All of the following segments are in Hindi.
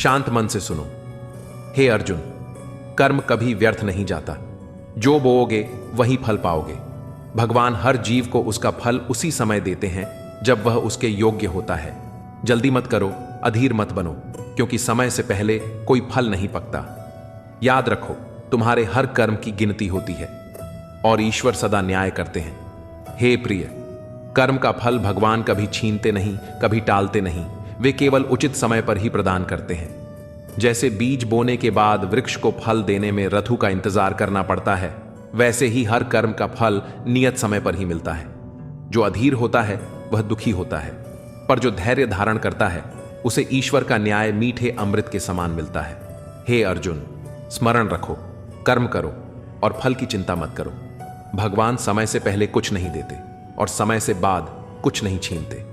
शांत मन से सुनो। हे अर्जुन, कर्म कभी व्यर्थ नहीं जाता। जो बोओगे वही फल पाओगे। भगवान हर जीव को उसका फल उसी समय देते हैं जब वह उसके योग्य होता है। जल्दी मत करो, अधीर मत बनो, क्योंकि समय से पहले कोई फल नहीं पकता। याद रखो, तुम्हारे हर कर्म की गिनती होती है और ईश्वर सदा न्याय करते हैं। हे प्रिय, कर्म का फल भगवान कभी छीनते नहीं, कभी टालते नहीं। वे केवल उचित समय पर ही प्रदान करते हैं। जैसे बीज बोने के बाद वृक्ष को फल देने में ऋतु का इंतजार करना पड़ता है, वैसे ही हर कर्म का फल नियत समय पर ही मिलता है। जो अधीर होता है वह दुखी होता है, पर जो धैर्य धारण करता है उसे ईश्वर का न्याय मीठे अमृत के समान मिलता है। हे अर्जुन, स्मरण रखो, कर्म करो और फल की चिंता मत करो। भगवान समय से पहले कुछ नहीं देते और समय से बाद कुछ नहीं छीनते।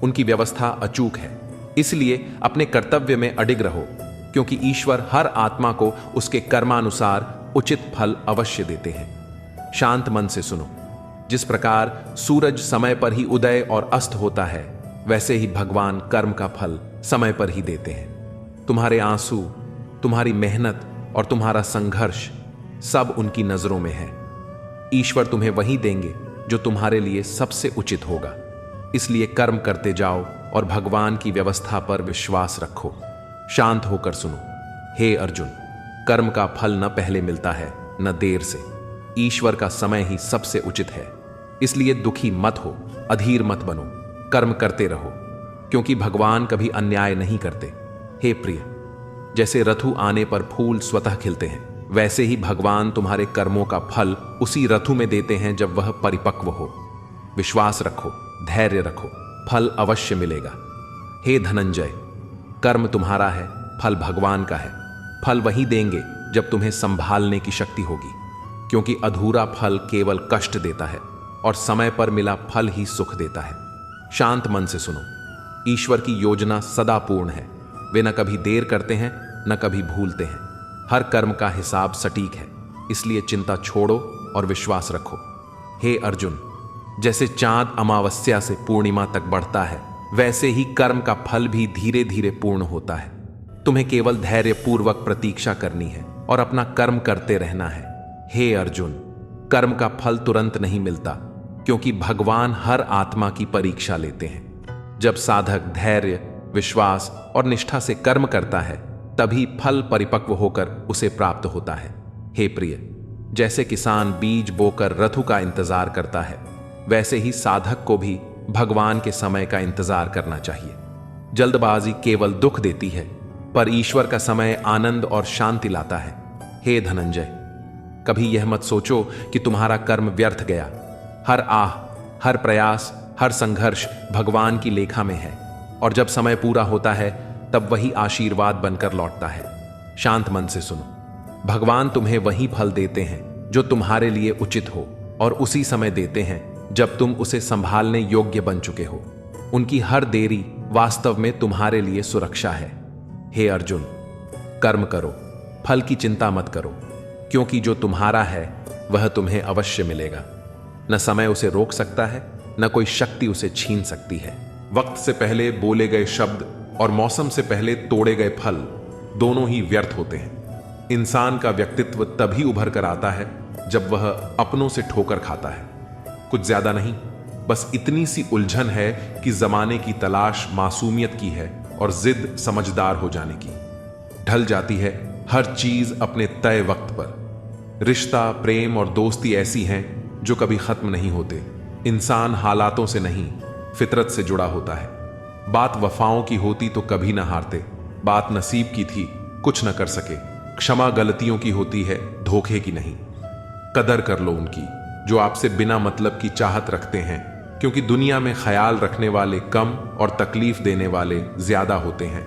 उनकी व्यवस्था अचूक है, इसलिए अपने कर्तव्य में अडिग रहो, क्योंकि ईश्वर हर आत्मा को उसके कर्मानुसार उचित फल अवश्य देते हैं। शांत मन से सुनो। जिस प्रकार सूरज समय पर ही उदय और अस्त होता है, वैसे ही भगवान कर्म का फल समय पर ही देते हैं। तुम्हारे आंसू, तुम्हारी मेहनत और तुम्हारा संघर्ष सब उनकी नजरों में है। ईश्वर तुम्हें वही देंगे जो तुम्हारे लिए सबसे उचित होगा। इसलिए कर्म करते जाओ और भगवान की व्यवस्था पर विश्वास रखो। शांत होकर सुनो। हे अर्जुन, कर्म का फल न पहले मिलता है न देर से। ईश्वर का समय ही सबसे उचित है। इसलिए दुखी मत हो, अधीर मत बनो, कर्म करते रहो, क्योंकि भगवान कभी अन्याय नहीं करते। हे प्रिय, जैसे ऋतु आने पर फूल स्वतः खिलते हैं, वैसे ही भगवान तुम्हारे कर्मों का फल उसी ऋतु में देते हैं जब वह परिपक्व हो। विश्वास रखो, धैर्य रखो, फल अवश्य मिलेगा। हे धनंजय, कर्म तुम्हारा है, फल भगवान का है। फल वही देंगे जब तुम्हें संभालने की शक्ति होगी, क्योंकि अधूरा फल केवल कष्ट देता है और समय पर मिला फल ही सुख देता है। शांत मन से सुनो। ईश्वर की योजना सदा पूर्ण है। वे न कभी देर करते हैं न कभी भूलते हैं। हर कर्म का हिसाब सटीक है, इसलिए चिंता छोड़ो और विश्वास रखो। हे अर्जुन, जैसे चांद अमावस्या से पूर्णिमा तक बढ़ता है, वैसे ही कर्म का फल भी धीरे धीरे पूर्ण होता है। तुम्हें केवल धैर्य पूर्वक प्रतीक्षा करनी है और अपना कर्म करते रहना है। हे अर्जुन, कर्म का फल तुरंत नहीं मिलता, क्योंकि भगवान हर आत्मा की परीक्षा लेते हैं। जब साधक धैर्य, विश्वास और निष्ठा से कर्म करता है, तभी फल परिपक्व होकर उसे प्राप्त होता है। हे प्रिय, जैसे किसान बीज बोकर ऋतु का इंतजार करता है, वैसे ही साधक को भी भगवान के समय का इंतजार करना चाहिए। जल्दबाजी केवल दुख देती है, पर ईश्वर का समय आनंद और शांति लाता है। हे धनंजय, कभी यह मत सोचो कि तुम्हारा कर्म व्यर्थ गया। हर आह, हर प्रयास, हर संघर्ष भगवान की लेखा में है, और जब समय पूरा होता है तब वही आशीर्वाद बनकर लौटता है। शांत मन से सुनो। भगवान तुम्हें वही फल देते हैं जो तुम्हारे लिए उचित हो, और उसी समय देते हैं जब तुम उसे संभालने योग्य बन चुके हो। उनकी हर देरी वास्तव में तुम्हारे लिए सुरक्षा है। हे अर्जुन, कर्म करो, फल की चिंता मत करो, क्योंकि जो तुम्हारा है वह तुम्हें अवश्य मिलेगा। न समय उसे रोक सकता है, न कोई शक्ति उसे छीन सकती है। वक्त से पहले बोले गए शब्द और मौसम से पहले तोड़े गए फल दोनों ही व्यर्थ होते हैं। इंसान का व्यक्तित्व तभी उभर कर आता है जब वह अपनों से ठोकर खाता है। कुछ ज्यादा नहीं, बस इतनी सी उलझन है कि जमाने की तलाश मासूमियत की है और जिद समझदार हो जाने की। ढल जाती है हर चीज अपने तय वक्त पर। रिश्ता, प्रेम और दोस्ती ऐसी हैं जो कभी खत्म नहीं होते। इंसान हालातों से नहीं, फितरत से जुड़ा होता है। बात वफाओं की होती तो कभी ना हारते। बात नसीब की थी, कुछ न कर सके। क्षमा गलतियों की होती है, धोखे की नहीं। कदर कर लो उनकी जो आपसे बिना मतलब की चाहत रखते हैं, क्योंकि दुनिया में ख्याल रखने वाले कम और तकलीफ देने वाले ज्यादा होते हैं।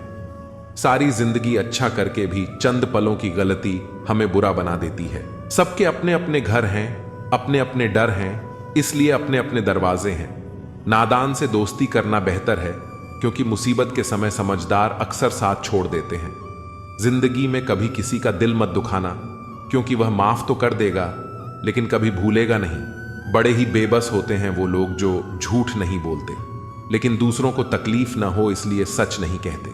सारी जिंदगी अच्छा करके भी चंद पलों की गलती हमें बुरा बना देती है। सबके अपने अपने घर हैं, अपने अपने डर हैं, इसलिए अपने अपने दरवाजे हैं। नादान से दोस्ती करना बेहतर है, क्योंकि मुसीबत के समय समझदार अक्सर साथ छोड़ देते हैं। जिंदगी में कभी किसी का दिल मत दुखाना, क्योंकि वह माफ तो कर देगा लेकिन कभी भूलेगा नहीं। बड़े ही बेबस होते हैं वो लोग जो झूठ नहीं बोलते, लेकिन दूसरों को तकलीफ ना हो इसलिए सच नहीं कहते।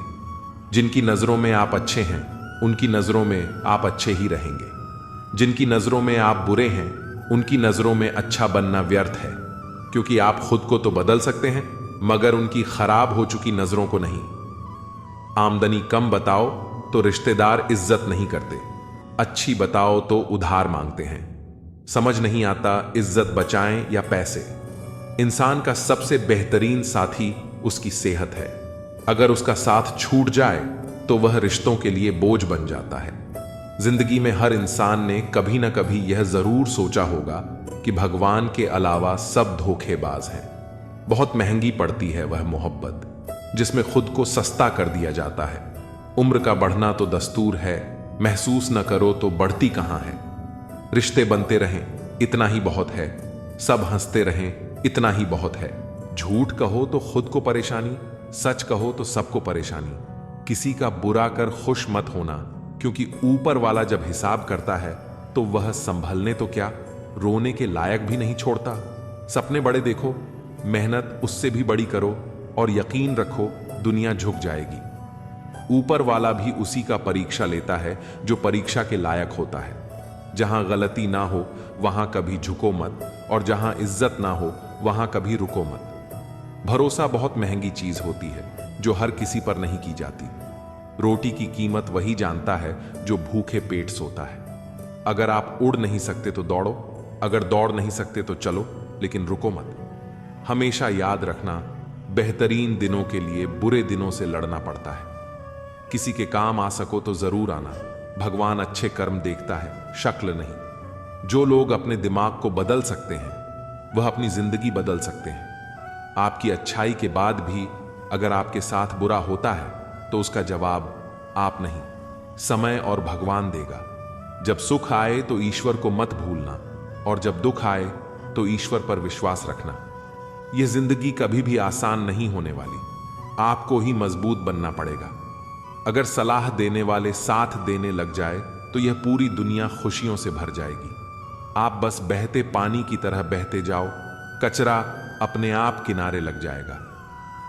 जिनकी नजरों में आप अच्छे हैं उनकी नजरों में आप अच्छे ही रहेंगे। जिनकी नजरों में आप बुरे हैं उनकी नजरों में अच्छा बनना व्यर्थ है, क्योंकि आप खुद को तो बदल सकते हैं मगर उनकी खराब हो चुकी नजरों को नहीं। आमदनी कम बताओ तो रिश्तेदार इज्जत नहीं करते, अच्छी बताओ तो उधार मांगते हैं। समझ नहीं आता इज्जत बचाएं या पैसे। इंसान का सबसे बेहतरीन साथी उसकी सेहत है। अगर उसका साथ छूट जाए तो वह रिश्तों के लिए बोझ बन जाता है। जिंदगी में हर इंसान ने कभी ना कभी यह जरूर सोचा होगा कि भगवान के अलावा सब धोखेबाज हैं। बहुत महंगी पड़ती है वह मोहब्बत जिसमें खुद को सस्ता कर दिया जाता है। उम्र का बढ़ना तो दस्तूर है, महसूस न करो तो बढ़ती कहां है। रिश्ते बनते रहें इतना ही बहुत है, सब हंसते रहें इतना ही बहुत है। झूठ कहो तो खुद को परेशानी, सच कहो तो सबको परेशानी। किसी का बुरा कर खुश मत होना, क्योंकि ऊपर वाला जब हिसाब करता है तो वह संभलने तो क्या, रोने के लायक भी नहीं छोड़ता। सपने बड़े देखो, मेहनत उससे भी बड़ी करो और यकीन रखो दुनिया झुक जाएगी। ऊपर वाला भी उसी का परीक्षा लेता है जो परीक्षा के लायक होता है। जहां गलती ना हो वहां कभी झुको मत, और जहां इज्जत ना हो वहां कभी रुको मत। भरोसा बहुत महंगी चीज होती है जो हर किसी पर नहीं की जाती। रोटी की कीमत वही जानता है जो भूखे पेट सोता है। अगर आप उड़ नहीं सकते तो दौड़ो, अगर दौड़ नहीं सकते तो चलो, लेकिन रुको मत। हमेशा याद रखना, बेहतरीन दिनों के लिए बुरे दिनों से लड़ना पड़ता है। किसी के काम आ सको तो जरूर आना। भगवान अच्छे कर्म देखता है, शक्ल नहीं। जो लोग अपने दिमाग को बदल सकते हैं वह अपनी जिंदगी बदल सकते हैं। आपकी अच्छाई के बाद भी अगर आपके साथ बुरा होता है तो उसका जवाब आप नहीं, समय और भगवान देगा। जब सुख आए तो ईश्वर को मत भूलना, और जब दुख आए तो ईश्वर पर विश्वास रखना। यह जिंदगी कभी भी आसान नहीं होने वाली, आपको ही मजबूत बनना पड़ेगा। अगर सलाह देने वाले साथ देने लग जाए तो यह पूरी दुनिया खुशियों से भर जाएगी। आप बस बहते पानी की तरह बहते जाओ, कचरा अपने आप किनारे लग जाएगा।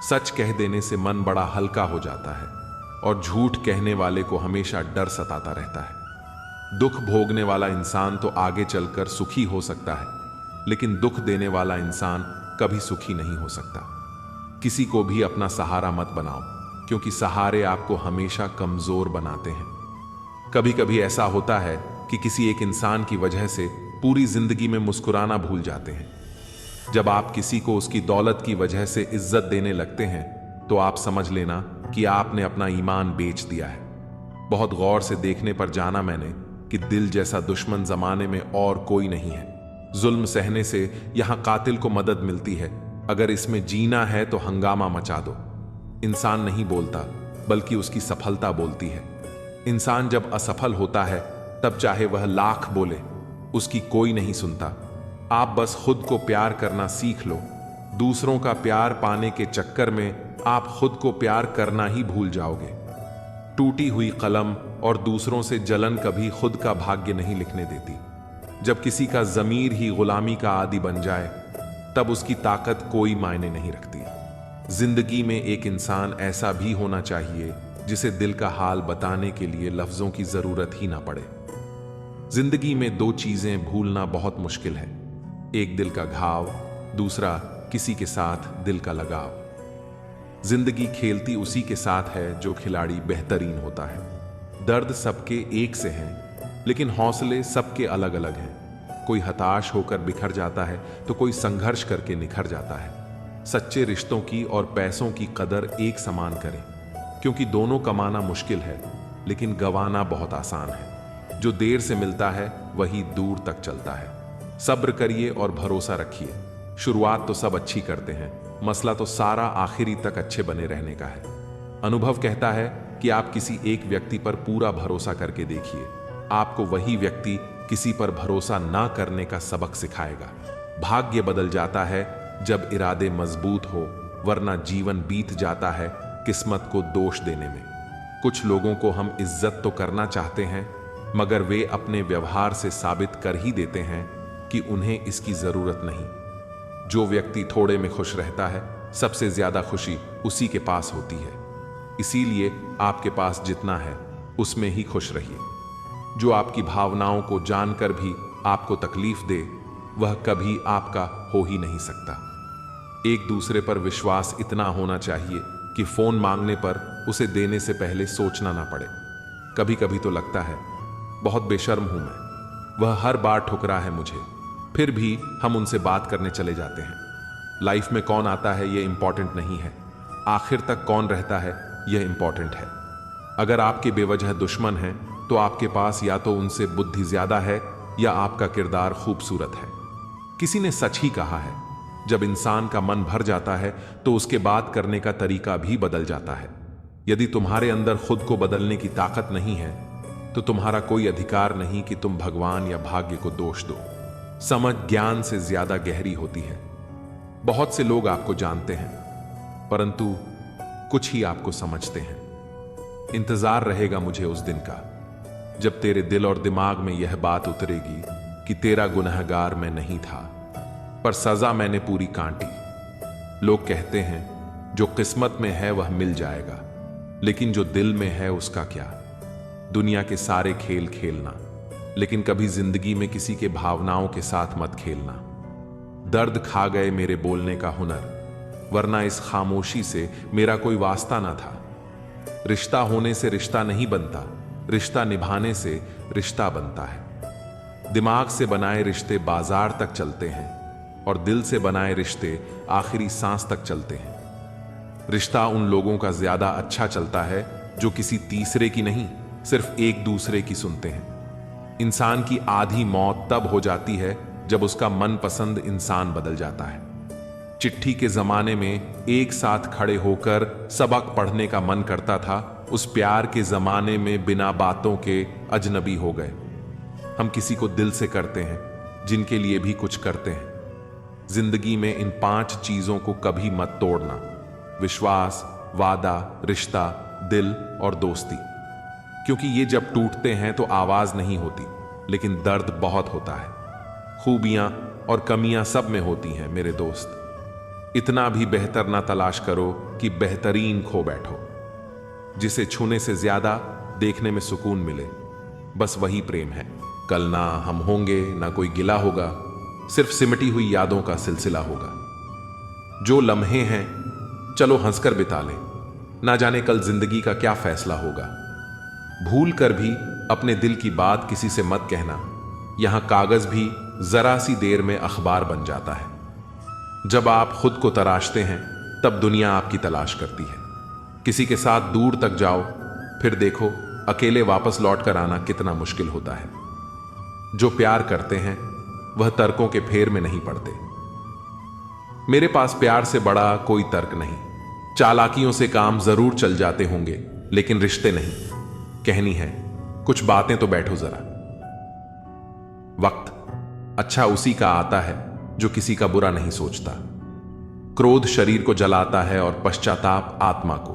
सच कह देने से मन बड़ा हल्का हो जाता है, और झूठ कहने वाले को हमेशा डर सताता रहता है। दुख भोगने वाला इंसान तो आगे चलकर सुखी हो सकता है, लेकिन दुख देने वाला इंसान कभी सुखी नहीं हो सकता। किसी को भी अपना सहारा मत बनाओ, क्योंकि सहारे आपको हमेशा कमजोर बनाते हैं। कभी कभी ऐसा होता है कि किसी एक इंसान की वजह से पूरी जिंदगी में मुस्कुराना भूल जाते हैं। जब आप किसी को उसकी दौलत की वजह से इज्जत देने लगते हैं तो आप समझ लेना कि आपने अपना ईमान बेच दिया है। बहुत गौर से देखने पर जाना मैंने कि दिल जैसा दुश्मन जमाने में और कोई नहीं है। जुल्म सहने से यहां कातिल को मदद मिलती है। अगर इसमें जीना है तो हंगामा मचा दो। इंसान नहीं बोलता, बल्कि उसकी सफलता बोलती है। इंसान जब असफल होता है तब चाहे वह लाख बोले, उसकी कोई नहीं सुनता। आप बस खुद को प्यार करना सीख लो। दूसरों का प्यार पाने के चक्कर में आप खुद को प्यार करना ही भूल जाओगे। टूटी हुई कलम और दूसरों से जलन कभी खुद का भाग्य नहीं लिखने देती। जब किसी का जमीर ही गुलामी का आदी बन जाए तब उसकी ताकत कोई मायने नहीं रखती। जिंदगी में एक इंसान ऐसा भी होना चाहिए जिसे दिल का हाल बताने के लिए लफ्जों की जरूरत ही ना पड़े। जिंदगी में दो चीजें भूलना बहुत मुश्किल है, एक दिल का घाव, दूसरा किसी के साथ दिल का लगाव। जिंदगी खेलती उसी के साथ है जो खिलाड़ी बेहतरीन होता है। दर्द सबके एक से हैं, लेकिन हौसले सबके अलग अलग हैं। कोई हताश होकर बिखर जाता है तो कोई संघर्ष करके निखर जाता है। सच्चे रिश्तों की और पैसों की कदर एक समान करें, क्योंकि दोनों कमाना मुश्किल है लेकिन गंवाना बहुत आसान है। जो देर से मिलता है वही दूर तक चलता है। सब्र करिए और भरोसा रखिए। शुरुआत तो सब अच्छी करते हैं, मसला तो सारा आखिरी तक अच्छे बने रहने का है। अनुभव कहता है कि आप किसी एक व्यक्ति पर पूरा भरोसा करके देखिए, आपको वही व्यक्ति किसी पर भरोसा ना करने का सबक सिखाएगा। भाग्य बदल जाता है जब इरादे मजबूत हो, वरना जीवन बीत जाता है किस्मत को दोष देने में। कुछ लोगों को हम इज्जत तो करना चाहते हैं, मगर वे अपने व्यवहार से साबित कर ही देते हैं कि उन्हें इसकी जरूरत नहीं। जो व्यक्ति थोड़े में खुश रहता है, सबसे ज्यादा खुशी उसी के पास होती है। इसीलिए आपके पास जितना है उसमें ही खुश रहिए। जो आपकी भावनाओं को जानकर भी आपको तकलीफ दे, वह कभी आपका हो ही नहीं सकता। एक दूसरे पर विश्वास इतना होना चाहिए कि फोन मांगने पर उसे देने से पहले सोचना ना पड़े। कभी कभी तो लगता है बहुत बेशर्म हूं मैं, वह हर बार ठुकरा है मुझे, फिर भी हम उनसे बात करने चले जाते हैं। लाइफ में कौन आता है ये इंपॉर्टेंट नहीं है, आखिर तक कौन रहता है यह इंपॉर्टेंट है। अगर आपके बेवजह दुश्मन हैं तो आपके पास या तो उनसे बुद्धि ज्यादा है या आपका किरदार खूबसूरत है। किसी ने सच ही कहा है, जब इंसान का मन भर जाता है तो उसके बात करने का तरीका भी बदल जाता है। यदि तुम्हारे अंदर खुद को बदलने की ताकत नहीं है तो तुम्हारा कोई अधिकार नहीं कि तुम भगवान या भाग्य को दोष दो। समझ ज्ञान से ज्यादा गहरी होती है। बहुत से लोग आपको जानते हैं परंतु कुछ ही आपको समझते हैं। इंतजार रहेगा मुझे उस दिन का जब तेरे दिल और दिमाग में यह बात उतरेगी कि तेरा गुनहगार मैं नहीं था, पर सजा मैंने पूरी काटी। लोग कहते हैं जो किस्मत में है वह मिल जाएगा, लेकिन जो दिल में है उसका क्या। दुनिया के सारे खेल खेलना, लेकिन कभी जिंदगी में किसी के भावनाओं के साथ मत खेलना। दर्द खा गए मेरे बोलने का हुनर, वरना इस खामोशी से मेरा कोई वास्ता ना था। रिश्ता होने से रिश्ता नहीं बनता, रिश्ता निभाने से रिश्ता बनता है। दिमाग से बनाए रिश्ते बाजार तक चलते हैं और दिल से बनाए रिश्ते आखिरी सांस तक चलते हैं। रिश्ता उन लोगों का ज्यादा अच्छा चलता है जो किसी तीसरे की नहीं, सिर्फ एक दूसरे की सुनते हैं। इंसान की आधी मौत तब हो जाती है जब उसका मनपसंद इंसान बदल जाता है। चिट्ठी के जमाने में एक साथ खड़े होकर सबक पढ़ने का मन करता था, उस प्यार के जमाने में बिना बातों के अजनबी हो गए। हम किसी को दिल से करते हैं, जिनके लिए भी कुछ करते हैं। जिंदगी में इन 5 चीजों को कभी मत तोड़ना: विश्वास, वादा, रिश्ता, दिल और दोस्ती। क्योंकि ये जब टूटते हैं तो आवाज नहीं होती, लेकिन दर्द बहुत होता है। खूबियां और कमियां सब में होती हैं मेरे दोस्त। इतना भी बेहतर ना तलाश करो कि बेहतरीन खो बैठो। जिसे छूने से ज्यादा देखने में सुकून मिले, बस वही प्रेम है। कल ना हम होंगे, ना कोई गिला होगा, सिर्फ सिमटी हुई यादों का सिलसिला होगा। जो लम्हे हैं चलो हंसकर बिता लें, ना जाने कल जिंदगी का क्या फैसला होगा। भूल कर भी अपने दिल की बात किसी से मत कहना, यहां कागज भी जरा सी देर में अखबार बन जाता है। जब आप खुद को तराशते हैं तब दुनिया आपकी तलाश करती है। किसी के साथ दूर तक जाओ, फिर देखो अकेले वापस लौट कर आना कितना मुश्किल होता है। जो प्यार करते हैं वह तर्कों के फेर में नहीं पड़ते। मेरे पास प्यार से बड़ा कोई तर्क नहीं। चालाकियों से काम जरूर चल जाते होंगे, लेकिन रिश्ते नहीं। कहनी है कुछ बातें तो बैठो जरा। वक्त अच्छा उसी का आता है जो किसी का बुरा नहीं सोचता। क्रोध शरीर को जलाता है और पश्चाताप आत्मा को।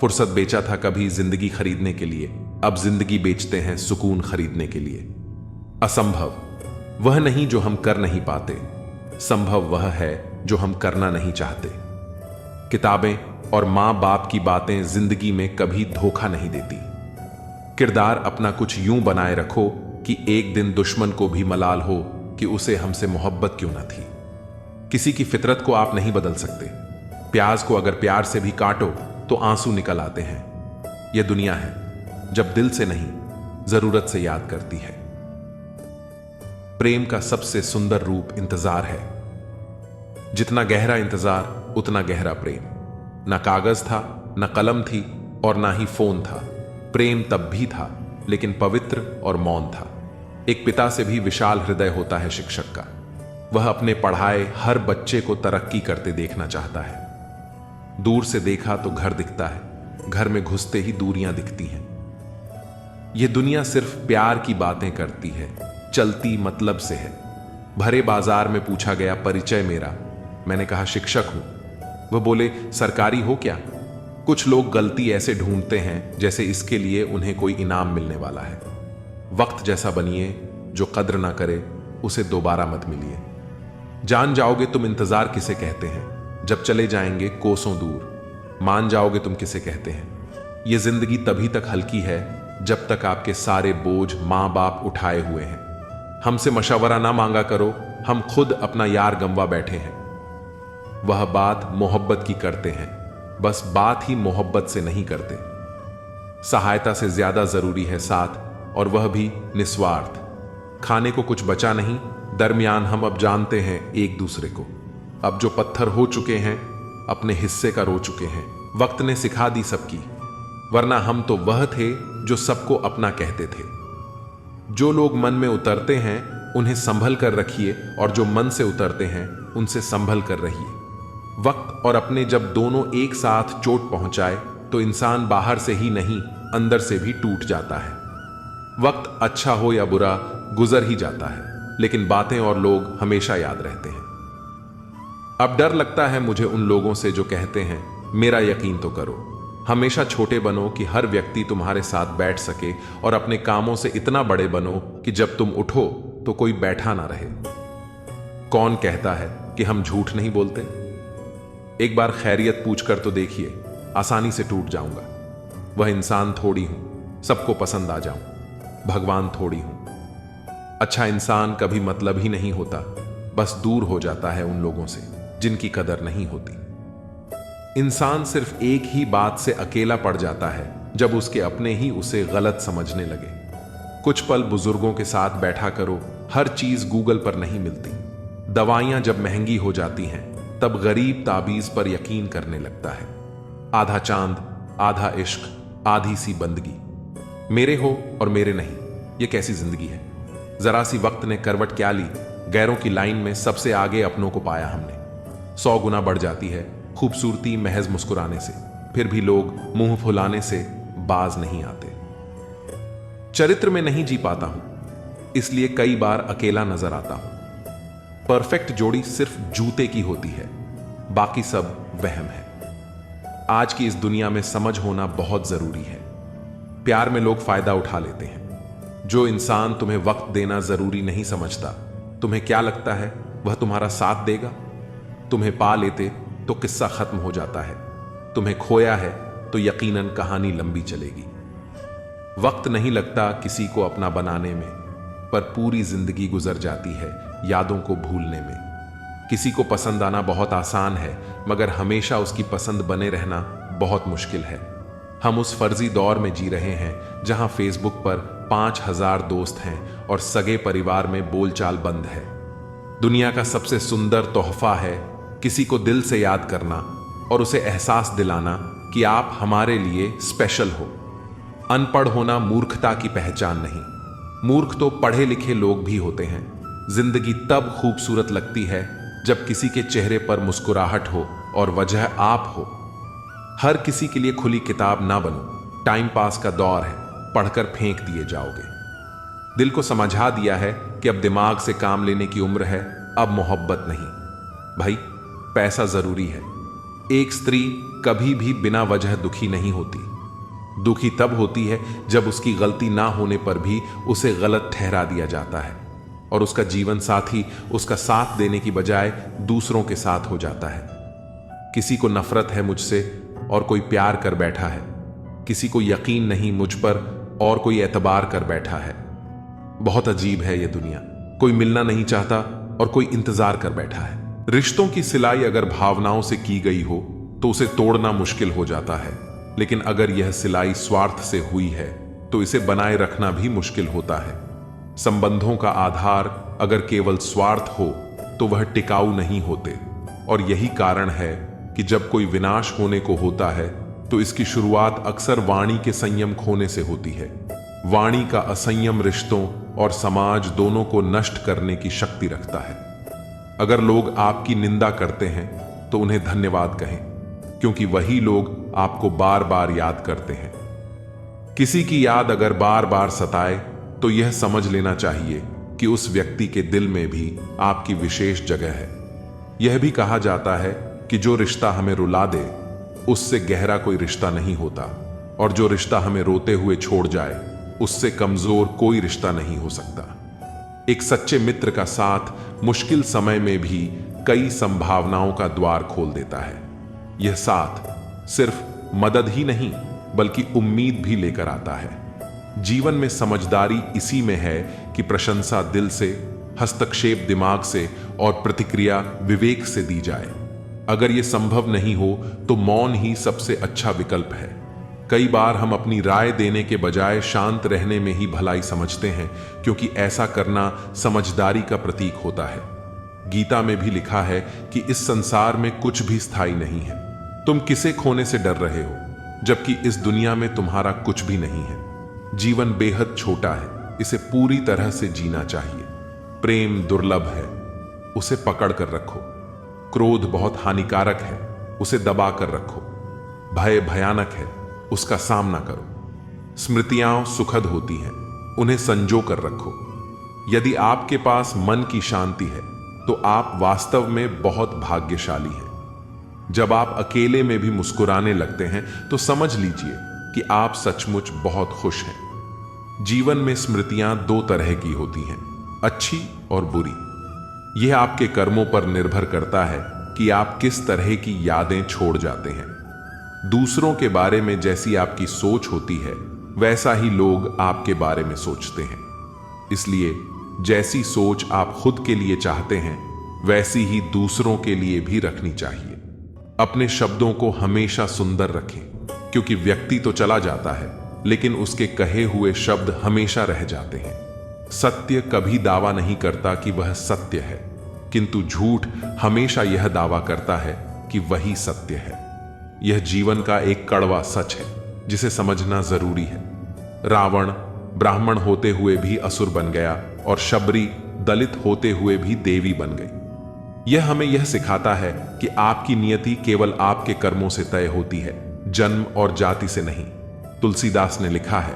फुर्सत बेचा था कभी जिंदगी खरीदने के लिए, अब जिंदगी बेचते हैं सुकून खरीदने के लिए। असंभव वह नहीं जो हम कर नहीं पाते, संभव वह है जो हम करना नहीं चाहते। किताबें और मां बाप की बातें जिंदगी में कभी धोखा नहीं देती। किरदार अपना कुछ यूं बनाए रखो कि एक दिन दुश्मन को भी मलाल हो कि उसे हमसे मोहब्बत क्यों ना थी। किसी की फितरत को आप नहीं बदल सकते। प्याज को अगर प्यार से भी काटो तो आंसू निकल आते हैं। यह दुनिया है जब दिल से नहीं, जरूरत से याद करती है। प्रेम का सबसे सुंदर रूप इंतजार है। जितना गहरा इंतजार उतना गहरा प्रेम। ना कागज था, ना कलम थी और ना ही फोन था। प्रेम तब भी था, लेकिन पवित्र और मौन था। एक पिता से भी विशाल हृदय होता है शिक्षक का। वह अपने पढ़ाए हर बच्चे को तरक्की करते देखना चाहता है। दूर से देखा तो घर दिखता है, घर में घुसते ही दूरियां दिखती हैं। यह दुनिया सिर्फ प्यार की बातें करती है, चलती मतलब से है। भरे बाजार में पूछा गया परिचय मेरा, मैंने कहा शिक्षक हूं। वह बोले सरकारी हो क्या? कुछ लोग गलती ऐसे ढूंढते हैं जैसे इसके लिए उन्हें कोई इनाम मिलने वाला है। वक्त जैसा बनिए, जो कद्र ना करे उसे दोबारा मत मिलिए। जान जाओगे तुम इंतजार किसे कहते हैं, जब चले जाएंगे कोसों दूर। मान जाओगे तुम किसे कहते हैं, ये जिंदगी तभी तक हल्की है जब तक आपके सारे बोझ माँ बाप उठाए हुए हैं। हमसे मशवरा ना मांगा करो, हम खुद अपना यार गंवा बैठे हैं। वह बात मोहब्बत की करते हैं, बस बात ही मोहब्बत से नहीं करते। सहायता से ज्यादा जरूरी है साथ, और वह भी निस्वार्थ। खाने को कुछ बचा नहीं, दरमियान हम अब जानते हैं एक दूसरे को। अब जो पत्थर हो चुके हैं अपने हिस्से का रो चुके हैं। वक्त ने सिखा दी सबकी, वरना हम तो वह थे जो सबको अपना कहते थे। जो लोग मन में उतरते हैं उन्हें संभल कर रखिए, और जो मन से उतरते हैं उनसे संभल कर रहिए। वक्त और अपने जब दोनों एक साथ चोट पहुंचाए तो इंसान बाहर से ही नहीं अंदर से भी टूट जाता है। वक्त अच्छा हो या बुरा गुजर ही जाता है, लेकिन बातें और लोग हमेशा याद रहते हैं। अब डर लगता है मुझे उन लोगों से जो कहते हैं मेरा यकीन तो करो। हमेशा छोटे बनो कि हर व्यक्ति तुम्हारे साथ बैठ सके, और अपने कामों से इतना बड़े बनो कि जब तुम उठो तो कोई बैठा ना रहे। कौन कहता है कि हम झूठ नहीं बोलते? एक बार खैरियत पूछकर तो देखिए, आसानी से टूट जाऊंगा। वह इंसान थोड़ी हूं, सबको पसंद आ जाऊं। भगवान थोड़ी हूं। अच्छा इंसान कभी मतलब ही नहीं होता, बस दूर हो जाता है उन लोगों से जिनकी कदर नहीं होती। इंसान सिर्फ एक ही बात से अकेला पड़ जाता है, जब उसके अपने ही उसे गलत समझने लगे। कुछ पल बुजुर्गों के साथ बैठा करो, हर चीज गूगल पर नहीं मिलती। दवाइयां जब महंगी हो जाती हैं तब गरीब ताबीज पर यकीन करने लगता है। आधा चांद, आधा इश्क, आधी सी बंदगी। मेरे हो और मेरे नहीं, ये कैसी जिंदगी है? जरा सी वक्त ने करवट क्या ली, गैरों की लाइन में सबसे आगे अपनों को पाया हमने। 100 गुना बढ़ जाती है खूबसूरती महज मुस्कुराने से, फिर भी लोग मुंह फुलाने से बाज नहीं आते। चरित्र में नहीं जी पाता हूं, इसलिए कई बार अकेला नजर आता हूं। परफेक्ट जोड़ी सिर्फ जूते की होती है, बाकी सब वहम है। आज की इस दुनिया में समझ होना बहुत जरूरी है। प्यार में लोग फायदा उठा लेते हैं। जो इंसान तुम्हें वक्त देना जरूरी नहीं समझता, तुम्हें क्या लगता है वह तुम्हारा साथ देगा? तुम्हें पा लेते तो किस्सा खत्म हो जाता है, तुम्हें खोया है तो यकीनन कहानी लंबी चलेगी। वक्त नहीं लगता किसी को अपना बनाने में, पर पूरी जिंदगी गुजर जाती है यादों को भूलने में। किसी को पसंद आना बहुत आसान है, मगर हमेशा उसकी पसंद बने रहना बहुत मुश्किल है। हम उस फर्जी दौर में जी रहे हैं जहां फेसबुक पर 5000 दोस्त हैं और सगे परिवार में बोलचाल बंद है। दुनिया का सबसे सुंदर तोहफा है किसी को दिल से याद करना और उसे एहसास दिलाना कि आप हमारे लिए स्पेशल हो। अनपढ़ होना मूर्खता की पहचान नहीं, मूर्ख तो पढ़े लिखे लोग भी होते हैं। जिंदगी तब खूबसूरत लगती है जब किसी के चेहरे पर मुस्कुराहट हो और वजह आप हो। हर किसी के लिए खुली किताब ना बनो, टाइम पास का दौर है, पढ़कर फेंक दिए जाओगे। दिल को समझा दिया है कि अब दिमाग से काम लेने की उम्र है, अब मोहब्बत नहीं। भाई पैसा जरूरी है। एक स्त्री कभी भी बिना वजह दुखी नहीं होती। दुखी तब होती है जब उसकी गलती ना होने पर भी उसे गलत ठहरा दिया जाता है और उसका जीवन साथी उसका साथ देने की बजाय दूसरों के साथ हो जाता है। किसी को नफरत है मुझसे और कोई प्यार कर बैठा है। किसी को यकीन नहीं मुझ पर और कोई एतबार कर बैठा है। बहुत अजीब है ये दुनिया, कोई मिलना नहीं चाहता और कोई इंतजार कर बैठा है। रिश्तों की सिलाई अगर भावनाओं से की गई हो तो उसे तोड़ना मुश्किल हो जाता है, लेकिन अगर यह सिलाई स्वार्थ से हुई है तो इसे बनाए रखना भी मुश्किल होता है। संबंधों का आधार अगर केवल स्वार्थ हो तो वह टिकाऊ नहीं होते, और यही कारण है कि जब कोई विनाश होने को होता है तो इसकी शुरुआत अक्सर वाणी के संयम खोने से होती है। वाणी का असंयम रिश्तों और समाज दोनों को नष्ट करने की शक्ति रखता है। अगर लोग आपकी निंदा करते हैं तो उन्हें धन्यवाद कहें, क्योंकि वही लोग आपको बार बार याद करते हैं। किसी की याद अगर बार बार सताए तो यह समझ लेना चाहिए कि उस व्यक्ति के दिल में भी आपकी विशेष जगह है। यह भी कहा जाता है कि जो रिश्ता हमें रुला दे उससे गहरा कोई रिश्ता नहीं होता, और जो रिश्ता हमें रोते हुए छोड़ जाए उससे कमजोर कोई रिश्ता नहीं हो सकता। एक सच्चे मित्र का साथ मुश्किल समय में भी कई संभावनाओं का द्वार खोल देता है। यह साथ सिर्फ मदद ही नहीं बल्कि उम्मीद भी लेकर आता है। जीवन में समझदारी इसी में है कि प्रशंसा दिल से, हस्तक्षेप दिमाग से और प्रतिक्रिया विवेक से दी जाए। अगर यह संभव नहीं हो तो मौन ही सबसे अच्छा विकल्प है। कई बार हम अपनी राय देने के बजाय शांत रहने में ही भलाई समझते हैं, क्योंकि ऐसा करना समझदारी का प्रतीक होता है। गीता में भी लिखा है कि इस संसार में कुछ भी स्थायी नहीं है। तुम किसे खोने से डर रहे हो, जबकि इस दुनिया में तुम्हारा कुछ भी नहीं है। जीवन बेहद छोटा है, इसे पूरी तरह से जीना चाहिए। प्रेम दुर्लभ है, उसे पकड़ कर रखो। क्रोध बहुत हानिकारक है, उसे दबा कर रखो। भय भयानक है, उसका सामना करो। स्मृतियां सुखद होती हैं, उन्हें संजो कर रखो। यदि आपके पास मन की शांति है तो आप वास्तव में बहुत भाग्यशाली हैं। जब आप अकेले में भी मुस्कुराने लगते हैं तो समझ लीजिए कि आप सचमुच बहुत खुश हैं। जीवन में स्मृतियां दो तरह की होती हैं, अच्छी और बुरी। यह आपके कर्मों पर निर्भर करता है कि आप किस तरह की यादें छोड़ जाते हैं। दूसरों के बारे में जैसी आपकी सोच होती है, वैसा ही लोग आपके बारे में सोचते हैं। इसलिए जैसी सोच आप खुद के लिए चाहते हैं, वैसी ही दूसरों के लिए भी रखनी चाहिए। अपने शब्दों को हमेशा सुंदर रखें, क्योंकि व्यक्ति तो चला जाता है, लेकिन उसके कहे हुए शब्द हमेशा रह जाते हैं। सत्य कभी दावा नहीं करता कि वह सत्य है, किंतु झूठ हमेशा यह दावा करता है कि वही सत्य है। यह जीवन का एक कड़वा सच है, जिसे समझना जरूरी है। रावण ब्राह्मण होते हुए भी असुर बन गया और शबरी दलित होते हुए भी देवी बन गई। यह हमें यह सिखाता है कि आपकी नियति केवल आपके कर्मों से तय होती है, जन्म और जाति से नहीं। तुलसीदास ने लिखा है,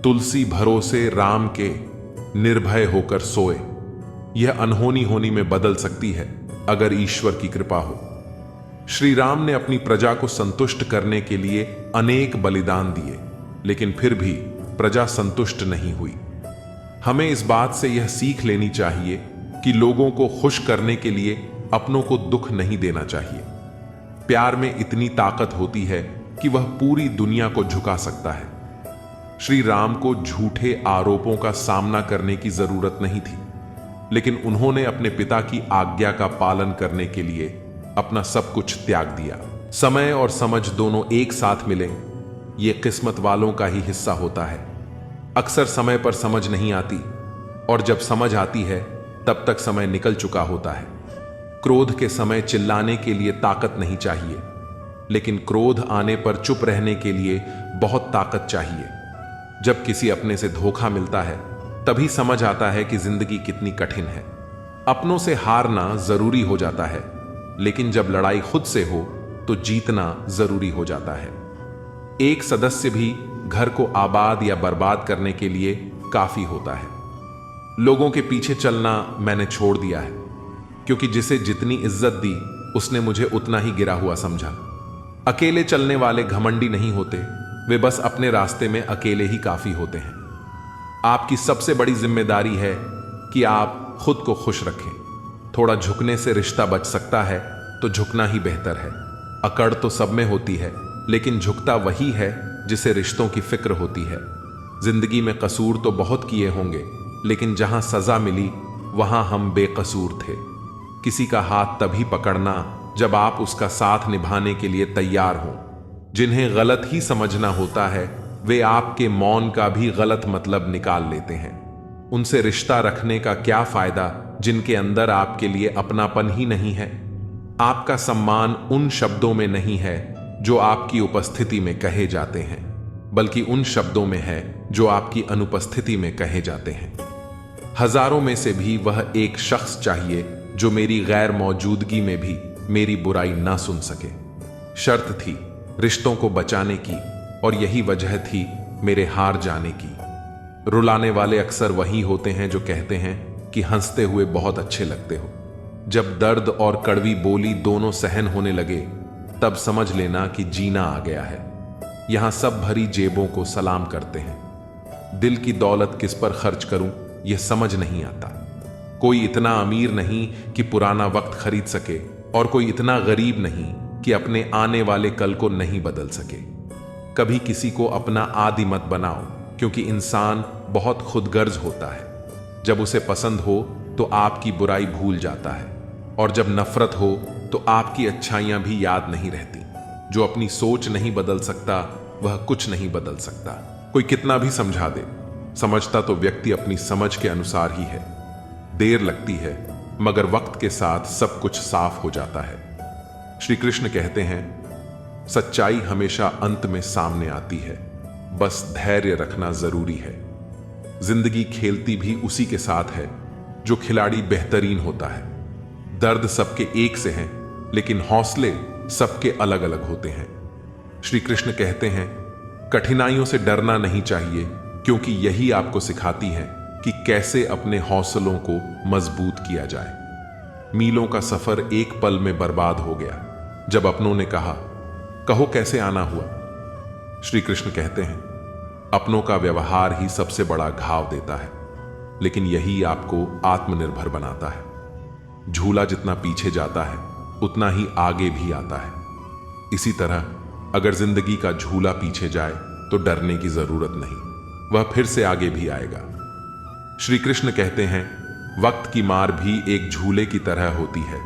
तुलसी भरोसे राम के निर्भय होकर सोए। यह अनहोनी होनी में बदल सकती है अगर ईश्वर की कृपा हो। श्री राम ने अपनी प्रजा को संतुष्ट करने के लिए अनेक बलिदान दिए, लेकिन फिर भी प्रजा संतुष्ट नहीं हुई। हमें इस बात से यह सीख लेनी चाहिए कि लोगों को खुश करने के लिए अपनों को दुख नहीं देना चाहिए। प्यार में इतनी ताकत होती है कि वह पूरी दुनिया को झुका सकता है। श्री राम को झूठे आरोपों का सामना करने की जरूरत नहीं थी, लेकिन उन्होंने अपने पिता की आज्ञा का पालन करने के लिए अपना सब कुछ त्याग दिया। समय और समझ दोनों एक साथ मिले, ये किस्मत वालों का ही हिस्सा होता है। अक्सर समय पर समझ नहीं आती, और जब समझ आती है तब तक समय निकल चुका होता है। क्रोध के समय चिल्लाने के लिए ताकत नहीं चाहिए, लेकिन क्रोध आने पर चुप रहने के लिए बहुत ताकत चाहिए। जब किसी अपने से धोखा मिलता है, तभी समझ आता है कि जिंदगी कितनी कठिन है। अपनों से हारना जरूरी हो जाता है, लेकिन जब लड़ाई खुद से हो तो जीतना जरूरी हो जाता है। एक सदस्य भी घर को आबाद या बर्बाद करने के लिए काफी होता है। लोगों के पीछे चलना मैंने छोड़ दिया है, क्योंकि जिसे जितनी इज्जत दी उसने मुझे उतना ही गिरा हुआ समझा। अकेले चलने वाले घमंडी नहीं होते, वे बस अपने रास्ते में अकेले ही काफी होते हैं। आपकी सबसे बड़ी जिम्मेदारी है कि आप खुद को खुश रखें। थोड़ा झुकने से रिश्ता बच सकता है, तो झुकना ही बेहतर है। अकड़ तो सब में होती है, लेकिन झुकता वही है जिसे रिश्तों की फिक्र होती है। जिंदगी में कसूर तो बहुत किए होंगे, लेकिन जहां सजा मिली वहां हम बेकसूर थे। किसी का हाथ तभी पकड़ना जब आप उसका साथ निभाने के लिए तैयार हों। जिन्हें गलत ही समझना होता है, वे आपके मौन का भी गलत मतलब निकाल लेते हैं। उनसे रिश्ता रखने का क्या फायदा जिनके अंदर आपके लिए अपनापन ही नहीं है। आपका सम्मान उन शब्दों में नहीं है जो आपकी उपस्थिति में कहे जाते हैं, बल्कि उन शब्दों में है जो आपकी अनुपस्थिति में कहे जाते हैं। हजारों में से भी वह एक शख्स चाहिए जो मेरी गैर मौजूदगी में भी मेरी बुराई ना सुन सके। शर्त थी रिश्तों को बचाने की, और यही वजह थी मेरे हार जाने की। रुलाने वाले अक्सर वही होते हैं जो कहते हैं कि हंसते हुए बहुत अच्छे लगते हो। जब दर्द और कड़वी बोली दोनों सहन होने लगे, तब समझ लेना कि जीना आ गया है। यहां सब भरी जेबों को सलाम करते हैं। दिल की दौलत किस पर खर्च करूं, यह समझ नहीं आता। कोई इतना अमीर नहीं कि पुराना वक्त खरीद सके, और कोई इतना गरीब नहीं कि अपने आने वाले कल को नहीं बदल सके। कभी किसी को अपना आदी मत बनाओ, क्योंकि इंसान बहुत खुदगर्ज होता है। जब उसे पसंद हो तो आपकी बुराई भूल जाता है, और जब नफरत हो तो आपकी अच्छाइयां भी याद नहीं रहती। जो अपनी सोच नहीं बदल सकता वह कुछ नहीं बदल सकता। कोई कितना भी समझा दे, समझता तो व्यक्ति अपनी समझ के अनुसार ही है। देर लगती है, मगर वक्त के साथ सब कुछ साफ हो जाता है। श्री कृष्ण कहते हैं, सच्चाई हमेशा अंत में सामने आती है, बस धैर्य रखना जरूरी है। जिंदगी खेलती भी उसी के साथ है जो खिलाड़ी बेहतरीन होता है। दर्द सबके एक से हैं, लेकिन हौसले सबके अलग अलग होते हैं। श्री कृष्ण कहते हैं, कठिनाइयों से डरना नहीं चाहिए, क्योंकि यही आपको सिखाती है कि कैसे अपने हौसलों को मजबूत किया जाए। मीलों का सफर एक पल में बर्बाद हो गया जब अपनों ने कहा, कहो कैसे आना हुआ। श्री कृष्ण कहते हैं, अपनों का व्यवहार ही सबसे बड़ा घाव देता है, लेकिन यही आपको आत्मनिर्भर बनाता है। झूला जितना पीछे जाता है उतना ही आगे भी आता है। इसी तरह अगर जिंदगी का झूला पीछे जाए तो डरने की जरूरत नहीं, वह फिर से आगे भी आएगा। श्री कृष्ण कहते हैं, वक्त की मार भी एक झूले की तरह होती है।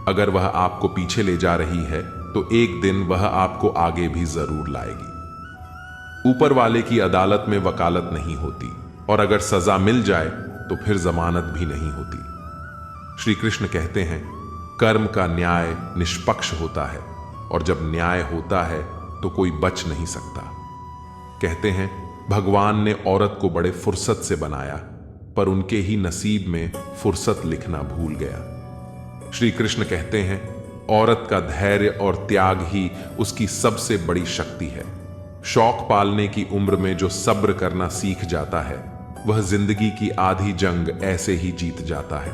अगर वह आपको पीछे ले जा रही है तो एक दिन वह आपको आगे भी जरूर लाएगी। ऊपर वाले की अदालत में वकालत नहीं होती, और अगर सजा मिल जाए तो फिर जमानत भी नहीं होती। श्री कृष्ण कहते हैं, कर्म का न्याय निष्पक्ष होता है, और जब न्याय होता है तो कोई बच नहीं सकता। कहते हैं, भगवान ने औरत को बड़े फुर्सत से बनाया, पर उनके ही नसीब में फुर्सत लिखना भूल गया। श्री कृष्ण कहते हैं, औरत का धैर्य और त्याग ही उसकी सबसे बड़ी शक्ति है। शौक पालने की उम्र में जो सब्र करना सीख जाता है, वह जिंदगी की आधी जंग ऐसे ही जीत जाता है।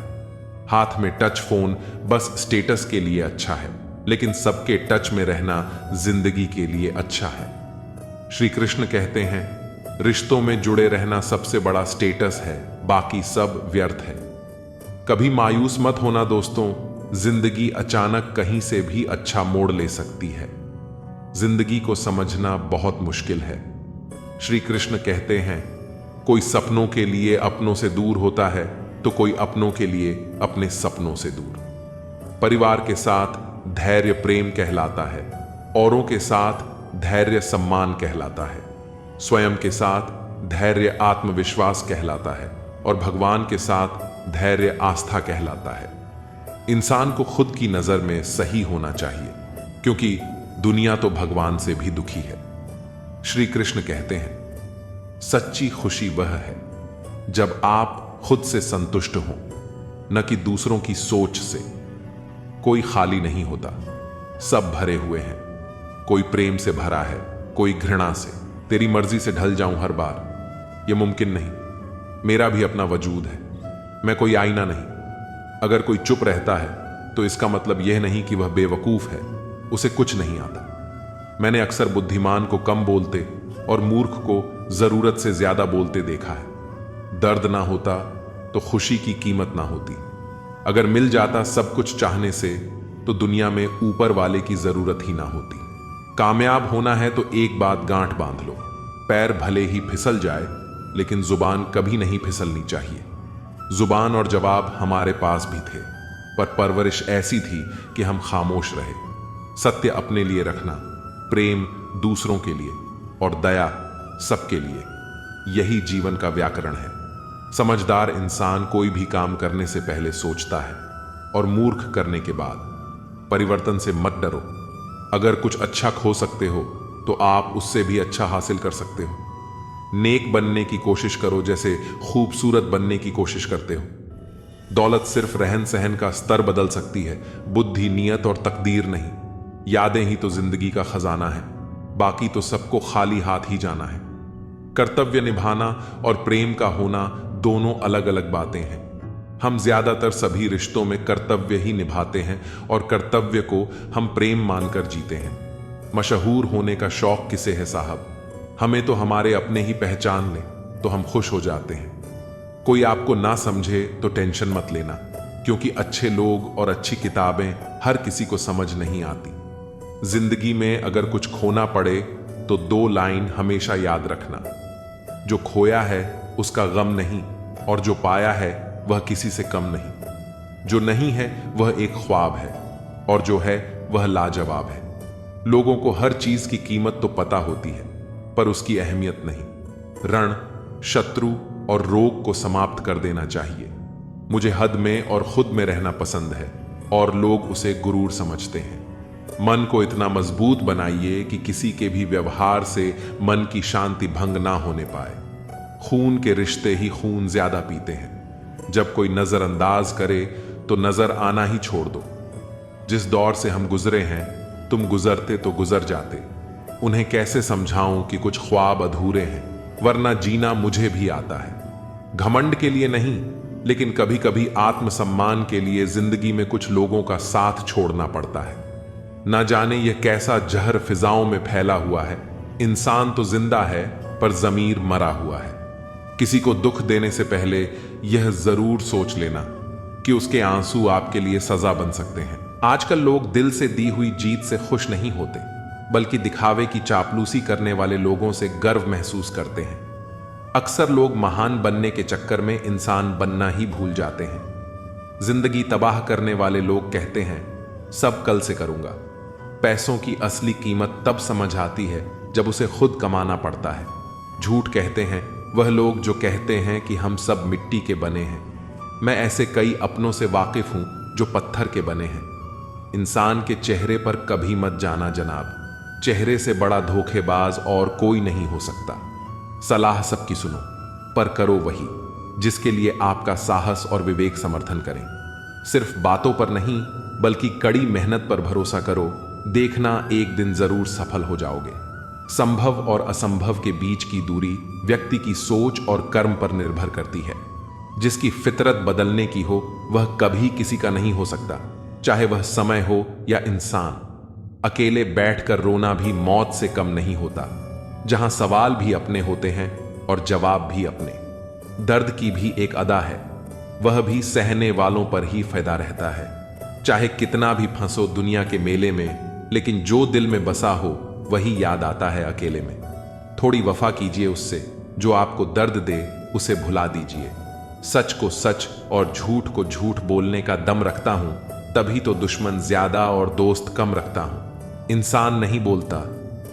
हाथ में टच फोन बस स्टेटस के लिए अच्छा है, लेकिन सबके टच में रहना जिंदगी के लिए अच्छा है। श्री कृष्ण कहते हैं, रिश्तों में जुड़े रहना सबसे बड़ा स्टेटस है, बाकी सब व्यर्थ है। कभी मायूस मत होना दोस्तों, जिंदगी अचानक कहीं से भी अच्छा मोड़ ले सकती है। जिंदगी को समझना बहुत मुश्किल है। श्री कृष्ण कहते हैं, कोई सपनों के लिए अपनों से दूर होता है तो कोई अपनों के लिए अपने सपनों से दूर। परिवार के साथ धैर्य प्रेम कहलाता है, औरों के साथ धैर्य सम्मान कहलाता है, स्वयं के साथ धैर्य आत्मविश्वास कहलाता है, और भगवान के साथ धैर्य आस्था कहलाता है। इंसान को खुद की नजर में सही होना चाहिए, क्योंकि दुनिया तो भगवान से भी दुखी है। श्री कृष्ण कहते हैं, सच्ची खुशी वह है जब आप खुद से संतुष्ट हों, न कि दूसरों की सोच से। कोई खाली नहीं होता, सब भरे हुए हैं। कोई प्रेम से भरा है, कोई घृणा से। तेरी मर्जी से ढल जाऊं हर बार, यह मुमकिन नहीं। मेरा भी अपना वजूद है, मैं कोई आईना नहीं। अगर कोई चुप रहता है तो इसका मतलब यह नहीं कि वह बेवकूफ है, उसे कुछ नहीं आता। मैंने अक्सर बुद्धिमान को कम बोलते और मूर्ख को जरूरत से ज्यादा बोलते देखा है। दर्द ना होता तो खुशी की कीमत ना होती। अगर मिल जाता सब कुछ चाहने से तो दुनिया में ऊपर वाले की जरूरत ही ना होती। कामयाब होना है तो एक बात गांठ बांध लो, पैर भले ही फिसल जाए लेकिन जुबान कभी नहीं फिसलनी चाहिए। जुबान और जवाब हमारे पास भी थे, पर परवरिश ऐसी थी कि हम खामोश रहे। सत्य अपने लिए रखना, प्रेम दूसरों के लिए, और दया सबके लिए, यही जीवन का व्याकरण है। समझदार इंसान कोई भी काम करने से पहले सोचता है, और मूर्ख करने के बाद। परिवर्तन से मत डरो। अगर कुछ अच्छा खो सकते हो तो आप उससे भी अच्छा हासिल कर सकते हो। नेक बनने की कोशिश करो जैसे खूबसूरत बनने की कोशिश करते हो। दौलत सिर्फ रहन सहन का स्तर बदल सकती है, बुद्धि, नियत और तकदीर नहीं। यादें ही तो जिंदगी का खजाना है, बाकी तो सबको खाली हाथ ही जाना है। कर्तव्य निभाना और प्रेम का होना दोनों अलग अलग बातें हैं। हम ज्यादातर सभी रिश्तों में कर्तव्य ही निभाते हैं, और कर्तव्य को हम प्रेम मानकर जीते हैं। मशहूर होने का शौक किसे है साहब? हमें तो हमारे अपने ही पहचान ले तो हम खुश हो जाते हैं। कोई आपको ना समझे तो टेंशन मत लेना, क्योंकि अच्छे लोग और अच्छी किताबें हर किसी को समझ नहीं आती। जिंदगी में अगर कुछ खोना पड़े तो तो 2 लाइन हमेशा याद रखना। जो खोया है उसका गम नहीं, और जो पाया है वह किसी से कम नहीं। जो नहीं है वह एक ख्वाब है, और जो है वह लाजवाब है। लोगों को हर चीज की कीमत तो पता होती है, पर उसकी अहमियत नहीं। रण, शत्रु और रोग को समाप्त कर देना चाहिए। मुझे हद में और खुद में रहना पसंद है, और लोग उसे गुरूर समझते हैं। मन को इतना मजबूत बनाइए कि किसी के भी व्यवहार से मन की शांति भंग ना होने पाए। खून के रिश्ते ही खून ज्यादा पीते हैं। जब कोई नजरअंदाज करे तो नजर आना ही छोड़ दो। जिस दौर से हम गुजरे हैं, तुम गुजरते तो गुजर जाते। उन्हें कैसे समझाऊं कि कुछ ख्वाब अधूरे हैं, वरना जीना मुझे भी आता है। घमंड के लिए नहीं, लेकिन कभी कभी आत्मसम्मान के लिए जिंदगी में कुछ लोगों का साथ छोड़ना पड़ता है। ना जाने यह कैसा जहर फिजाओं में फैला हुआ है। इंसान तो जिंदा है, पर जमीर मरा हुआ है। किसी को दुख देने से पहले यह जरूर सोच लेना कि उसके आंसू आपके लिए सजा बन सकते हैं। आजकल लोग दिल से दी हुई जीत से खुश नहीं होते, बल्कि दिखावे की चापलूसी करने वाले लोगों से गर्व महसूस करते हैं। अक्सर लोग महान बनने के चक्कर में इंसान बनना ही भूल जाते हैं। जिंदगी तबाह करने वाले लोग कहते हैं, सब कल से करूंगा। पैसों की असली कीमत तब समझ आती है जब उसे खुद कमाना पड़ता है। झूठ कहते हैं वह लोग जो कहते हैं कि हम सब मिट्टी के बने हैं। मैं ऐसे कई अपनों से वाकिफ हूं जो पत्थर के बने हैं। इंसान के चेहरे पर कभी मत जाना जनाब। चेहरे से बड़ा धोखेबाज और कोई नहीं हो सकता। सलाह सबकी सुनो, पर करो वही जिसके लिए आपका साहस और विवेक समर्थन करें। सिर्फ बातों पर नहीं, बल्कि कड़ी मेहनत पर भरोसा करो। देखना एक दिन जरूर सफल हो जाओगे। संभव और असंभव के बीच की दूरी व्यक्ति की सोच और कर्म पर निर्भर करती है। जिसकी फितरत बदलने की हो वह कभी किसी का नहीं हो सकता, चाहे वह समय हो या इंसान। अकेले बैठकर रोना भी मौत से कम नहीं होता, जहां सवाल भी अपने होते हैं और जवाब भी अपने। दर्द की भी एक अदा है, वह भी सहने वालों पर ही फायदा रहता है। चाहे कितना भी फंसो दुनिया के मेले में, लेकिन जो दिल में बसा हो वही याद आता है अकेले में। थोड़ी वफा कीजिए उससे, जो आपको दर्द दे उसे भुला दीजिए। सच को सच और झूठ को झूठ बोलने का दम रखता हूं, तभी तो दुश्मन ज्यादा और दोस्त कम रखता हूं। इंसान नहीं बोलता,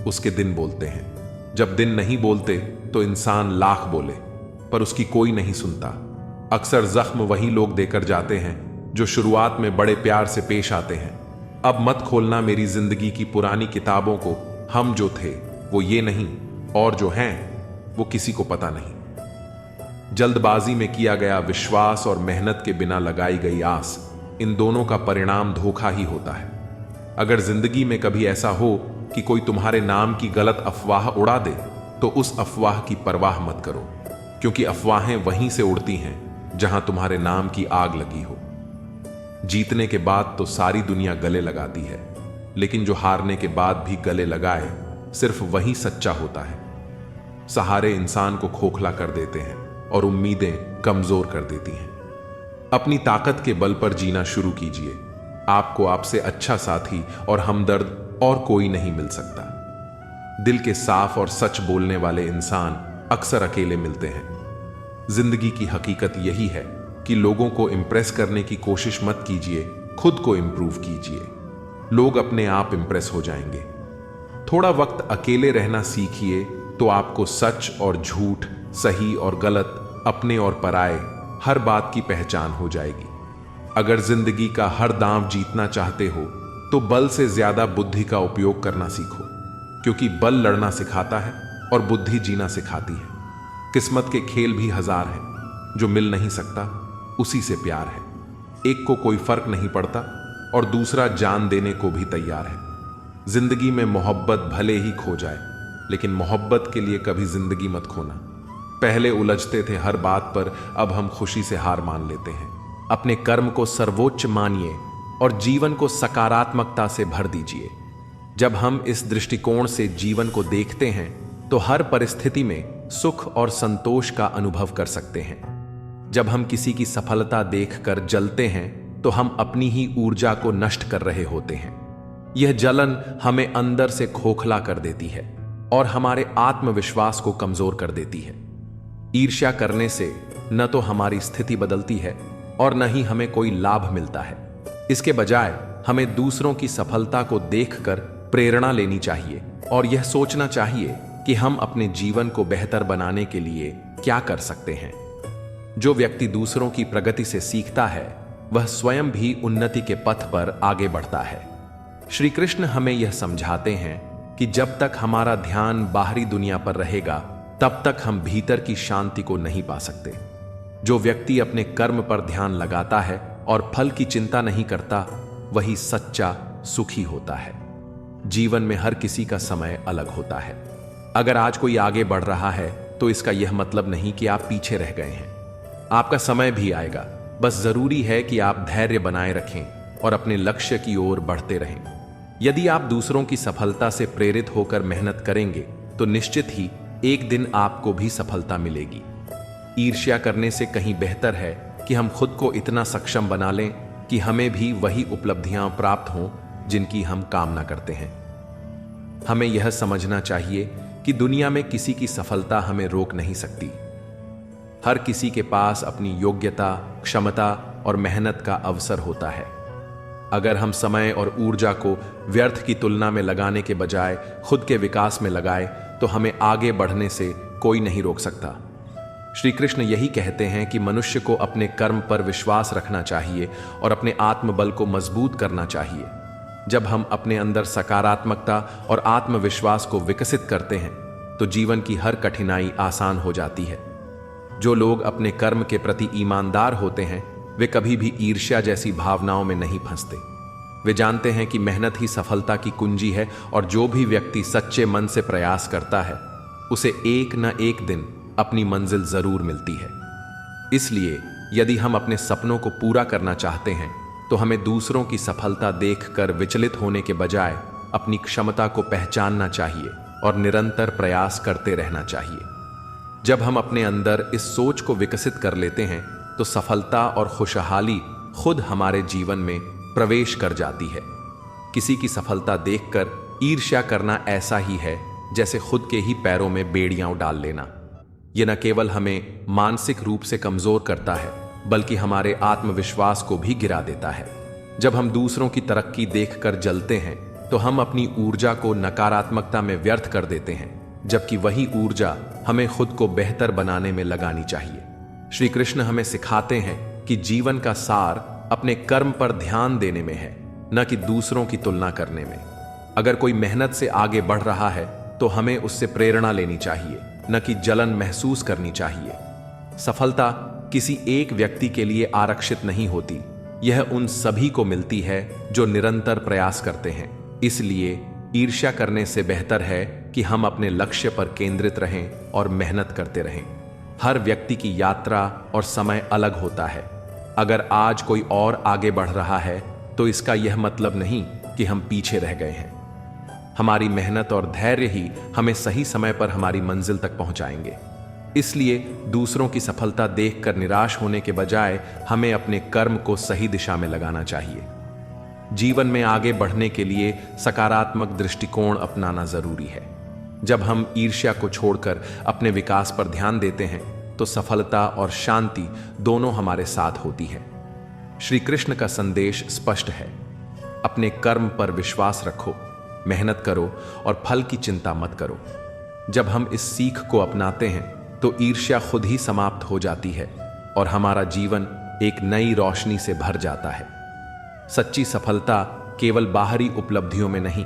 उसके दिन बोलते हैं। जब दिन नहीं बोलते तो इंसान लाख बोले, पर उसकी कोई नहीं सुनता। अक्सर जख्म वही लोग देकर जाते हैं जो शुरुआत में बड़े प्यार से पेश आते हैं। अब मत खोलना मेरी जिंदगी की पुरानी किताबों को। हम जो थे वो ये नहीं, और जो हैं वो किसी को पता नहीं। जल्दबाजी में किया गया विश्वास और मेहनत के बिना लगाई गई आस, इन दोनों का परिणाम धोखा ही होता है। अगर जिंदगी में कभी ऐसा हो कि कोई तुम्हारे नाम की गलत अफवाह उड़ा दे, तो उस अफवाह की परवाह मत करो, क्योंकि अफवाहें वहीं से उड़ती हैं जहां तुम्हारे नाम की आग लगी हो। जीतने के बाद तो सारी दुनिया गले लगाती है, लेकिन जो हारने के बाद भी गले लगाए, सिर्फ वही सच्चा होता है। सहारे इंसान को खोखला कर देते हैं और उम्मीदें कमजोर कर देती हैं। अपनी ताकत के बल पर जीना शुरू कीजिए। आपको आपसे अच्छा साथी और हमदर्द और कोई नहीं मिल सकता। दिल के साफ और सच बोलने वाले इंसान अक्सर अकेले मिलते हैं। जिंदगी की हकीकत यही है कि लोगों को इंप्रेस करने की कोशिश मत कीजिए, खुद को इंप्रूव कीजिए। लोग अपने आप इंप्रेस हो जाएंगे। थोड़ा वक्त अकेले रहना सीखिए तो आपको सच और झूठ, सही और गलत, अपने और पराये, हर बात की पहचान हो जाएगी। अगर जिंदगी का हर दांव जीतना चाहते हो तो बल से ज्यादा बुद्धि का उपयोग करना सीखो, क्योंकि बल लड़ना सिखाता है और बुद्धि जीना सिखाती है। किस्मत के खेल भी हजार हैं, जो मिल नहीं सकता उसी से प्यार है। एक को कोई फर्क नहीं पड़ता और दूसरा जान देने को भी तैयार है। जिंदगी में मोहब्बत भले ही खो जाए, लेकिन मोहब्बत के लिए कभी जिंदगी मत खोना। पहले उलझते थे हर बात पर, अब हम खुशी से हार मान लेते हैं। अपने कर्म को सर्वोच्च मानिए और जीवन को सकारात्मकता से भर दीजिए। जब हम इस दृष्टिकोण से जीवन को देखते हैं तो हर परिस्थिति में सुख और संतोष का अनुभव कर सकते हैं। जब हम किसी की सफलता देखकर जलते हैं तो हम अपनी ही ऊर्जा को नष्ट कर रहे होते हैं। यह जलन हमें अंदर से खोखला कर देती है। और हमारे आत्मविश्वास को कमजोर कर देती है। ईर्ष्या करने से न तो हमारी स्थिति बदलती है और न ही हमें कोई लाभ मिलता है। इसके बजाय हमें दूसरों की सफलता को देखकर प्रेरणा लेनी चाहिए और यह सोचना चाहिए कि हम अपने जीवन को बेहतर बनाने के लिए क्या कर सकते हैं। जो व्यक्ति दूसरों की प्रगति से सीखता है वह स्वयं भी उन्नति के पथ पर आगे बढ़ता है। श्री कृष्ण हमें यह समझाते हैं कि जब तक हमारा ध्यान बाहरी दुनिया पर रहेगा तब तक हम भीतर की शांति को नहीं पा सकते। जो व्यक्ति अपने कर्म पर ध्यान लगाता है और फल की चिंता नहीं करता वही सच्चा सुखी होता है। जीवन में हर किसी का समय अलग होता है। अगर आज कोई आगे बढ़ रहा है तो इसका यह मतलब नहीं कि आप पीछे रह गए हैं। आपका समय भी आएगा, बस जरूरी है कि आप धैर्य बनाए रखें और अपने लक्ष्य की ओर बढ़ते रहें। यदि आप दूसरों की सफलता से प्रेरित होकर मेहनत करेंगे तो निश्चित ही एक दिन आपको भी सफलता मिलेगी। ईर्ष्या करने से कहीं बेहतर है कि हम खुद को इतना सक्षम बना लें कि हमें भी वही उपलब्धियां प्राप्त हों जिनकी हम कामना करते हैं। हमें यह समझना चाहिए कि दुनिया में किसी की सफलता हमें रोक नहीं सकती। हर किसी के पास अपनी योग्यता, क्षमता और मेहनत का अवसर होता है। अगर हम समय और ऊर्जा को व्यर्थ की तुलना में लगाने के बजाय खुद के विकास में लगाए तो हमें आगे बढ़ने से कोई नहीं रोक सकता। श्री कृष्ण यही कहते हैं कि मनुष्य को अपने कर्म पर विश्वास रखना चाहिए और अपने आत्मबल को मजबूत करना चाहिए। जब हम अपने अंदर सकारात्मकता और आत्मविश्वास को विकसित करते हैं तो जीवन की हर कठिनाई आसान हो जाती है। जो लोग अपने कर्म के प्रति ईमानदार होते हैं वे कभी भी ईर्ष्या जैसी भावनाओं में नहीं फंसते। वे जानते हैं कि मेहनत ही सफलता की कुंजी है और जो भी व्यक्ति सच्चे मन से प्रयास करता है उसे एक न एक दिन अपनी मंजिल जरूर मिलती है। इसलिए यदि हम अपने सपनों को पूरा करना चाहते हैं तो हमें दूसरों की सफलता देखकर विचलित होने के बजाय अपनी क्षमता को पहचानना चाहिए और निरंतर प्रयास करते रहना चाहिए। जब हम अपने अंदर इस सोच को विकसित कर लेते हैं तो सफलता और खुशहाली खुद हमारे जीवन में प्रवेश कर जाती है। किसी की सफलता देखकर ईर्ष्या करना ऐसा ही है जैसे खुद के ही पैरों में बेड़ियां डाल लेना। यह न केवल हमें मानसिक रूप से कमजोर करता है बल्कि हमारे आत्मविश्वास को भी गिरा देता है। जब हम दूसरों की तरक्की देखकर जलते हैं तो हम अपनी ऊर्जा को नकारात्मकता में व्यर्थ कर देते हैं, जबकि वही ऊर्जा हमें खुद को बेहतर बनाने में लगानी चाहिए। श्री कृष्ण हमें सिखाते हैं कि जीवन का सार अपने कर्म पर ध्यान देने में है, न कि दूसरों की तुलना करने में। अगर कोई मेहनत से आगे बढ़ रहा है तो हमें उससे प्रेरणा लेनी चाहिए, न कि जलन महसूस करनी चाहिए। सफलता किसी एक व्यक्ति के लिए आरक्षित नहीं होती, यह उन सभी को मिलती है जो निरंतर प्रयास करते हैं। इसलिए ईर्ष्या करने से बेहतर है कि हम अपने लक्ष्य पर केंद्रित रहें और मेहनत करते रहें। हर व्यक्ति की यात्रा और समय अलग होता है। अगर आज कोई और आगे बढ़ रहा है तो इसका यह मतलब नहीं कि हम पीछे रह गए हैं। हमारी मेहनत और धैर्य ही हमें सही समय पर हमारी मंजिल तक पहुंचाएंगे। इसलिए दूसरों की सफलता देखकर निराश होने के बजाय हमें अपने कर्म को सही दिशा में लगाना चाहिए। जीवन में आगे बढ़ने के लिए सकारात्मक दृष्टिकोण अपनाना जरूरी है। जब हम ईर्ष्या को छोड़कर अपने विकास पर ध्यान देते हैं तो सफलता और शांति दोनों हमारे साथ होती है। श्री कृष्ण का संदेश स्पष्ट है, अपने कर्म पर विश्वास रखो, मेहनत करो और फल की चिंता मत करो। जब हम इस सीख को अपनाते हैं तो ईर्ष्या खुद ही समाप्त हो जाती है और हमारा जीवन एक नई रोशनी से भर जाता है। सच्ची सफलता केवल बाहरी उपलब्धियों में नहीं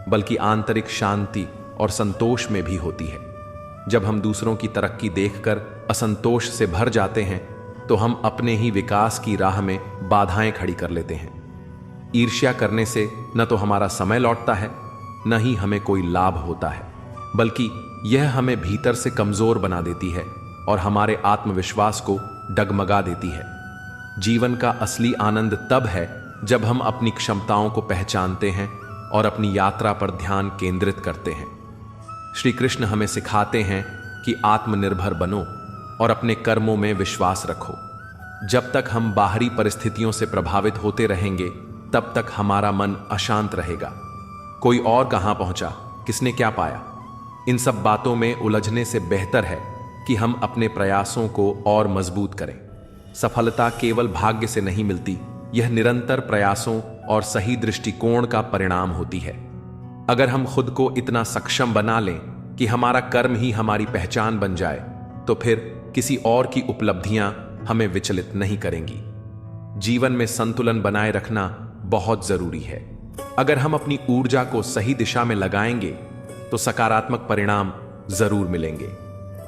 बल्कि आंतरिक शांति और संतोष में भी होती है। जब हम दूसरों की तरक्की देखकर असंतोष से भर जाते हैं तो हम अपने ही विकास की राह में बाधाएं खड़ी कर लेते हैं। ईर्ष्या करने से न तो हमारा समय लौटता है, न ही हमें कोई लाभ होता है, बल्कि यह हमें भीतर से कमजोर बना देती है और हमारे आत्मविश्वास को डगमगा देती है। जीवन का असली आनंद तब है जब हम अपनी क्षमताओं को पहचानते हैं और अपनी यात्रा पर ध्यान केंद्रित करते हैं। श्री कृष्ण हमें सिखाते हैं कि आत्मनिर्भर बनो और अपने कर्मों में विश्वास रखो। जब तक हम बाहरी परिस्थितियों से प्रभावित होते रहेंगे तब तक हमारा मन अशांत रहेगा। कोई और कहां पहुंचा, किसने क्या पाया, इन सब बातों में उलझने से बेहतर है कि हम अपने प्रयासों को और मजबूत करें। सफलता केवल भाग्य से नहीं मिलती, यह निरंतर प्रयासों और सही दृष्टिकोण का परिणाम होती है। अगर हम खुद को इतना सक्षम बना लें कि हमारा कर्म ही हमारी पहचान बन जाए, तो फिर किसी और की उपलब्धियां हमें विचलित नहीं करेंगी। जीवन में संतुलन बनाए रखना बहुत जरूरी है। अगर हम अपनी ऊर्जा को सही दिशा में लगाएंगे तो सकारात्मक परिणाम जरूर मिलेंगे।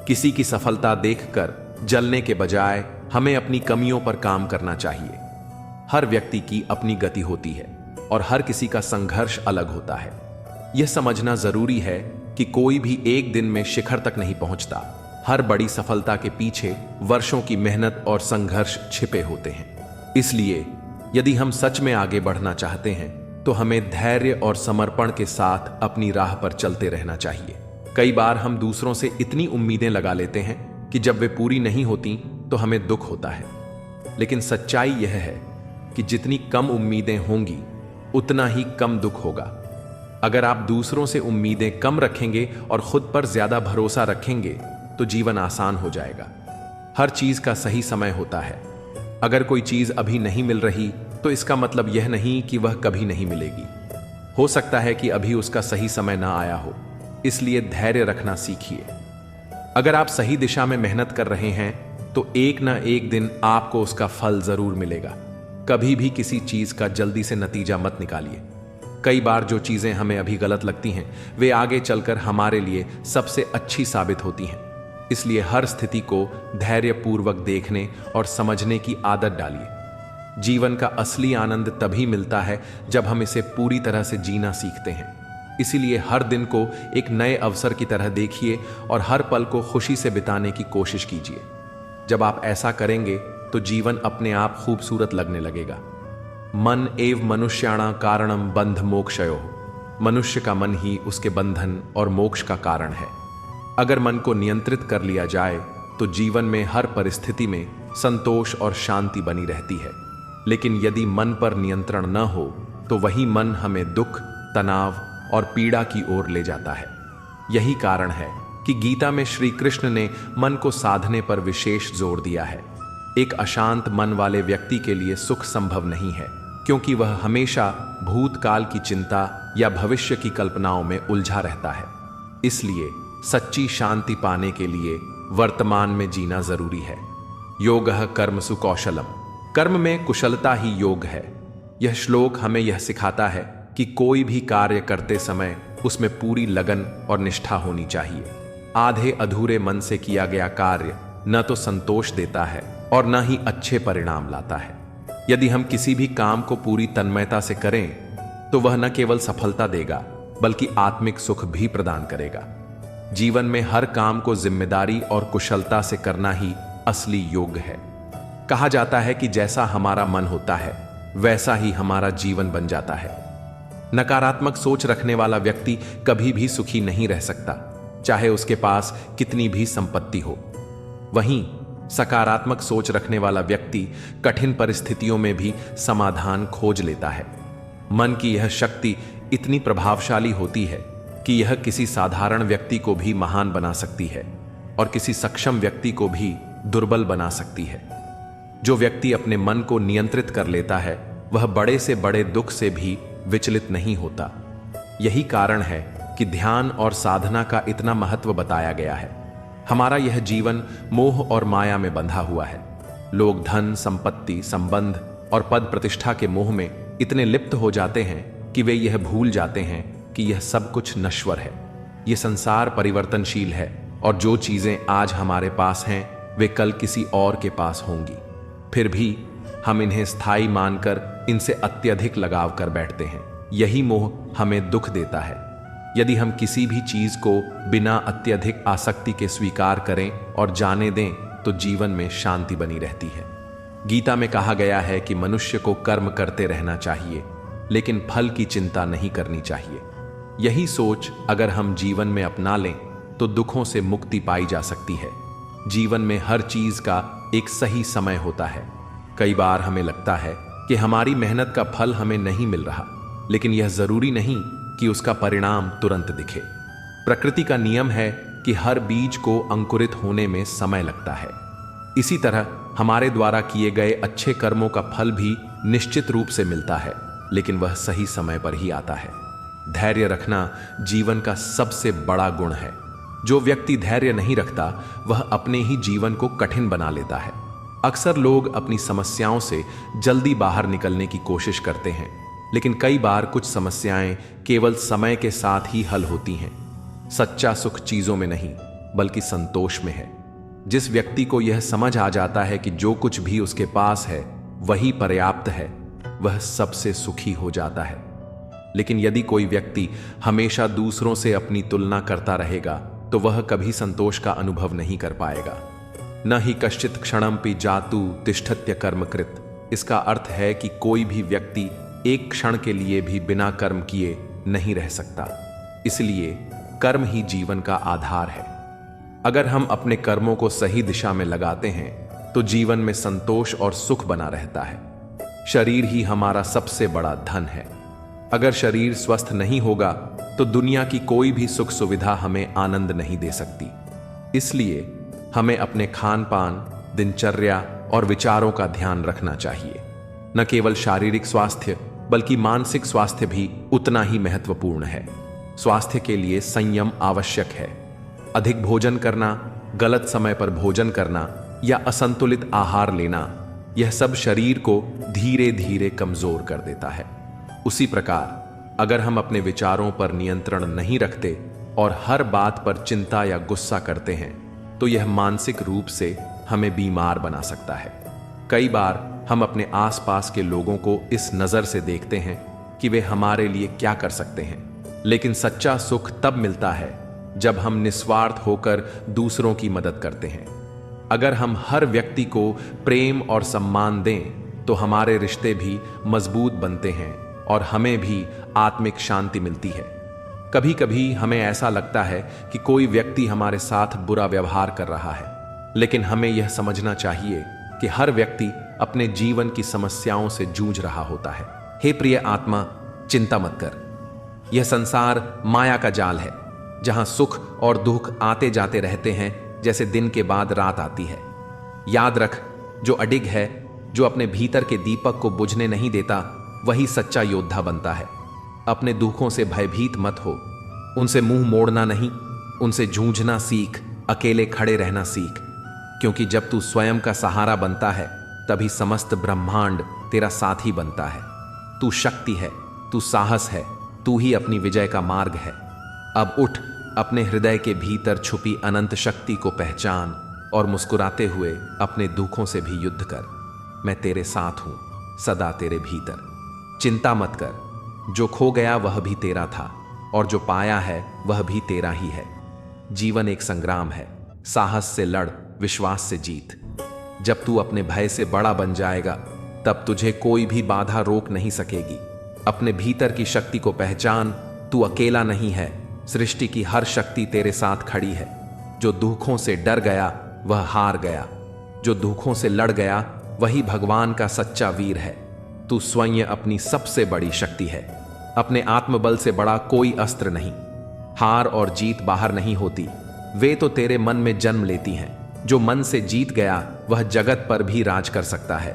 किसी की सफलता देखकर जलने के बजाय हमें अपनी कमियों पर काम करना चाहिए। हर व्यक्ति की अपनी गति होती है और हर किसी का संघर्ष अलग होता है। यह समझना जरूरी है कि कोई भी एक दिन में शिखर तक नहीं पहुंचता। हर बड़ी सफलता के पीछे वर्षों की मेहनत और संघर्ष छिपे होते हैं। इसलिए यदि हम सच में आगे बढ़ना चाहते हैं तो हमें धैर्य और समर्पण के साथ अपनी राह पर चलते रहना चाहिए। कई बार हम दूसरों से इतनी उम्मीदें लगा लेते हैं कि जब वे पूरी नहीं होती तो हमें दुख होता है। लेकिन सच्चाई यह है कि जितनी कम उम्मीदें होंगी उतना ही कम दुख होगा। अगर आप दूसरों से उम्मीदें कम रखेंगे और खुद पर ज्यादा भरोसा रखेंगे तो जीवन आसान हो जाएगा। हर चीज का सही समय होता है। अगर कोई चीज अभी नहीं मिल रही तो इसका मतलब यह नहीं कि वह कभी नहीं मिलेगी। हो सकता है कि अभी उसका सही समय ना आया हो, इसलिए धैर्य रखना सीखिए। अगर आप सही दिशा में मेहनत कर रहे हैं तो एक ना एक दिन आपको उसका फल जरूर मिलेगा। कभी भी किसी चीज का जल्दी से नतीजा मत निकालिए। कई बार जो चीजें हमें अभी गलत लगती हैं वे आगे चलकर हमारे लिए सबसे अच्छी साबित होती हैं। इसलिए हर स्थिति को धैर्यपूर्वक देखने और समझने की आदत डालिए। जीवन का असली आनंद तभी मिलता है जब हम इसे पूरी तरह से जीना सीखते हैं। इसीलिए हर दिन को एक नए अवसर की तरह देखिए और हर पल को खुशी से बिताने की कोशिश कीजिए। जब आप ऐसा करेंगे तो जीवन अपने आप खूबसूरत लगने लगेगा। मन एव मनुष्याणा कारणम बंध मोक्षयो। मनुष्य का मन ही उसके बंधन और मोक्ष का कारण है। अगर मन को नियंत्रित कर लिया जाए तो जीवन में हर परिस्थिति में संतोष और शांति बनी रहती है। लेकिन यदि मन पर नियंत्रण न हो तो वही मन हमें दुख, तनाव और पीड़ा की ओर ले जाता है। यही कारण है कि गीता में श्री कृष्ण ने मन को साधने पर विशेष जोर दिया है। एक अशांत मन वाले व्यक्ति के लिए सुख संभव नहीं है, क्योंकि वह हमेशा भूतकाल की चिंता या भविष्य की कल्पनाओं में उलझा रहता है। इसलिए सच्ची शांति पाने के लिए वर्तमान में जीना जरूरी है। योगः कर्मसु कौशलम। कर्म में कुशलता ही योग है। यह श्लोक हमें यह सिखाता है कि कोई भी कार्य करते समय उसमें पूरी लगन और निष्ठा होनी चाहिए। आधे अधूरे मन से किया गया कार्य न तो संतोष देता है और न ही अच्छे परिणाम लाता है। यदि हम किसी भी काम को पूरी तन्मयता से करें तो वह न केवल सफलता देगा बल्कि आत्मिक सुख भी प्रदान करेगा। जीवन में हर काम को जिम्मेदारी और कुशलता से करना ही असली योग है। कहा जाता है कि जैसा हमारा मन होता है वैसा ही हमारा जीवन बन जाता है। नकारात्मक सोच रखने वाला व्यक्ति कभी भी सुखी नहीं रह सकता, चाहे उसके पास कितनी भी संपत्ति हो। वहीं सकारात्मक सोच रखने वाला व्यक्ति कठिन परिस्थितियों में भी समाधान खोज लेता है। मन की यह शक्ति इतनी प्रभावशाली होती है कि यह किसी साधारण व्यक्ति को भी महान बना सकती है और किसी सक्षम व्यक्ति को भी दुर्बल बना सकती है। जो व्यक्ति अपने मन को नियंत्रित कर लेता है वह बड़े से बड़े दुख से भी विचलित नहीं होता। यही कारण है कि ध्यान और साधना का इतना महत्व बताया गया है। हमारा यह जीवन मोह और माया में बंधा हुआ है। लोग धन, संपत्ति, संबंध और पद प्रतिष्ठा के मोह में इतने लिप्त हो जाते हैं कि वे यह भूल जाते हैं कि यह सब कुछ नश्वर है। यह संसार परिवर्तनशील है और जो चीजें आज हमारे पास हैं वे कल किसी और के पास होंगी। फिर भी हम इन्हें स्थायी मानकर इनसे अत्यधिक लगाव कर बैठते हैं। यही मोह हमें दुख देता है। यदि हम किसी भी चीज को बिना अत्यधिक आसक्ति के स्वीकार करें और जाने दें तो जीवन में शांति बनी रहती है। गीता में कहा गया है कि मनुष्य को कर्म करते रहना चाहिए, लेकिन फल की चिंता नहीं करनी चाहिए। यही सोच अगर हम जीवन में अपना लें तो दुखों से मुक्ति पाई जा सकती है। जीवन में हर चीज का एक सही समय होता है। कई बार हमें लगता है कि हमारी मेहनत का फल हमें नहीं मिल रहा, लेकिन यह जरूरी नहीं कि उसका परिणाम तुरंत दिखे। प्रकृति का नियम है कि हर बीज को अंकुरित होने में समय लगता है। इसी तरह हमारे द्वारा किए गए अच्छे कर्मों का फल भी निश्चित रूप से मिलता है, लेकिन वह सही समय पर ही आता है। धैर्य रखना जीवन का सबसे बड़ा गुण है। जो व्यक्ति धैर्य नहीं रखता वह अपने ही जीवन को कठिन बना लेता है। अक्सर लोग अपनी समस्याओं से जल्दी बाहर निकलने की कोशिश करते हैं, लेकिन कई बार कुछ समस्याएं केवल समय के साथ ही हल होती हैं। सच्चा सुख चीजों में नहीं बल्कि संतोष में है। जिस व्यक्ति को यह समझ आ जाता है कि जो कुछ भी उसके पास है वही पर्याप्त है, वह सबसे सुखी हो जाता है। लेकिन यदि कोई व्यक्ति हमेशा दूसरों से अपनी तुलना करता रहेगा तो वह कभी संतोष का अनुभव नहीं कर पाएगा। न ही कश्चित क्षणमपि जातु तिष्ठत्य कर्मकृत। इसका अर्थ है कि कोई भी व्यक्ति एक क्षण के लिए भी बिना कर्म किए नहीं रह सकता। इसलिए कर्म ही जीवन का आधार है। अगर हम अपने कर्मों को सही दिशा में लगाते हैं तो जीवन में संतोष और सुख बना रहता है। शरीर ही हमारा सबसे बड़ा धन है। अगर शरीर स्वस्थ नहीं होगा तो दुनिया की कोई भी सुख सुविधा हमें आनंद नहीं दे सकती। इसलिए हमें अपने खान पान, दिनचर्या और विचारों का ध्यान रखना चाहिए। न केवल शारीरिक स्वास्थ्य बल्कि मानसिक स्वास्थ्य भी उतना ही महत्वपूर्ण है। स्वास्थ्य के लिए संयम आवश्यक है। अधिक भोजन करना, गलत समय पर भोजन करना या असंतुलित आहार लेना, यह सब शरीर को धीरे धीरे कमजोर कर देता है। उसी प्रकार अगर हम अपने विचारों पर नियंत्रण नहीं रखते और हर बात पर चिंता या गुस्सा करते हैं तो यह मानसिक रूप से हमें बीमार बना सकता है। कई बार हम अपने आसपास के लोगों को इस नज़र से देखते हैं कि वे हमारे लिए क्या कर सकते हैं, लेकिन सच्चा सुख तब मिलता है जब हम निस्वार्थ होकर दूसरों की मदद करते हैं। अगर हम हर व्यक्ति को प्रेम और सम्मान दें तो हमारे रिश्ते भी मजबूत बनते हैं और हमें भी आत्मिक शांति मिलती है। कभी कभी हमें ऐसा लगता है कि कोई व्यक्ति हमारे साथ बुरा व्यवहार कर रहा है, लेकिन हमें यह समझना चाहिए कि हर व्यक्ति अपने जीवन की समस्याओं से जूझ रहा होता है। हे प्रिय आत्मा, चिंता मत कर। यह संसार माया का जाल है जहां सुख और दुख आते जाते रहते हैं जैसे दिन के बाद रात आती है। याद रख, जो अडिग है, जो अपने भीतर के दीपक को बुझने नहीं देता, वही सच्चा योद्धा बनता है। अपने दुखों से भयभीत मत हो, उनसे मुंह मोड़ना नहीं, उनसे जूझना सीख, अकेले खड़े रहना सीख। क्योंकि जब तू स्वयं का सहारा बनता है तभी समस्त ब्रह्मांड तेरा साथी बनता है। तू शक्ति है, तू साहस है, तू ही अपनी विजय का मार्ग है। अब उठ, अपने हृदय के भीतर छुपी अनंत शक्ति को पहचान और मुस्कुराते हुए अपने दुखों से भी युद्ध कर। मैं तेरे साथ हूं, सदा तेरे भीतर। चिंता मत कर, जो खो गया वह भी तेरा था और जो पाया है वह भी तेरा ही है। जीवन एक संग्राम है, साहस से लड़, विश्वास से जीत। जब तू अपने भय से बड़ा बन जाएगा तब तुझे कोई भी बाधा रोक नहीं सकेगी। अपने भीतर की शक्ति को पहचान, तू अकेला नहीं है, सृष्टि की हर शक्ति तेरे साथ खड़ी है। जो दुखों से डर गया वह हार गया, जो दुखों से लड़ गया वही भगवान का सच्चा वीर है। तू स्वयं अपनी सबसे बड़ी शक्ति है। अपने आत्मबल से बड़ा कोई अस्त्र नहीं। हार और जीत बाहर नहीं होती, वे तो तेरे मन में जन्म लेती हैं। जो मन से जीत गया वह जगत पर भी राज कर सकता है।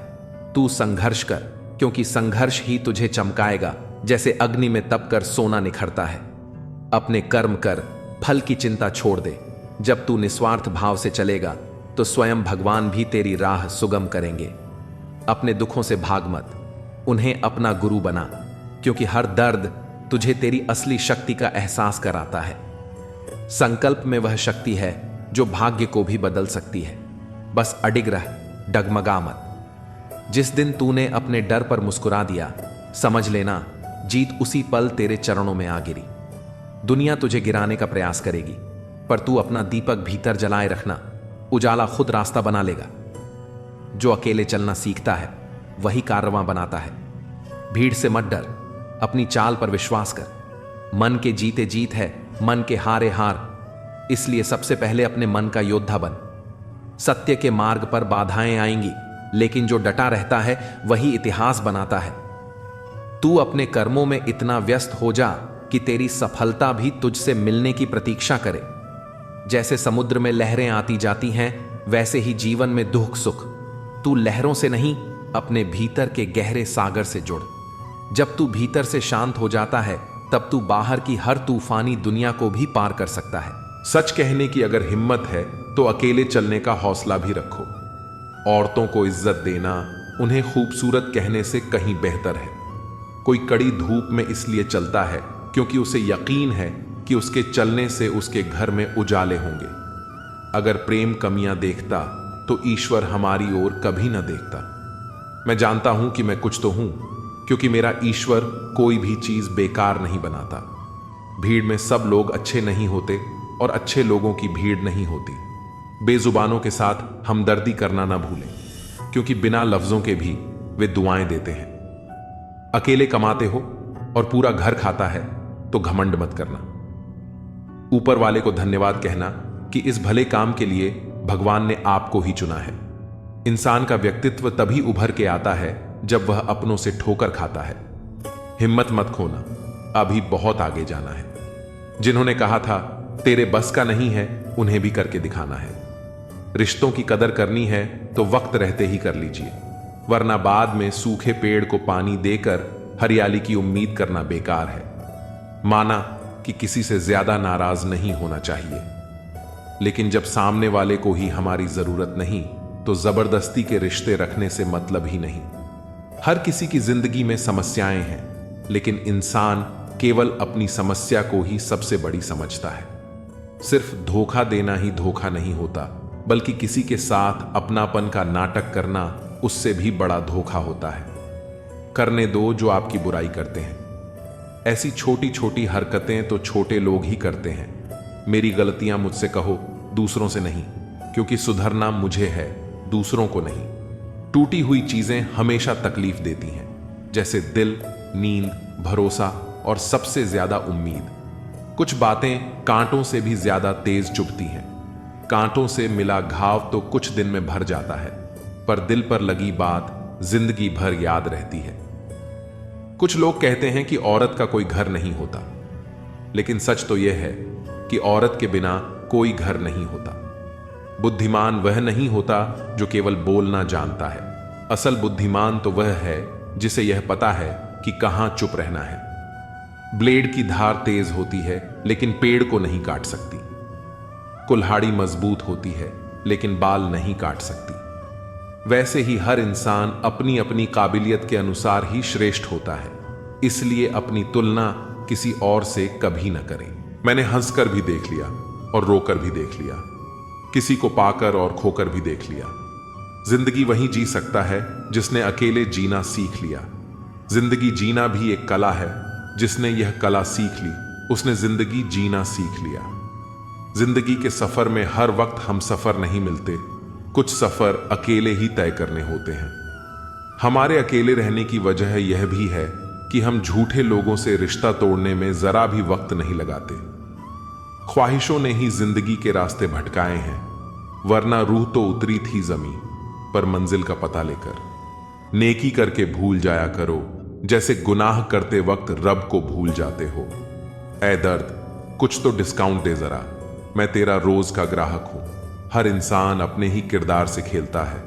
तू संघर्ष कर, क्योंकि संघर्ष ही तुझे चमकाएगा, जैसे अग्नि में तपकर सोना निखरता है। अपने कर्म कर, फल की चिंता छोड़ दे। जब तू निस्वार्थ भाव से चलेगा तो स्वयं भगवान भी तेरी राह सुगम करेंगे। अपने दुखों से भाग मत, उन्हें अपना गुरु बना, क्योंकि हर दर्द तुझे तेरी असली शक्ति का एहसास कराता है। संकल्प में वह शक्ति है जो भाग्य को भी बदल सकती है। बस अडिग रह, डगमगा मत। जिस दिन तूने अपने डर पर मुस्कुरा दिया, समझ लेना जीत उसी पल तेरे चरणों में आ गिरी। दुनिया तुझे गिराने का प्रयास करेगी, पर तू अपना दीपक भीतर जलाए रखना, उजाला खुद रास्ता बना लेगा। जो अकेले चलना सीखता है वही कारवां बनाता है। भीड़ से मत डर, अपनी चाल पर विश्वास कर। मन के जीते जीत है, मन के हारे हार। इसलिए सबसे पहले अपने मन का योद्धा बन। सत्य के मार्ग पर बाधाएं आएंगी, लेकिन जो डटा रहता है वही इतिहास बनाता है। तू अपने कर्मों में इतना व्यस्त हो जा कि तेरी सफलता भी तुझसे मिलने की प्रतीक्षा करे। जैसे समुद्र में लहरें आती जाती हैं, वैसे ही जीवन में दुख सुख तू लहरों से नहीं, अपने भीतर के गहरे सागर से जुड़। जब तू भीतर से शांत हो जाता है, तब तू बाहर की हर तूफानी दुनिया को भी पार कर सकता है। सच कहने की अगर हिम्मत है तो अकेले चलने का हौसला भी रखो। औरतों को इज्जत देना उन्हें खूबसूरत कहने से कहीं बेहतर है। कोई कड़ी धूप में इसलिए चलता है क्योंकि उसे यकीन है कि उसके चलने से उसके घर में उजाले होंगे। अगर प्रेम कमियां देखता तो ईश्वर हमारी ओर कभी न देखता। मैं जानता हूं कि मैं कुछ तो हूं, क्योंकि मेरा ईश्वर कोई भी चीज बेकार नहीं बनाता। भीड़ में सब लोग अच्छे नहीं होते और अच्छे लोगों की भीड़ नहीं होती। बेजुबानों के साथ हमदर्दी करना ना भूलें, क्योंकि बिना लफ्जों के भी वे दुआएं देते हैं। अकेले कमाते हो और पूरा घर खाता है तो घमंड मत करना। ऊपर वाले को धन्यवाद कहना कि इस भले काम के लिए भगवान ने आपको ही चुना है। इंसान का व्यक्तित्व तभी उभर के आता है जब वह अपनों से ठोकर खाता है। हिम्मत मत खोना, अभी बहुत आगे जाना है। जिन्होंने कहा था तेरे बस का नहीं है, उन्हें भी करके दिखाना है। रिश्तों की कदर करनी है तो वक्त रहते ही कर लीजिए, वरना बाद में सूखे पेड़ को पानी देकर हरियाली की उम्मीद करना बेकार है। माना कि किसी से ज्यादा नाराज नहीं होना चाहिए, लेकिन जब सामने वाले को ही हमारी जरूरत नहीं तो जबरदस्ती के रिश्ते रखने से मतलब ही नहीं। हर किसी की जिंदगी में समस्याएं हैं, लेकिन इंसान केवल अपनी समस्या को ही सबसे बड़ी समझता है। सिर्फ धोखा देना ही धोखा नहीं होता, बल्कि किसी के साथ अपनापन का नाटक करना उससे भी बड़ा धोखा होता है। करने दो जो आपकी बुराई करते हैं। ऐसी छोटी छोटी हरकतें तो छोटे लोग ही करते हैं। मेरी गलतियां मुझसे कहो, दूसरों से नहीं, क्योंकि सुधरना मुझे है, दूसरों को नहीं। टूटी हुई चीजें हमेशा तकलीफ देती हैं, जैसे दिल, नींद, भरोसा और सबसे ज्यादा उम्मीद। कुछ बातें कांटों से भी ज्यादा तेज चुभती हैं। कांटों से मिला घाव तो कुछ दिन में भर जाता है, पर दिल पर लगी बात जिंदगी भर याद रहती है। कुछ लोग कहते हैं कि औरत का कोई घर नहीं होता, लेकिन सच तो यह है कि औरत के बिना कोई घर नहीं होता। बुद्धिमान वह नहीं होता जो केवल बोलना जानता है। असल बुद्धिमान तो वह है जिसे यह पता है कि कहां चुप रहना है। ब्लेड की धार तेज होती है, लेकिन पेड़ को नहीं काट सकती। कुल्हाड़ी मजबूत होती है, लेकिन बाल नहीं काट सकती। वैसे ही हर इंसान अपनी अपनी काबिलियत के अनुसार ही श्रेष्ठ होता है, इसलिए अपनी तुलना किसी और से कभी न करें। मैंने हंसकर भी देख लिया और रोकर भी देख लिया, किसी को पाकर और खोकर भी देख लिया। जिंदगी वही जी सकता है जिसने अकेले जीना सीख लिया। जिंदगी जीना भी एक कला है। जिसने यह कला सीख ली, उसने जिंदगी जीना सीख लिया। जिंदगी के सफर में हर वक्त हम सफर नहीं मिलते। कुछ सफर अकेले ही तय करने होते हैं। हमारे अकेले रहने की वजह यह भी है कि हम झूठे लोगों से रिश्ता तोड़ने में जरा भी वक्त नहीं लगाते। ख्वाहिशों ने ही जिंदगी के रास्ते भटकाए हैं, वरना रूह तो उतरी थी जमीन पर मंजिल का पता लेकर। नेकी करके भूल जाया करो, जैसे गुनाह करते वक्त रब को भूल जाते हो। ऐ दर्द, कुछ तो डिस्काउंट दे जरा, मैं तेरा रोज का ग्राहक हूं। हर इंसान अपने ही किरदार से खेलता है।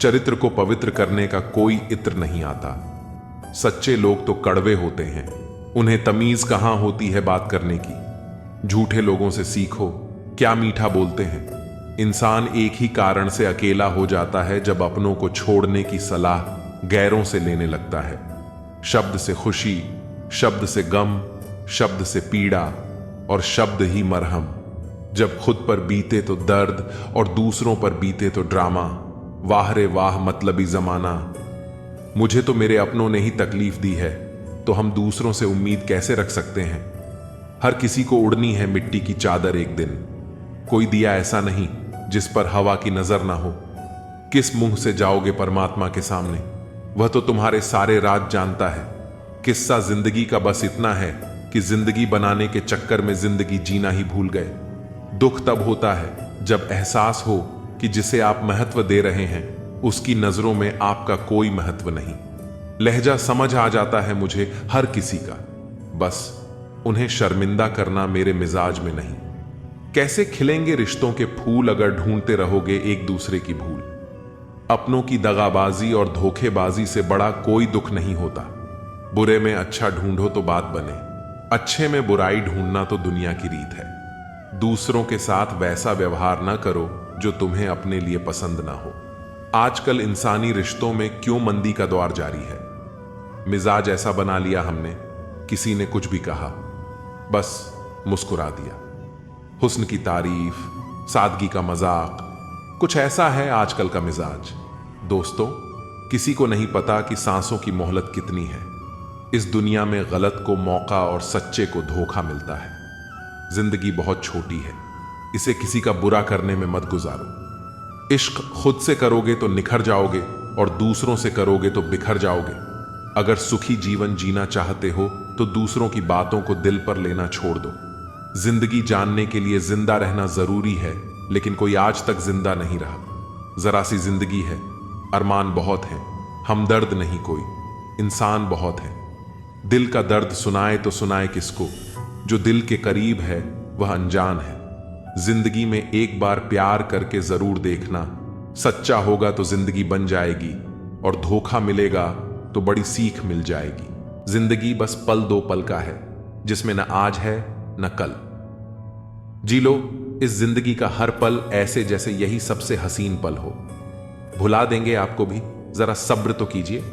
चरित्र को पवित्र करने का कोई इत्र नहीं आता। सच्चे लोग तो कड़वे होते हैं, उन्हें तमीज कहां होती है बात करने की। झूठे लोगों से सीखो, क्या मीठा बोलते हैं। इंसान एक ही कारण से अकेला हो जाता है जब अपनों को छोड़ने की सलाह गैरों से लेने लगता है। शब्द से खुशी, शब्द से गम, शब्द से पीड़ा और शब्द ही मरहम। जब खुद पर बीते तो दर्द और दूसरों पर बीते तो ड्रामा। वाह रे वाह मतलबी जमाना। मुझे तो मेरे अपनों ने ही तकलीफ दी है, तो हम दूसरों से उम्मीद कैसे रख सकते हैं। हर किसी को उड़नी है मिट्टी की चादर एक दिन। कोई दिया ऐसा नहीं जिस पर हवा की नजर ना हो। किस मुंह से जाओगे परमात्मा के सामने, वह तो तुम्हारे सारे राज जानता है। किस्सा जिंदगी का बस इतना है कि जिंदगी बनाने के चक्कर में जिंदगी जीना ही भूल गए। दुख तब होता है जब एहसास हो कि जिसे आप महत्व दे रहे हैं उसकी नजरों में आपका कोई महत्व नहीं। लहजा समझ आ जाता है मुझे हर किसी का, बस उन्हें शर्मिंदा करना मेरे मिजाज में नहीं। कैसे खिलेंगे रिश्तों के फूल अगर ढूंढते रहोगे एक दूसरे की भूल। अपनों की दगाबाजी और धोखेबाजी से बड़ा कोई दुख नहीं होता। बुरे में अच्छा ढूंढो तो बात बने, अच्छे में बुराई ढूंढना तो दुनिया की रीत है। दूसरों के साथ वैसा व्यवहार ना करो जो तुम्हें अपने लिए पसंद ना हो। आजकल इंसानी रिश्तों में क्यों मंदी का दौर जारी है। मिजाज ऐसा बना लिया हमने, किसी ने कुछ भी कहा बस मुस्कुरा दिया। हुस्न की तारीफ, सादगी का मजाक, कुछ ऐसा है आजकल का मिजाज। दोस्तों, किसी को नहीं पता कि सांसों की मोहलत कितनी है। इस दुनिया में गलत को मौका और सच्चे को धोखा मिलता है। जिंदगी बहुत छोटी है, इसे किसी का बुरा करने में मत गुजारो। इश्क खुद से करोगे तो निखर जाओगे और दूसरों से करोगे तो बिखर जाओगे। अगर सुखी जीवन जीना चाहते हो तो दूसरों की बातों को दिल पर लेना छोड़ दो। जिंदगी जानने के लिए जिंदा रहना जरूरी है, लेकिन कोई आज तक जिंदा नहीं रहा। जरा सी जिंदगी है, अरमान बहुत है, हमदर्द नहीं कोई, इंसान बहुत है। दिल का दर्द सुनाए तो सुनाए किसको, जो दिल के करीब है वह अनजान है। जिंदगी में एक बार प्यार करके जरूर देखना, सच्चा होगा तो जिंदगी बन जाएगी और धोखा मिलेगा तो बड़ी सीख मिल जाएगी। जिंदगी बस पल दो पल का है, जिसमें न आज है न कल। जी लो इस जिंदगी का हर पल ऐसे जैसे यही सबसे हसीन पल हो। भुला देंगे आपको भी, जरा सब्र तो कीजिए।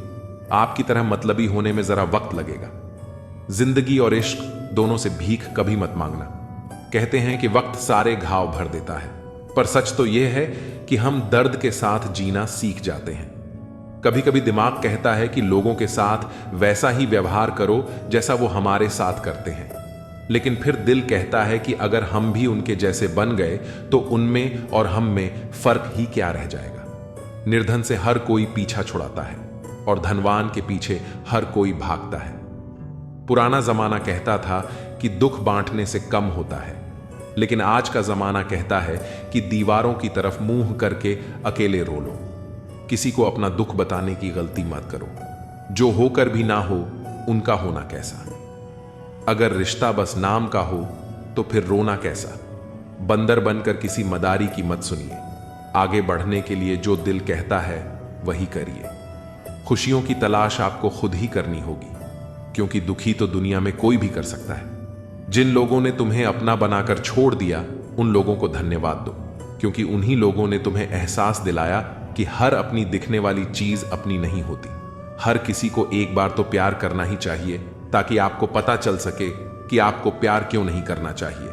आपकी तरह मतलबी होने में जरा वक्त लगेगा। जिंदगी और इश्क दोनों से भीख कभी मत मांगना। कहते हैं कि वक्त सारे घाव भर देता है, पर सच तो यह है कि हम दर्द के साथ जीना सीख जाते हैं। कभी कभी दिमाग कहता है कि लोगों के साथ वैसा ही व्यवहार करो जैसा वो हमारे साथ करते हैं, लेकिन फिर दिल कहता है कि अगर हम भी उनके जैसे बन गए तो उनमें और हम में फर्क ही क्या रह जाएगा। निर्धन से हर कोई पीछा छुड़ाता है और धनवान के पीछे हर कोई भागता है। पुराना जमाना कहता था कि दुख बांटने से कम होता है, लेकिन आज का जमाना कहता है कि दीवारों की तरफ मुंह करके अकेले रो लो। किसी को अपना दुख बताने की गलती मत करो। जो होकर भी ना हो उनका होना कैसा। अगर रिश्ता बस नाम का हो तो फिर रोना कैसा। बंदर बनकर किसी मदारी की मत सुनिए। आगे बढ़ने के लिए जो दिल कहता है वही करिए। खुशियों की तलाश आपको खुद ही करनी होगी, क्योंकि दुखी तो दुनिया में कोई भी कर सकता है। जिन लोगों ने तुम्हें अपना बनाकर छोड़ दिया उन लोगों को धन्यवाद दो, क्योंकि उन्हीं लोगों ने तुम्हें एहसास दिलाया कि हर अपनी दिखने वाली चीज अपनी नहीं होती। हर किसी को एक बार तो प्यार करना ही चाहिए, ताकि आपको पता चल सके कि आपको प्यार क्यों नहीं करना चाहिए।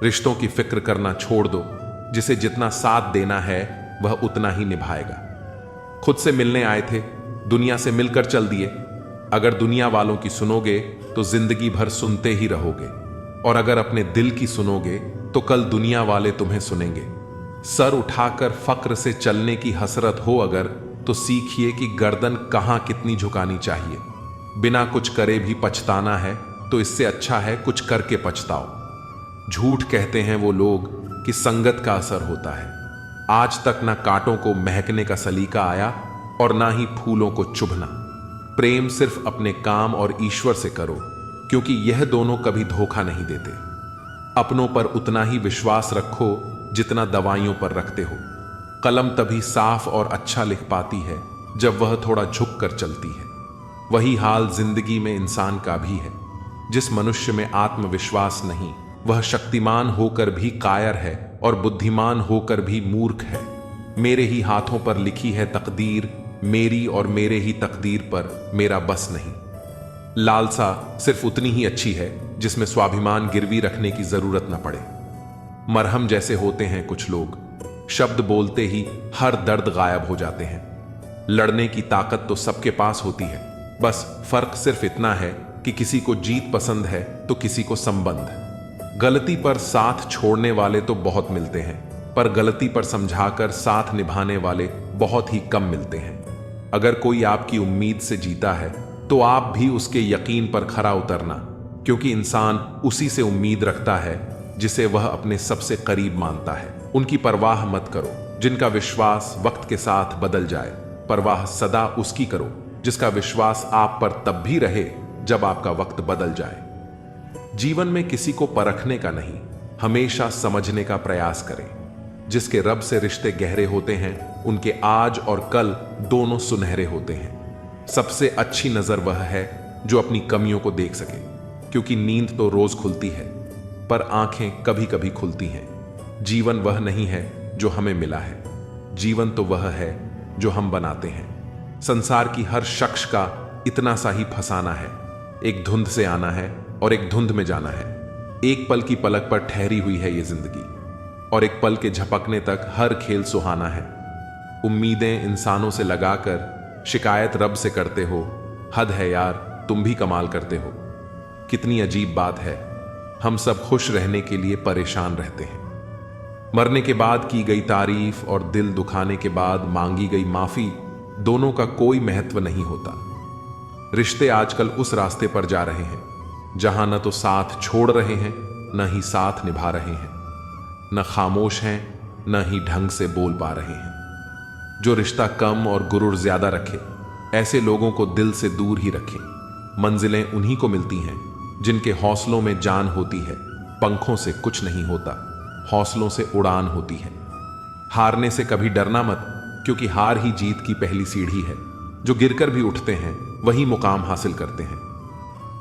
रिश्तों की फिक्र करना छोड़ दो। जिसे जितना साथ देना है वह उतना ही निभाएगा। खुद से मिलने आए थे, दुनिया से मिलकर चल दिए। अगर दुनिया वालों की सुनोगे तो जिंदगी भर सुनते ही रहोगे, और अगर अपने दिल की सुनोगे तो कल दुनिया वाले तुम्हें सुनेंगे। सर उठाकर फक्र से चलने की हसरत हो अगर, तो सीखिए कि गर्दन कहां कितनी झुकानी चाहिए। बिना कुछ करे भी पछताना है तो इससे अच्छा है कुछ करके पछताओ। झूठ कहते हैं वो लोग कि संगत का असर होता है। आज तक ना कांटों को महकने का सलीका आया और ना ही फूलों को चुभना। प्रेम सिर्फ अपने काम और ईश्वर से करो, क्योंकि यह दोनों कभी धोखा नहीं देते। अपनों पर उतना ही विश्वास रखो जितना दवाइयों पर रखते हो। कलम तभी साफ और अच्छा लिख पाती है जब वह थोड़ा झुक कर चलती है। वही हाल जिंदगी में इंसान का भी है। जिस मनुष्य में आत्मविश्वास नहीं, वह शक्तिमान होकर भी कायर है और बुद्धिमान होकर भी मूर्ख है। मेरे ही हाथों पर लिखी है तकदीर, मेरी और मेरे ही तकदीर पर मेरा बस नहीं। लालसा सिर्फ उतनी ही अच्छी है जिसमें स्वाभिमान गिरवी रखने की जरूरत न पड़े। मरहम जैसे होते हैं कुछ लोग, शब्द बोलते ही हर दर्द गायब हो जाते हैं। लड़ने की ताकत तो सबके पास होती है, बस फर्क सिर्फ इतना है कि किसी को जीत पसंद है तो किसी को संबंध। गलती पर साथ छोड़ने वाले तो बहुत मिलते हैं, पर गलती पर समझाकर साथ निभाने वाले बहुत ही कम मिलते हैं। अगर कोई आपकी उम्मीद से जीता है तो आप भी उसके यकीन पर खरा उतरना, क्योंकि इंसान उसी से उम्मीद रखता है जिसे वह अपने सबसे करीब मानता है। उनकी परवाह मत करो जिनका विश्वास वक्त के साथ बदल जाए। परवाह सदा उसकी करो जिसका विश्वास आप पर तब भी रहे जब आपका वक्त बदल जाए। जीवन में किसी को परखने का नहीं, हमेशा समझने का प्रयास करें। जिसके रब से रिश्ते गहरे होते हैं, उनके आज और कल दोनों सुनहरे होते हैं। सबसे अच्छी नजर वह है जो अपनी कमियों को देख सके, क्योंकि नींद तो रोज खुलती है, पर आंखें कभी कभी खुलती हैं। जीवन वह नहीं है जो हमें मिला है, जीवन तो वह है जो हम बनाते हैं। संसार की हर शख्स का इतना सा ही फसाना है, एक धुंध से आना है और एक धुंध में जाना है। एक पल की पलक पर ठहरी हुई है ये जिंदगी, और एक पल के झपकने तक हर खेल सुहाना है। उम्मीदें इंसानों से लगाकर शिकायत रब से करते हो, हद है यार, तुम भी कमाल करते हो। कितनी अजीब बात है, हम सब खुश रहने के लिए परेशान रहते हैं। मरने के बाद की गई तारीफ और दिल दुखाने के बाद मांगी गई माफी, दोनों का कोई महत्व नहीं होता। रिश्ते आजकल उस रास्ते पर जा रहे हैं जहां न तो साथ छोड़ रहे हैं, न ही साथ निभा रहे हैं, न खामोश हैं, न ही ढंग से बोल पा रहे हैं। जो रिश्ता कम और गुरूर ज्यादा रखे, ऐसे लोगों को दिल से दूर ही रखें। मंजिलें उन्हीं को मिलती हैं जिनके हौसलों में जान होती है। पंखों से कुछ नहीं होता, हौसलों से उड़ान होती है। हारने से कभी डरना मत, क्योंकि हार ही जीत की पहली सीढ़ी है। जो गिरकर भी उठते हैं वही मुकाम हासिल करते हैं।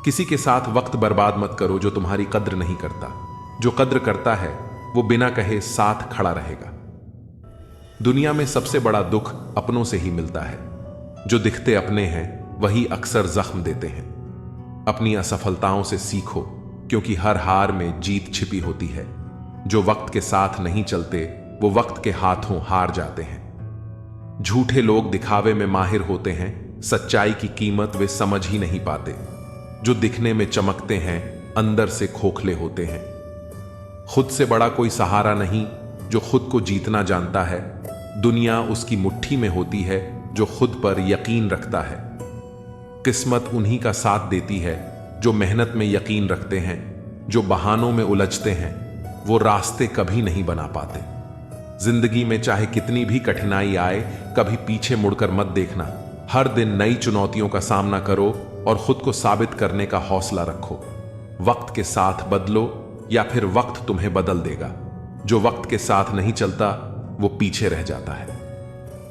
किसी के साथ वक्त बर्बाद मत करो जो तुम्हारी कद्र नहीं करता। जो कद्र करता है वो बिना कहे साथ खड़ा रहेगा। दुनिया में सबसे बड़ा दुख अपनों से ही मिलता है। जो दिखते अपने हैं वही अक्सर जख्म देते हैं। अपनी असफलताओं से सीखो, क्योंकि हर हार में जीत छिपी होती है। जो वक्त के साथ नहीं चलते वो वक्त के हाथों हार जाते हैं। झूठे लोग दिखावे में माहिर होते हैं, सच्चाई की कीमत वे समझ ही नहीं पाते। जो दिखने में चमकते हैं अंदर से खोखले होते हैं। खुद से बड़ा कोई सहारा नहीं जो खुद को जीतना जानता है। दुनिया उसकी मुट्ठी में होती है जो खुद पर यकीन रखता है। किस्मत उन्हीं का साथ देती है जो मेहनत में यकीन रखते हैं। जो बहानों में उलझते हैं वो रास्ते कभी नहीं बना पाते। जिंदगी में चाहे कितनी भी कठिनाई आए, कभी पीछे मुड़कर मत देखना। हर दिन नई चुनौतियों का सामना करो और खुद को साबित करने का हौसला रखो। वक्त के साथ बदलो या फिर वक्त तुम्हें बदल देगा। जो वक्त के साथ नहीं चलता वो पीछे रह जाता है।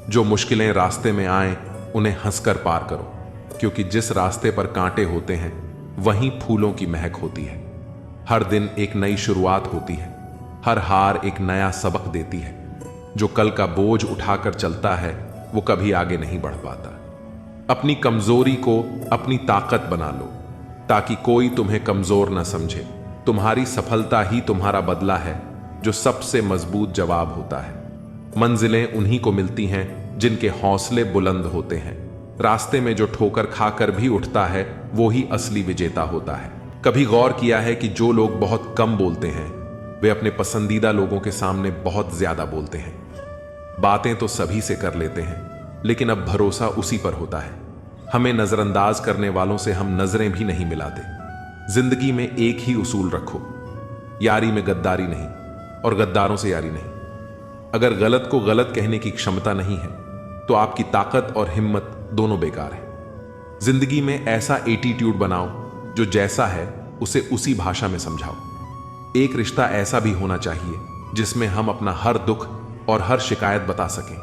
जो मुश्किलें रास्ते में आए उन्हें हंसकर पार करो, क्योंकि जिस रास्ते पर कांटे होते हैं वहीं फूलों की महक होती है। हर दिन एक नई शुरुआत होती है। हर हार एक नया सबक देती है। जो कल का बोझ उठाकर चलता है वो कभी आगे नहीं बढ़ पाता। अपनी कमजोरी को अपनी ताकत बना लो, ताकि कोई तुम्हें कमजोर न समझे। तुम्हारी सफलता ही तुम्हारा बदला है, जो सबसे मजबूत जवाब होता है। मंजिलें उन्हीं को मिलती हैं जिनके हौसले बुलंद होते हैं। रास्ते में जो ठोकर खाकर भी उठता है वो ही असली विजेता होता है। कभी गौर किया है कि जो लोग बहुत कम बोलते हैं वे अपने पसंदीदा लोगों के सामने बहुत ज्यादा बोलते हैं। बातें तो सभी से कर लेते हैं, लेकिन अब भरोसा उसी पर होता है। हमें नजरअंदाज करने वालों से हम नजरें भी नहीं मिलाते। जिंदगी में एक ही उसूल रखो, यारी में गद्दारी नहीं और गद्दारों से यारी नहीं। अगर गलत को गलत कहने की क्षमता नहीं है तो आपकी ताकत और हिम्मत दोनों बेकार है। जिंदगी में ऐसा एटीट्यूड बनाओ जो जैसा है उसे उसी भाषा में समझाओ। एक रिश्ता ऐसा भी होना चाहिए जिसमें हम अपना हर दुख और हर शिकायत बता सकें।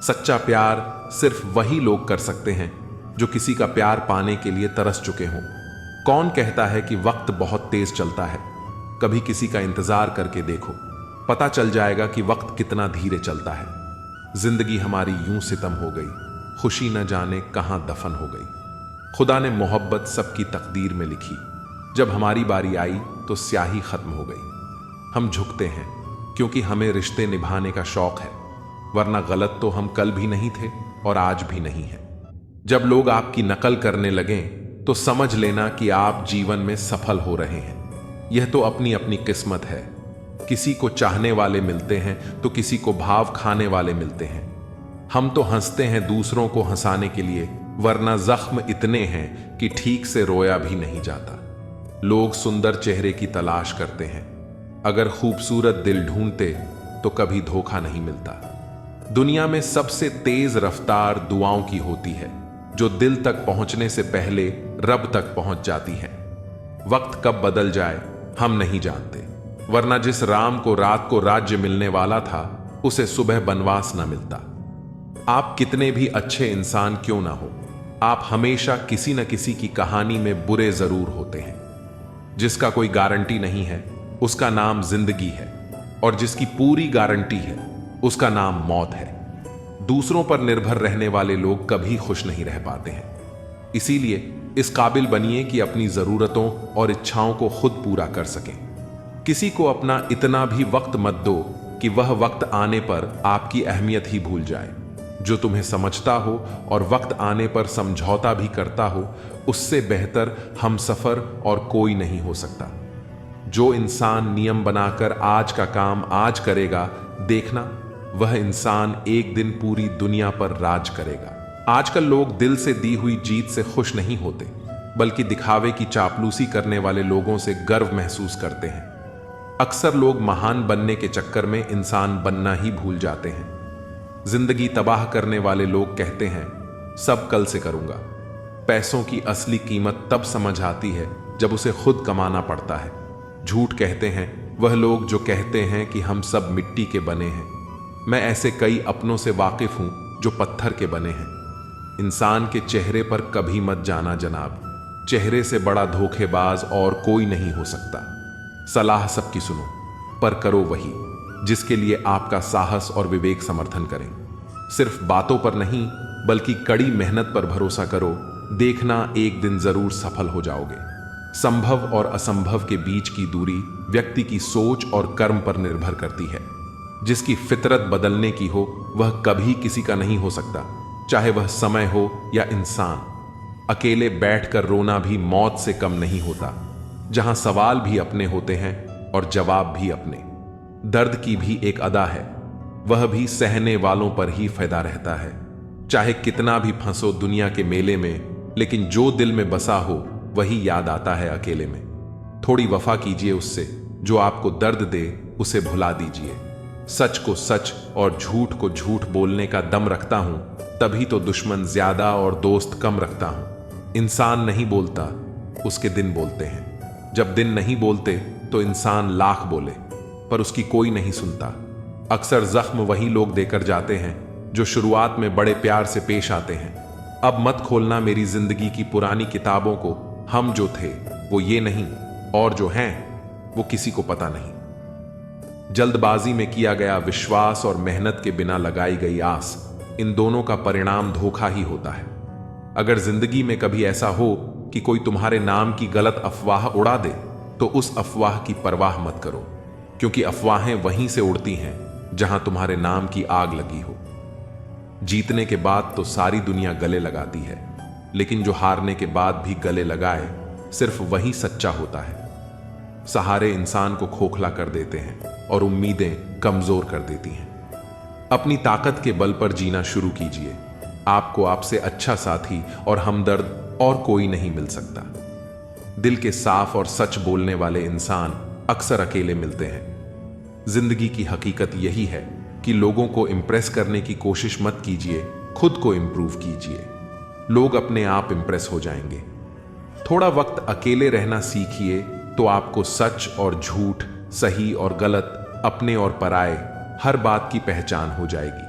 सच्चा प्यार सिर्फ वही लोग कर सकते हैं जो किसी का प्यार पाने के लिए तरस चुके हों। कौन कहता है कि वक्त बहुत तेज चलता है? कभी किसी का इंतजार करके देखो, पता चल जाएगा कि वक्त कितना धीरे चलता है। जिंदगी हमारी यूं सितम हो गई, खुशी न जाने कहां दफन हो गई। खुदा ने मोहब्बत सबकी तकदीर में लिखी, जब हमारी बारी आई तो स्याही खत्म हो गई। हम झुकते हैं क्योंकि हमें रिश्ते निभाने का शौक है, वरना गलत तो हम कल भी नहीं थे और आज भी नहीं है। जब लोग आपकी नकल करने लगें तो समझ लेना कि आप जीवन में सफल हो रहे हैं। यह तो अपनी अपनी किस्मत है। किसी को चाहने वाले मिलते हैं तो किसी को भाव खाने वाले मिलते हैं। हम तो हंसते हैं दूसरों को हंसाने के लिए, वरना जख्म इतने हैं कि ठीक से रोया भी नहीं जाता। लोग सुंदर चेहरे की तलाश करते हैं, अगर खूबसूरत दिल ढूंढते तो कभी धोखा नहीं मिलता। दुनिया में सबसे तेज रफ्तार दुआओं की होती है, जो दिल तक पहुंचने से पहले रब तक पहुंच जाती है। वक्त कब बदल जाए हम नहीं जानते, वरना जिस राम को रात को राज्य मिलने वाला था उसे सुबह बनवास न मिलता। आप कितने भी अच्छे इंसान क्यों ना हो, आप हमेशा किसी न किसी की कहानी में बुरे जरूर होते हैं। जिसका कोई गारंटी नहीं है उसका नाम जिंदगी है, और जिसकी पूरी गारंटी है उसका नाम मौत है। दूसरों पर निर्भर रहने वाले लोग कभी खुश नहीं रह पाते हैं। इसीलिए इस काबिल बनिए कि अपनी जरूरतों और इच्छाओं को खुद पूरा कर सकें। किसी को अपना इतना भी वक्त मत दो कि वह वक्त आने पर आपकी अहमियत ही भूल जाए। जो तुम्हें समझता हो और वक्त आने पर समझौता भी करता हो, उससे बेहतर हमसफर और कोई नहीं हो सकता। जो इंसान नियम बनाकर आज का काम आज करेगा, देखना वह इंसान एक दिन पूरी दुनिया पर राज करेगा। आजकल लोग दिल से दी हुई जीत से खुश नहीं होते, बल्कि दिखावे की चापलूसी करने वाले लोगों से गर्व महसूस करते हैं। अक्सर लोग महान बनने के चक्कर में इंसान बनना ही भूल जाते हैं। जिंदगी तबाह करने वाले लोग कहते हैं सब कल से करूंगा। पैसों की असली कीमत तब समझ आती है जब उसे खुद कमाना पड़ता है। झूठ कहते हैं वह लोग जो कहते हैं कि हम सब मिट्टी के बने हैं। मैं ऐसे कई अपनों से वाकिफ हूं जो पत्थर के बने हैं। इंसान के चेहरे पर कभी मत जाना जनाब, चेहरे से बड़ा धोखेबाज और कोई नहीं हो सकता। सलाह सबकी सुनो, पर करो वही जिसके लिए आपका साहस और विवेक समर्थन करें। सिर्फ बातों पर नहीं बल्कि कड़ी मेहनत पर भरोसा करो, देखना एक दिन जरूर सफल हो जाओगे। संभव और असंभव के बीच की दूरी व्यक्ति की सोच और कर्म पर निर्भर करती है। जिसकी फितरत बदलने की हो वह कभी किसी का नहीं हो सकता, चाहे वह समय हो या इंसान। अकेले बैठकर रोना भी मौत से कम नहीं होता, जहां सवाल भी अपने होते हैं और जवाब भी अपने। दर्द की भी एक अदा है, वह भी सहने वालों पर ही फायदा रहता है। चाहे कितना भी फंसो दुनिया के मेले में, लेकिन जो दिल में बसा हो वही याद आता है अकेले में। थोड़ी वफा कीजिए उससे, जो आपको दर्द दे उसे भुला दीजिए। सच को सच और झूठ को झूठ बोलने का दम रखता हूं, तभी तो दुश्मन ज्यादा और दोस्त कम रखता हूं। इंसान नहीं बोलता, उसके दिन बोलते हैं। जब दिन नहीं बोलते तो इंसान लाख बोले, पर उसकी कोई नहीं सुनता। अक्सर जख्म वही लोग देकर जाते हैं जो शुरुआत में बड़े प्यार से पेश आते हैं। अब मत खोलना मेरी जिंदगी की पुरानी किताबों को, हम जो थे वो ये नहीं, और जो हैं वो किसी को पता नहीं। जल्दबाजी में किया गया विश्वास और मेहनत के बिना लगाई गई आस, इन दोनों का परिणाम धोखा ही होता है। अगर जिंदगी में कभी ऐसा हो कि कोई तुम्हारे नाम की गलत अफवाह उड़ा दे, तो उस अफवाह की परवाह मत करो, क्योंकि अफवाहें वहीं से उड़ती हैं जहां तुम्हारे नाम की आग लगी हो। जीतने के बाद तो सारी दुनिया गले लगाती है, लेकिन जो हारने के बाद भी गले लगाए, सिर्फ वही सच्चा होता है। सहारे इंसान को खोखला कर देते हैं और उम्मीदें कमजोर कर देती हैं। अपनी ताकत के बल पर जीना शुरू कीजिए। आपको आपसे अच्छा साथी और हमदर्द और कोई नहीं मिल सकता। दिल के साफ और सच बोलने वाले इंसान अक्सर अकेले मिलते हैं। जिंदगी की हकीकत यही है कि लोगों को इंप्रेस करने की कोशिश मत कीजिए, खुद को इंप्रूव कीजिए। लोग अपने आप इंप्रेस हो जाएंगे। थोड़ा वक्त अकेले रहना सीखिए तो आपको सच और झूठ, सही और गलत, अपने और पराये, हर बात की पहचान हो जाएगी।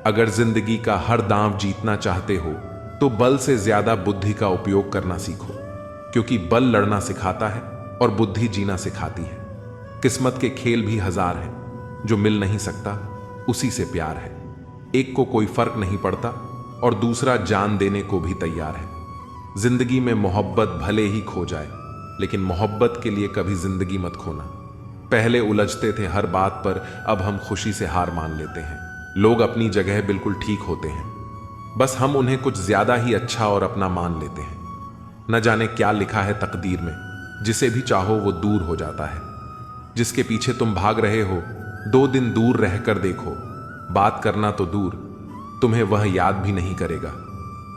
अगर जिंदगी का हर दांव जीतना चाहते हो तो बल से ज्यादा बुद्धि का उपयोग करना सीखो, क्योंकि बल लड़ना सिखाता है और बुद्धि जीना सिखाती है। किस्मत के खेल भी हजार हैं, जो मिल नहीं सकता उसी से प्यार है। एक को कोई फर्क नहीं पड़ता और दूसरा जान देने को भी तैयार है। जिंदगी में मोहब्बत भले ही खो जाए, लेकिन मोहब्बत के लिए कभी जिंदगी मत खोना। पहले उलझते थे हर बात पर, अब हम खुशी से हार मान लेते हैं। लोग अपनी जगह बिल्कुल ठीक होते हैं, बस हम उन्हें कुछ ज्यादा ही अच्छा और अपना मान लेते हैं। न जाने क्या लिखा है तकदीर में, जिसे भी चाहो वो दूर हो जाता है। जिसके पीछे तुम भाग रहे हो, 2 दिन दूर रहकर देखो, बात करना तो दूर, तुम्हें वह याद भी नहीं करेगा।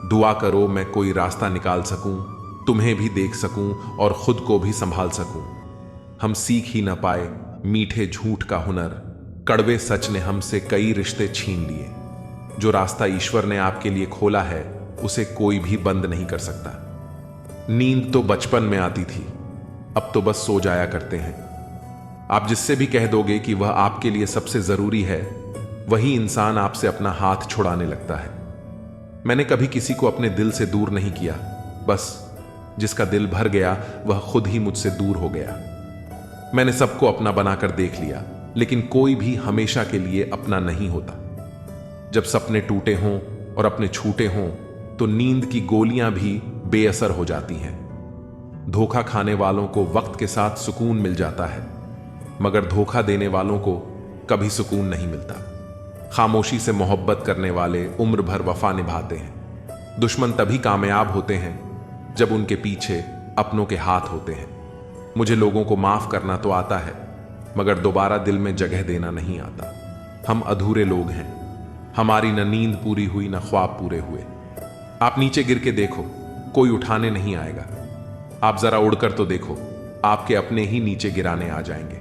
दुआ करो मैं कोई रास्ता निकाल सकूं, तुम्हें भी देख सकूं और खुद को भी संभाल सकूं। हम सीख ही न पाए मीठे झूठ का हुनर, कड़वे सच ने हमसे कई रिश्ते छीन लिए। जो रास्ता ईश्वर ने आपके लिए खोला है, उसे कोई भी बंद नहीं कर सकता। नींद तो बचपन में आती थी, अब तो बस सो जाया करते हैं। आप जिससे भी कह दोगे कि वह आपके लिए सबसे जरूरी है, वही इंसान आपसे अपना हाथ छुड़ाने लगता है। मैंने कभी किसी को अपने दिल से दूर नहीं किया, बस जिसका दिल भर गया वह खुद ही मुझसे दूर हो गया। मैंने सबको अपना बनाकर देख लिया, लेकिन कोई भी हमेशा के लिए अपना नहीं होता। जब सपने टूटे हों और अपने छूटे हों तो नींद की गोलियां भी बेअसर हो जाती हैं। धोखा खाने वालों को वक्त के साथ सुकून मिल जाता है, मगर धोखा देने वालों को कभी सुकून नहीं मिलता। खामोशी से मोहब्बत करने वाले उम्र भर वफा निभाते हैं। दुश्मन तभी कामयाब होते हैं जब उनके पीछे अपनों के हाथ होते हैं। मुझे लोगों को माफ करना तो आता है, मगर दोबारा दिल में जगह देना नहीं आता। हम अधूरे लोग हैं, हमारी न नींद पूरी हुई न ख्वाब पूरे हुए। आप नीचे गिर के देखो, कोई उठाने नहीं आएगा। आप जरा उड़कर तो देखो, आपके अपने ही नीचे गिराने आ जाएंगे।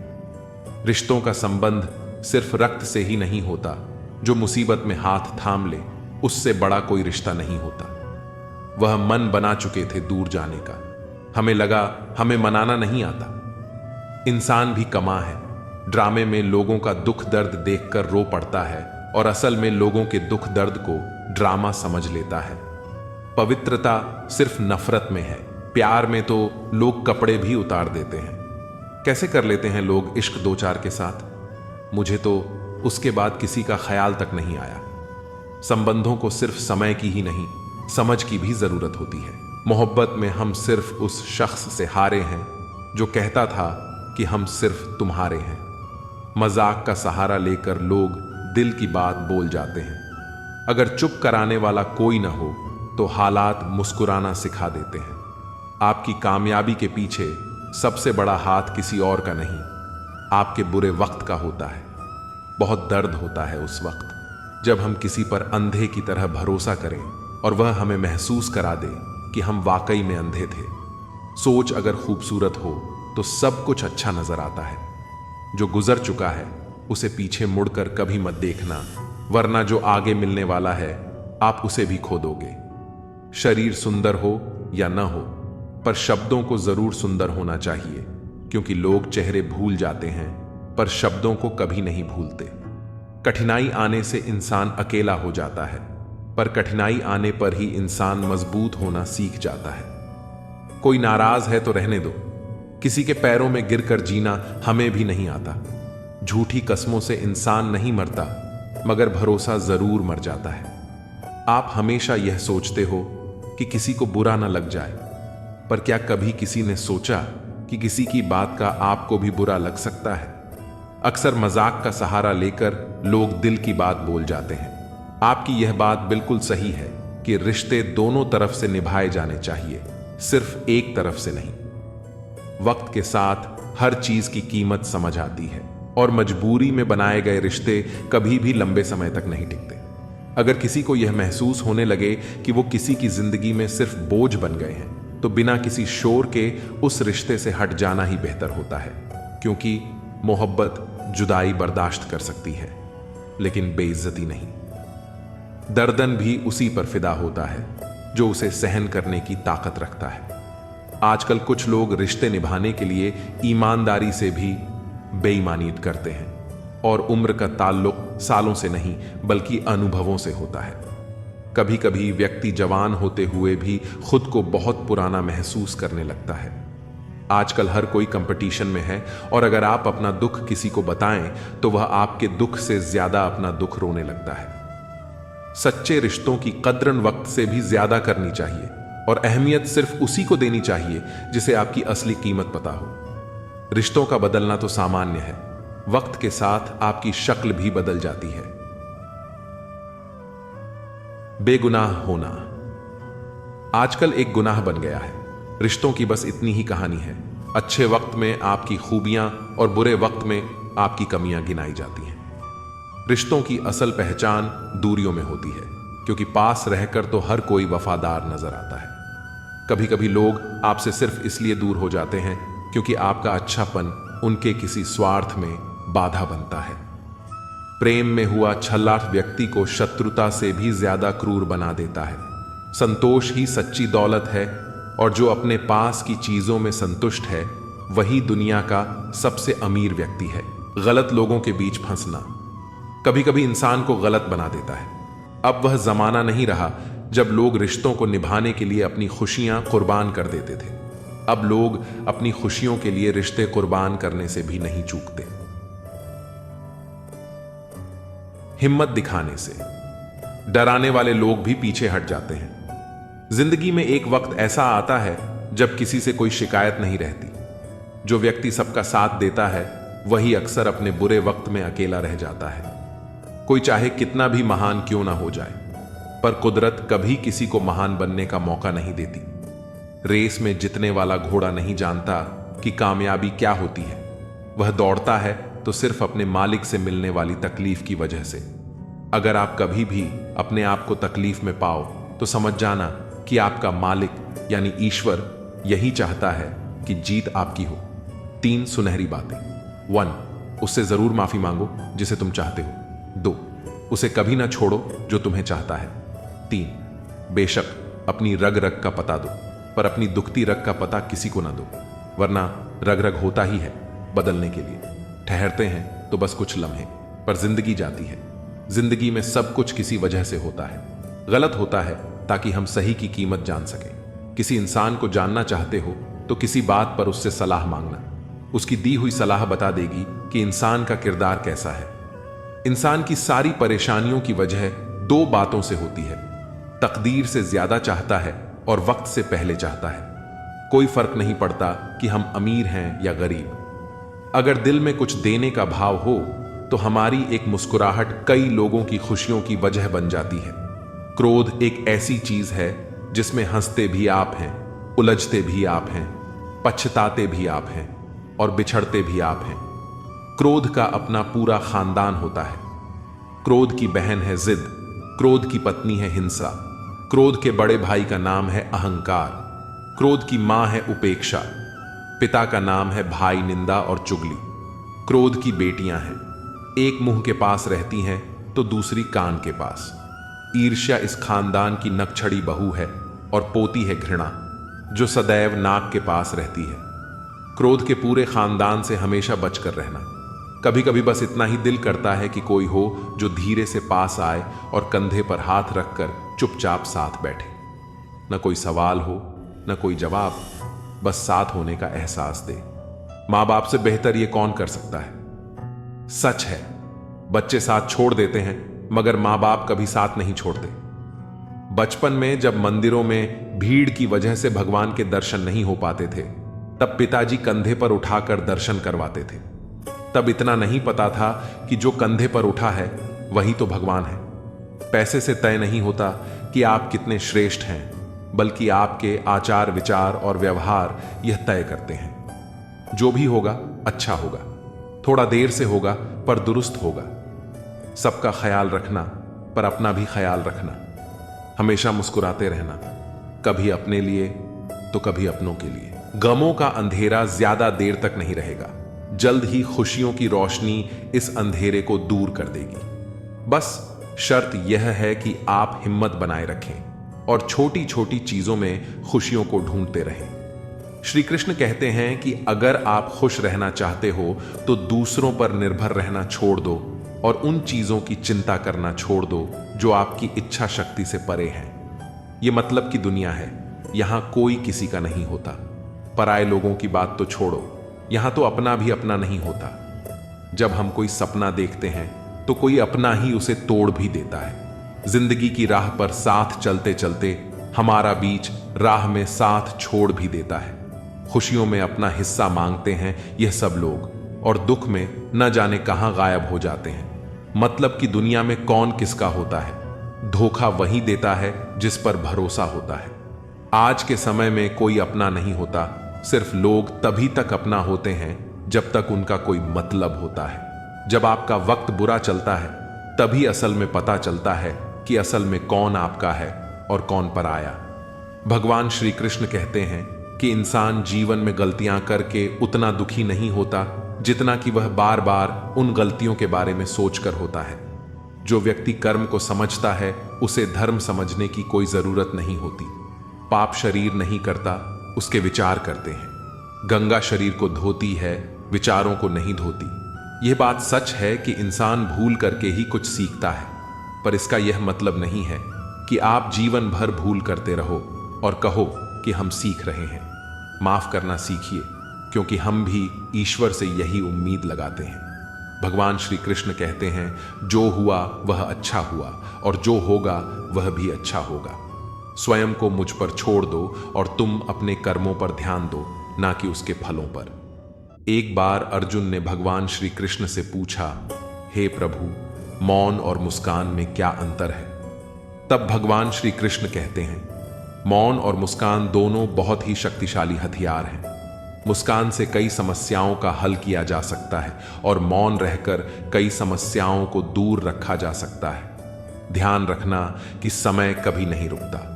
रिश्तों का संबंध सिर्फ रक्त से ही नहीं होता। जो मुसीबत में हाथ थाम ले, उससे बड़ा कोई रिश्ता नहीं होता। वह मन बना चुके थे दूर जाने का। हमें लगा हमें मनाना नहीं आता। इंसान भी कमा है। ड्रामे में लोगों का दुख दर्द देखकर रो पड़ता है और असल में लोगों के दुख दर्द को ड्रामा समझ लेता है। पवित्रता सिर्फ नफरत में है। प्यार में तो लोग कपड़े भी उतार देते हैं। कैसे कर लेते हैं लोग इश्क दो चार के साथ। मुझे तो उसके बाद किसी का ख्याल तक नहीं आया। संबंधों को सिर्फ समय की ही नहीं, समझ की भी जरूरत होती है। मोहब्बत में हम सिर्फ उस शख्स से हारे हैं जो कहता था कि हम सिर्फ तुम्हारे हैं। मजाक का सहारा लेकर लोग दिल की बात बोल जाते हैं। अगर चुप कराने वाला कोई ना हो तो हालात मुस्कुराना सिखा देते हैं। आपकी कामयाबी के पीछे सबसे बड़ा हाथ किसी और का नहीं, आपके बुरे वक्त का होता है। बहुत दर्द होता है उस वक्त जब हम किसी पर अंधे की तरह भरोसा करें और वह हमें महसूस करा दे कि हम वाकई में अंधे थे। सोच अगर खूबसूरत हो तो सब कुछ अच्छा नजर आता है। जो गुजर चुका है उसे पीछे मुड़कर कभी मत देखना, वरना जो आगे मिलने वाला है आप उसे भी खो दोगे। शरीर सुंदर हो या न हो, पर शब्दों को जरूर सुंदर होना चाहिए, क्योंकि लोग चेहरे भूल जाते हैं पर शब्दों को कभी नहीं भूलते। कठिनाई आने से इंसान अकेला हो जाता है, पर कठिनाई आने पर ही इंसान मजबूत होना सीख जाता है। कोई नाराज है तो रहने दो। किसी के पैरों में गिरकर जीना हमें भी नहीं आता। झूठी कस्मों से इंसान नहीं मरता, मगर भरोसा जरूर मर जाता है। आप हमेशा यह सोचते हो कि किसी को बुरा ना लग जाए, पर क्या कभी किसी ने सोचा कि किसी की बात का आपको भी बुरा लग सकता है? अक्सर मजाक का सहारा लेकर लोग दिल की बात बोल जाते हैं। आपकी यह बात बिल्कुल सही है कि रिश्ते दोनों तरफ से निभाए जाने चाहिए, सिर्फ एक तरफ से नहीं। वक्त के साथ हर चीज की कीमत समझ आती है और मजबूरी में बनाए गए रिश्ते कभी भी लंबे समय तक नहीं टिकते। अगर किसी को यह महसूस होने लगे कि वो किसी की जिंदगी में सिर्फ बोझ बन गए हैं, तो बिना किसी शोर के उस रिश्ते से हट जाना ही बेहतर होता है, क्योंकि मोहब्बत जुदाई बर्दाश्त कर सकती है, लेकिन बेइज्जती नहीं। दर्दन भी उसी पर फिदा होता है जो उसे सहन करने की ताकत रखता है। आजकल कुछ लोग रिश्ते निभाने के लिए ईमानदारी से भी बेईमानी करते हैं, और उम्र का ताल्लुक सालों से नहीं बल्कि अनुभवों से होता है। कभी कभी व्यक्ति जवान होते हुए भी खुद को बहुत पुराना महसूस करने लगता है। आजकल हर कोई कंपटीशन में है, और अगर आप अपना दुख किसी को बताएं तो वह आपके दुख से ज्यादा अपना दुख रोने लगता है। सच्चे रिश्तों की कद्र वक्त से भी ज्यादा करनी चाहिए, और अहमियत सिर्फ उसी को देनी चाहिए जिसे आपकी असली कीमत पता हो। रिश्तों का बदलना तो सामान्य है, वक्त के साथ आपकी शक्ल भी बदल जाती है। बेगुनाह होना आजकल एक गुनाह बन गया है। रिश्तों की बस इतनी ही कहानी है। अच्छे वक्त में आपकी खूबियां और बुरे वक्त में आपकी कमियां गिनाई जाती हैं। रिश्तों की असल पहचान दूरियों में होती है, क्योंकि पास रहकर तो हर कोई वफादार नजर आता है। कभी कभी लोग आपसे सिर्फ इसलिए दूर हो जाते हैं क्योंकि आपका अच्छापन उनके किसी स्वार्थ में बाधा बनता है। प्रेम में हुआ छल्ला व्यक्ति को शत्रुता से भी ज्यादा क्रूर बना देता है। संतोष ही सच्ची दौलत है, और जो अपने पास की चीजों में संतुष्ट है वही दुनिया का सबसे अमीर व्यक्ति है। गलत लोगों के बीच फंसना कभी कभी इंसान को गलत बना देता है। अब वह जमाना नहीं रहा जब लोग रिश्तों को निभाने के लिए अपनी खुशियां कुर्बान कर देते थे। अब लोग अपनी खुशियों के लिए रिश्ते कुर्बान करने से भी नहीं चूकते। हिम्मत दिखाने से डराने वाले लोग भी पीछे हट जाते हैं। जिंदगी में एक वक्त ऐसा आता है जब किसी से कोई शिकायत नहीं रहती। जो व्यक्ति सबका साथ देता है वही अक्सर अपने बुरे वक्त में अकेला रह जाता है। कोई चाहे कितना भी महान क्यों ना हो जाए, पर कुदरत कभी किसी को महान बनने का मौका नहीं देती। रेस में जीतने वाला घोड़ा नहीं जानता कि कामयाबी क्या होती है। वह दौड़ता है तो सिर्फ अपने मालिक से मिलने वाली तकलीफ की वजह से। अगर आप कभी भी अपने आप को तकलीफ में पाओ तो समझ जाना कि आपका मालिक यानी ईश्वर यही चाहता है कि जीत आपकी हो। 3 सुनहरी बातें। 1, उससे जरूर माफी मांगो जिसे तुम चाहते हो। 2, उसे कभी ना छोड़ो जो तुम्हें चाहता है। 3, बेशक अपनी रग रग का पता दो, पर अपनी दुखती रग का पता किसी को ना दो, वरना रग रग होता ही है बदलने के लिए। ठहरते हैं तो बस कुछ लम्हे, पर जिंदगी जाती है। जिंदगी में सब कुछ किसी वजह से होता है। गलत होता है ताकि हम सही की कीमत जान सकें। किसी इंसान को जानना चाहते हो तो किसी बात पर उससे सलाह मांगना। उसकी दी हुई सलाह बता देगी कि इंसान का किरदार कैसा है। इंसान की सारी परेशानियों की वजह 2 बातों से होती है। तकदीर से ज्यादा चाहता है और वक्त से पहले चाहता है। कोई फर्क नहीं पड़ता कि हम अमीर हैं या गरीब। अगर दिल में कुछ देने का भाव हो तो हमारी एक मुस्कुराहट कई लोगों की खुशियों की वजह बन जाती है। क्रोध एक ऐसी चीज है जिसमें हंसते भी आप हैं, उलझते भी आप हैं, पछताते भी आप हैं और बिछड़ते भी आप हैं। क्रोध का अपना पूरा खानदान होता है। क्रोध की बहन है जिद, क्रोध की पत्नी है हिंसा, क्रोध के बड़े भाई का नाम है अहंकार, क्रोध की मां है उपेक्षा, पिता का नाम है भाई निंदा और चुगली। क्रोध की बेटियां हैं, एक मुंह के पास रहती हैं तो दूसरी कान के पास। ईर्ष्या इस खानदान की नकछड़ी बहू है और पोती है घृणा, जो सदैव नाक के पास रहती है। क्रोध के पूरे खानदान से हमेशा बचकर रहना। कभी कभी बस इतना ही दिल करता है कि कोई हो जो धीरे से पास आए और कंधे पर हाथ रखकर चुपचाप साथ बैठे। न कोई सवाल हो न कोई जवाब, बस साथ होने का एहसास दे। मां बाप से बेहतर ये कौन कर सकता है। सच है, बच्चे साथ छोड़ देते हैं मगर मां बाप कभी साथ नहीं छोड़ते। बचपन में जब मंदिरों में भीड़ की वजह से भगवान के दर्शन नहीं हो पाते थे, तब पिताजी कंधे पर उठाकर दर्शन करवाते थे। तब इतना नहीं पता था कि जो कंधे पर उठा है वही तो भगवान है। पैसे से तय नहीं होता कि आप कितने श्रेष्ठ हैं, बल्कि आपके आचार विचार और व्यवहार यह तय करते हैं। जो भी होगा अच्छा होगा, थोड़ा देर से होगा पर दुरुस्त होगा। सबका ख्याल रखना पर अपना भी ख्याल रखना। हमेशा मुस्कुराते रहना, कभी अपने लिए तो कभी अपनों के लिए। गमों का अंधेरा ज्यादा देर तक नहीं रहेगा। जल्द ही खुशियों की रोशनी इस अंधेरे को दूर कर देगी। बस शर्त यह है कि आप हिम्मत बनाए रखें और छोटी छोटी चीजों में खुशियों को ढूंढते रहें। श्री कृष्ण कहते हैं कि अगर आप खुश रहना चाहते हो तो दूसरों पर निर्भर रहना छोड़ दो और उन चीजों की चिंता करना छोड़ दो जो आपकी इच्छा शक्ति से परे हैं। ये मतलब की दुनिया है, यहां कोई किसी का नहीं होता। पराये लोगों की बात तो छोड़ो, यहां तो अपना भी अपना नहीं होता। जब हम कोई सपना देखते हैं तो कोई अपना ही उसे तोड़ भी देता है। जिंदगी की राह पर साथ चलते चलते हमारा बीच राह में साथ छोड़ भी देता है। खुशियों में अपना हिस्सा मांगते हैं यह सब लोग और दुख में न जाने कहां गायब हो जाते हैं। मतलब कि दुनिया में कौन किसका होता है। धोखा वही देता है जिस पर भरोसा होता है। आज के समय में कोई अपना नहीं होता, सिर्फ लोग तभी तक अपना होते हैं जब तक उनका कोई मतलब होता है। जब आपका वक्त बुरा चलता है तभी असल में पता चलता है कि असल में कौन आपका है और कौन पराया। भगवान श्री कृष्ण कहते हैं कि इंसान जीवन में गलतियां करके उतना दुखी नहीं होता जितना कि वह बार बार उन गलतियों के बारे में सोचकर होता है। जो व्यक्ति कर्म को समझता है उसे धर्म समझने की कोई जरूरत नहीं होती। पाप शरीर नहीं करता, उसके विचार करते हैं। गंगा शरीर को धोती है, विचारों को नहीं धोती। यह बात सच है कि इंसान भूल करके ही कुछ सीखता है, पर इसका यह मतलब नहीं है कि आप जीवन भर भूल करते रहो और कहो कि हम सीख रहे हैं। माफ करना सीखिए, क्योंकि हम भी ईश्वर से यही उम्मीद लगाते हैं। भगवान श्री कृष्ण कहते हैं, जो हुआ वह अच्छा हुआ और जो होगा वह भी अच्छा होगा। स्वयं को मुझ पर छोड़ दो और तुम अपने कर्मों पर ध्यान दो, ना कि उसके फलों पर। एक बार अर्जुन ने भगवान श्री कृष्ण से पूछा, हे प्रभु, मौन और मुस्कान में क्या अंतर है? तब भगवान श्री कृष्ण कहते हैं, मौन और मुस्कान दोनों बहुत ही शक्तिशाली हथियार हैं। मुस्कान से कई समस्याओं का हल किया जा सकता है और मौन रहकर कई समस्याओं को दूर रखा जा सकता है। ध्यान रखना कि समय कभी नहीं रुकता।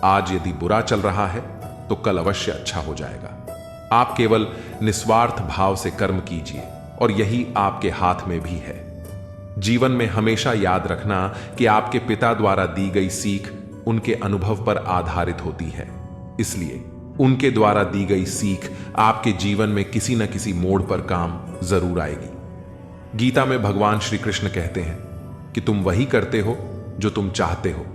आज यदि बुरा चल रहा है तो कल अवश्य अच्छा हो जाएगा। आप केवल निस्वार्थ भाव से कर्म कीजिए और यही आपके हाथ में भी है। जीवन में हमेशा याद रखना कि आपके पिता द्वारा दी गई सीख उनके अनुभव पर आधारित होती है, इसलिए उनके द्वारा दी गई सीख आपके जीवन में किसी न किसी मोड़ पर काम जरूर आएगी। गीता में भगवान श्री कृष्ण कहते हैं कि तुम वही करते हो जो तुम चाहते हो,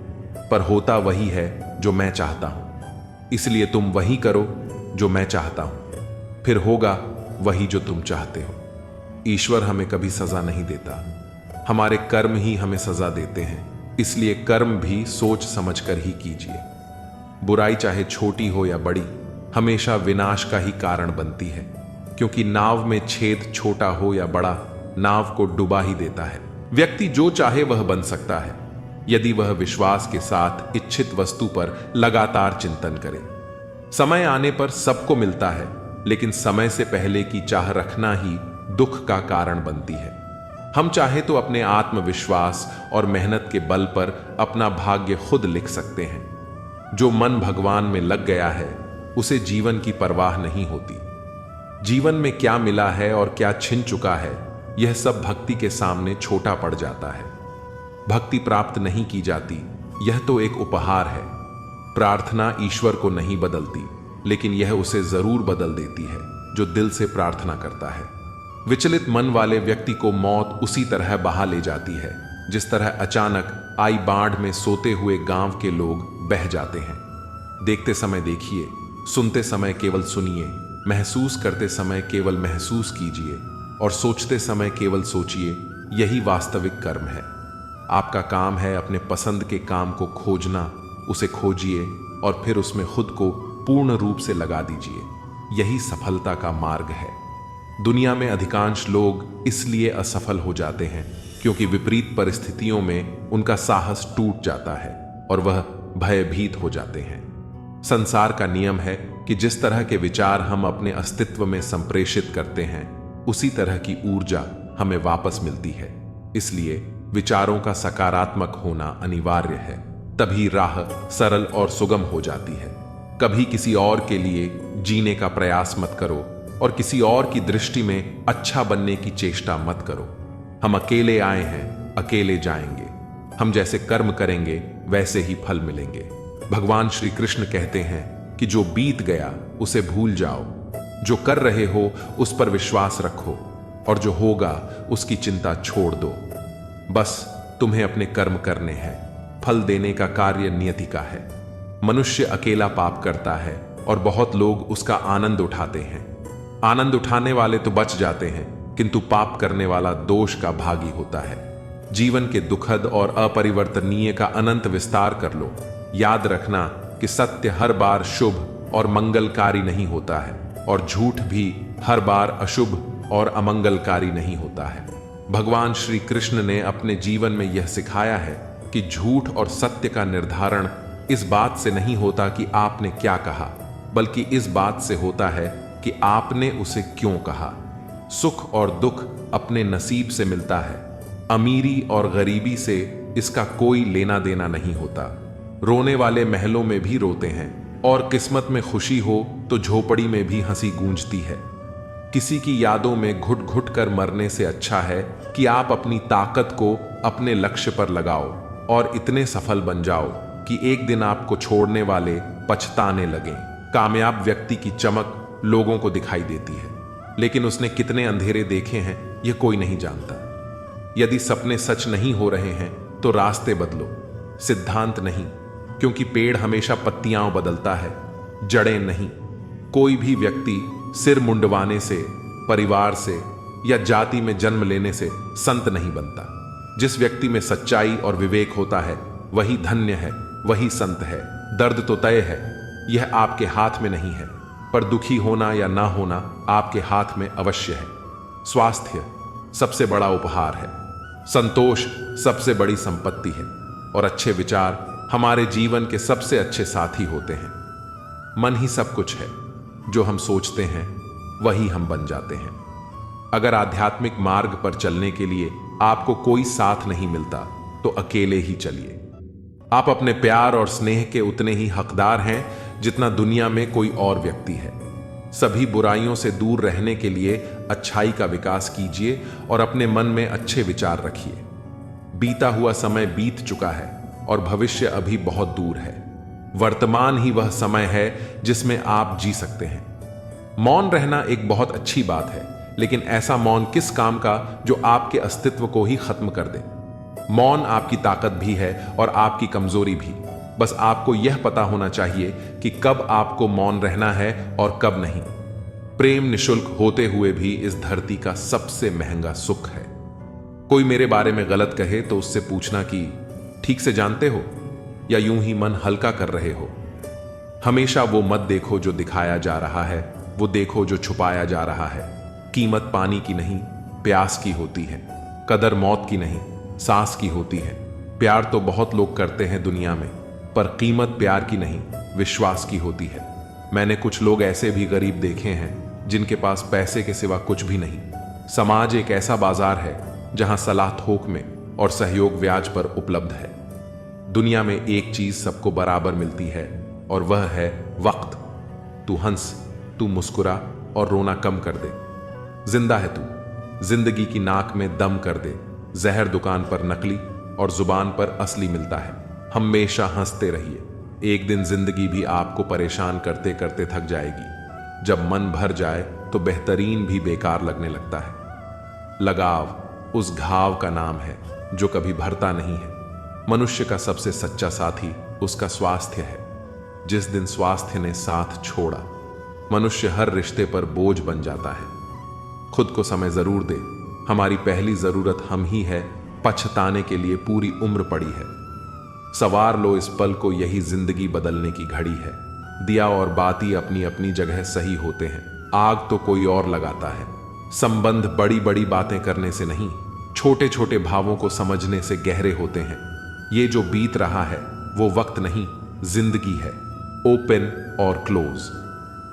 पर होता वही है जो मैं चाहता हूं। इसलिए तुम वही करो जो मैं चाहता हूं, फिर होगा वही जो तुम चाहते हो। ईश्वर हमें कभी सजा नहीं देता, हमारे कर्म ही हमें सजा देते हैं। इसलिए कर्म भी सोच समझकर ही कीजिए। बुराई चाहे छोटी हो या बड़ी, हमेशा विनाश का ही कारण बनती है, क्योंकि नाव में छेद छोटा हो या बड़ा, नाव को डुबा ही देता है। व्यक्ति जो चाहे वह बन सकता है, यदि वह विश्वास के साथ इच्छित वस्तु पर लगातार चिंतन करे। समय आने पर सबको मिलता है, लेकिन समय से पहले की चाह रखना ही दुख का कारण बनती है। हम चाहे तो अपने आत्मविश्वास और मेहनत के बल पर अपना भाग्य खुद लिख सकते हैं। जो मन भगवान में लग गया है, उसे जीवन की परवाह नहीं होती। जीवन में क्या मिला है और क्या छिन चुका है, यह सब भक्ति के सामने छोटा पड़ जाता है। भक्ति प्राप्त नहीं की जाती, यह तो एक उपहार है। प्रार्थना ईश्वर को नहीं बदलती, लेकिन यह उसे जरूर बदल देती है जो दिल से प्रार्थना करता है। विचलित मन वाले व्यक्ति को मौत उसी तरह बहा ले जाती है जिस तरह अचानक आई बाढ़ में सोते हुए गांव के लोग बह जाते हैं। देखते समय देखिए, सुनते समय केवल सुनिए, महसूस करते समय केवल महसूस कीजिए और सोचते समय केवल सोचिए। यही वास्तविक कर्म है। आपका काम है अपने पसंद के काम को खोजना, उसे खोजिए और फिर उसमें खुद को पूर्ण रूप से लगा दीजिए। यही सफलता का मार्ग है। दुनिया में अधिकांश लोग इसलिए असफल हो जाते हैं क्योंकि विपरीत परिस्थितियों में उनका साहस टूट जाता है और वह भयभीत हो जाते हैं। संसार का नियम है कि जिस तरह के विचार हम अपने अस्तित्व में संप्रेषित करते हैं, उसी तरह की ऊर्जा हमें वापस मिलती है। इसलिए विचारों का सकारात्मक होना अनिवार्य है, तभी राह सरल और सुगम हो जाती है। कभी किसी और के लिए जीने का प्रयास मत करो और किसी और की दृष्टि में अच्छा बनने की चेष्टा मत करो। हम अकेले आए हैं, अकेले जाएंगे। हम जैसे कर्म करेंगे वैसे ही फल मिलेंगे। भगवान श्री कृष्ण कहते हैं कि जो बीत गया उसे भूल जाओ, जो कर रहे हो उस पर विश्वास रखो और जो होगा उसकी चिंता छोड़ दो। बस तुम्हें अपने कर्म करने हैं, फल देने का कार्य नियति का है। मनुष्य अकेला पाप करता है और बहुत लोग उसका आनंद उठाते हैं। आनंद उठाने वाले तो बच जाते हैं, किंतु पाप करने वाला दोष का भागी होता है। जीवन के दुखद और अपरिवर्तनीय का अनंत विस्तार कर लो। याद रखना कि सत्य हर बार शुभ और मंगलकारी नहीं होता है और झूठ भी हर बार अशुभ और अमंगलकारी नहीं होता है। भगवान श्री कृष्ण ने अपने जीवन में यह सिखाया है कि झूठ और सत्य का निर्धारण इस बात से नहीं होता कि आपने क्या कहा, बल्कि इस बात से होता है कि आपने उसे क्यों कहा। सुख और दुख अपने नसीब से मिलता है। अमीरी और गरीबी से इसका कोई लेना देना नहीं होता। रोने वाले महलों में भी रोते हैं और किस्मत में खुशी हो तो झोपड़ी में भी हंसी गूंजती है। किसी की यादों में घुट घुट कर मरने से अच्छा है कि आप अपनी ताकत को अपने लक्ष्य पर लगाओ और इतने सफल बन जाओ कि एक दिन आपको छोड़ने वाले पछताने लगें। कामयाब व्यक्ति की चमक लोगों को दिखाई देती है, लेकिन उसने कितने अंधेरे देखे हैं यह कोई नहीं जानता। यदि सपने सच नहीं हो रहे हैं तो रास्ते बदलो, सिद्धांत नहीं, क्योंकि पेड़ हमेशा पत्तियां बदलता है, जड़ें नहीं। कोई भी व्यक्ति सिर मुंडवाने से, परिवार से या जाति में जन्म लेने से संत नहीं बनता। जिस व्यक्ति में सच्चाई और विवेक होता है वही धन्य है, वही संत है। दर्द तो तय है, यह आपके हाथ में नहीं है, पर दुखी होना या ना होना आपके हाथ में अवश्य है। स्वास्थ्य सबसे बड़ा उपहार है, संतोष सबसे बड़ी संपत्ति है, और अच्छे विचार हमारे जीवन के सबसे अच्छे साथी होते हैं। मन ही सब कुछ है, जो हम सोचते हैं वही हम बन जाते हैं। अगर आध्यात्मिक मार्ग पर चलने के लिए आपको कोई साथ नहीं मिलता तो अकेले ही चलिए। आप अपने प्यार और स्नेह के उतने ही हकदार हैं जितना दुनिया में कोई और व्यक्ति है। सभी बुराइयों से दूर रहने के लिए अच्छाई का विकास कीजिए और अपने मन में अच्छे विचार रखिए। बीता हुआ समय बीत चुका है और भविष्य अभी बहुत दूर है। वर्तमान ही वह समय है जिसमें आप जी सकते हैं। मौन रहना एक बहुत अच्छी बात है, लेकिन ऐसा मौन किस काम का जो आपके अस्तित्व को ही खत्म कर दे। मौन आपकी ताकत भी है और आपकी कमजोरी भी। बस आपको यह पता होना चाहिए कि कब आपको मौन रहना है और कब नहीं। प्रेम निशुल्क होते हुए भी इस धरती का सबसे महंगा सुख है। कोई मेरे बारे में गलत कहे तो उससे पूछना कि ठीक से जानते हो या यूं ही मन हल्का कर रहे हो। हमेशा वो मत देखो जो दिखाया जा रहा है, वो देखो जो छुपाया जा रहा है। कीमत पानी की नहीं, प्यास की होती है। कदर मौत की नहीं, सांस की होती है। प्यार तो बहुत लोग करते हैं दुनिया में, पर कीमत प्यार की नहीं, विश्वास की होती है। मैंने कुछ लोग ऐसे भी गरीब देखे हैं जिनके पास पैसे के सिवा कुछ भी नहीं। समाज एक ऐसा बाजार है जहां सलाह थोक में और सहयोग ब्याज पर उपलब्ध है। दुनिया में एक चीज सबको बराबर मिलती है और वह है वक्त। तू हंस, तू मुस्कुरा और रोना कम कर दे। जिंदा है तू, जिंदगी की नाक में दम कर दे। जहर दुकान पर नकली और जुबान पर असली मिलता है। हमेशा हंसते रहिए। एक दिन जिंदगी भी आपको परेशान करते करते थक जाएगी। जब मन भर जाए तो बेहतरीन भी बेकार लगने लगता है। लगाव उस घाव का नाम है जो कभी भरता नहीं है। मनुष्य का सबसे सच्चा साथी उसका स्वास्थ्य है। जिस दिन स्वास्थ्य ने साथ छोड़ा, मनुष्य हर रिश्ते पर बोझ बन जाता है। खुद को समय जरूर दे। हमारी पहली जरूरत हम ही है, पछताने के लिए पूरी उम्र पड़ी है। सवार लो इस पल को, यही जिंदगी बदलने की घड़ी है। दिया और बाती अपनी अपनी जगह सही होते हैं, आग तो कोई और लगाता है। संबंध बड़ी बड़ी बातें करने से नहीं, छोटे छोटे भावों को समझने से गहरे होते हैं। ये जो बीत रहा है वो वक्त नहीं, जिंदगी है। ओपन और क्लोज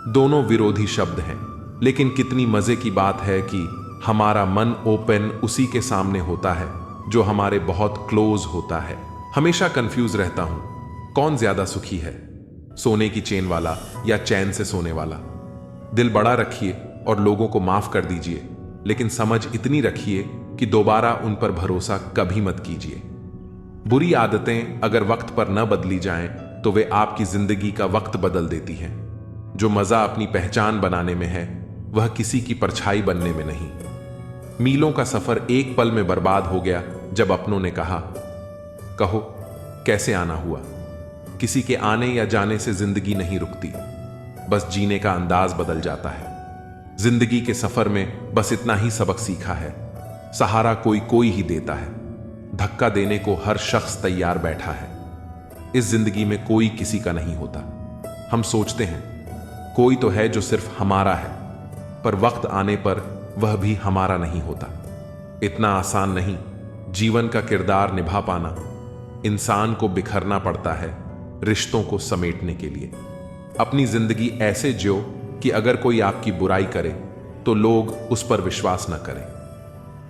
दोनों विरोधी शब्द हैं, लेकिन कितनी मजे की बात है कि हमारा मन ओपन उसी के सामने होता है जो हमारे बहुत क्लोज होता है। हमेशा कंफ्यूज रहता हूं, कौन ज्यादा सुखी है, सोने की चेन वाला या चैन से सोने वाला। दिल बड़ा रखिए और लोगों को माफ कर दीजिए, लेकिन समझ इतनी रखिए कि दोबारा उन पर भरोसा कभी मत कीजिए। बुरी आदतें अगर वक्त पर न बदली जाएं तो वे आपकी जिंदगी का वक्त बदल देती हैं। जो मजा अपनी पहचान बनाने में है वह किसी की परछाई बनने में नहीं। मीलों का सफर एक पल में बर्बाद हो गया जब अपनों ने कहा, कहो कैसे आना हुआ। किसी के आने या जाने से जिंदगी नहीं रुकती, बस जीने का अंदाज बदल जाता है। जिंदगी के सफर में बस इतना ही सबक सीखा है, सहारा कोई कोई ही देता है। धक्का देने को हर शख्स तैयार बैठा है। इस जिंदगी में कोई किसी का नहीं होता। हम सोचते हैं कोई तो है जो सिर्फ हमारा है, पर वक्त आने पर वह भी हमारा नहीं होता। इतना आसान नहीं जीवन का किरदार निभा पाना। इंसान को बिखरना पड़ता है रिश्तों को समेटने के लिए। अपनी जिंदगी ऐसे जियो कि अगर कोई आपकी बुराई करे तो लोग उस पर विश्वास न करें।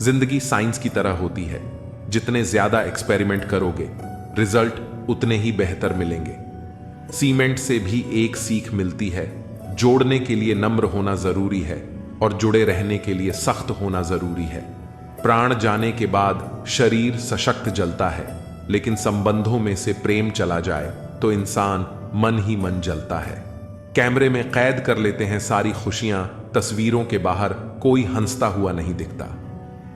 जिंदगी साइंस की तरह होती है, जितने ज्यादा एक्सपेरिमेंट करोगे रिजल्ट उतने ही बेहतर मिलेंगे। सीमेंट से भी एक सीख मिलती है, जोड़ने के लिए नम्र होना जरूरी है और जुड़े रहने के लिए सख्त होना जरूरी है। प्राण जाने के बाद शरीर सशक्त जलता है, लेकिन संबंधों में से प्रेम चला जाए तो इंसान मन ही मन जलता है। कैमरे में कैद कर लेते हैं सारी खुशियां, तस्वीरों के बाहर कोई हंसता हुआ नहीं दिखता।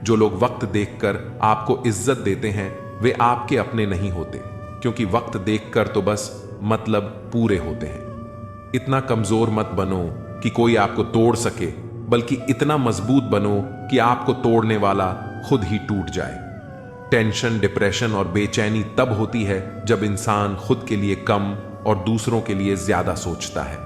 जो लोग वक्त देखकर आपको इज्जत देते हैं वे आपके अपने नहीं होते, क्योंकि वक्त देखकर तो बस मतलब पूरे होते हैं। इतना कमजोर मत बनो कि कोई आपको तोड़ सके, बल्कि इतना मजबूत बनो कि आपको तोड़ने वाला खुद ही टूट जाए। टेंशन, डिप्रेशन और बेचैनी तब होती है जब इंसान खुद के लिए कम और दूसरों के लिए ज्यादा सोचता है।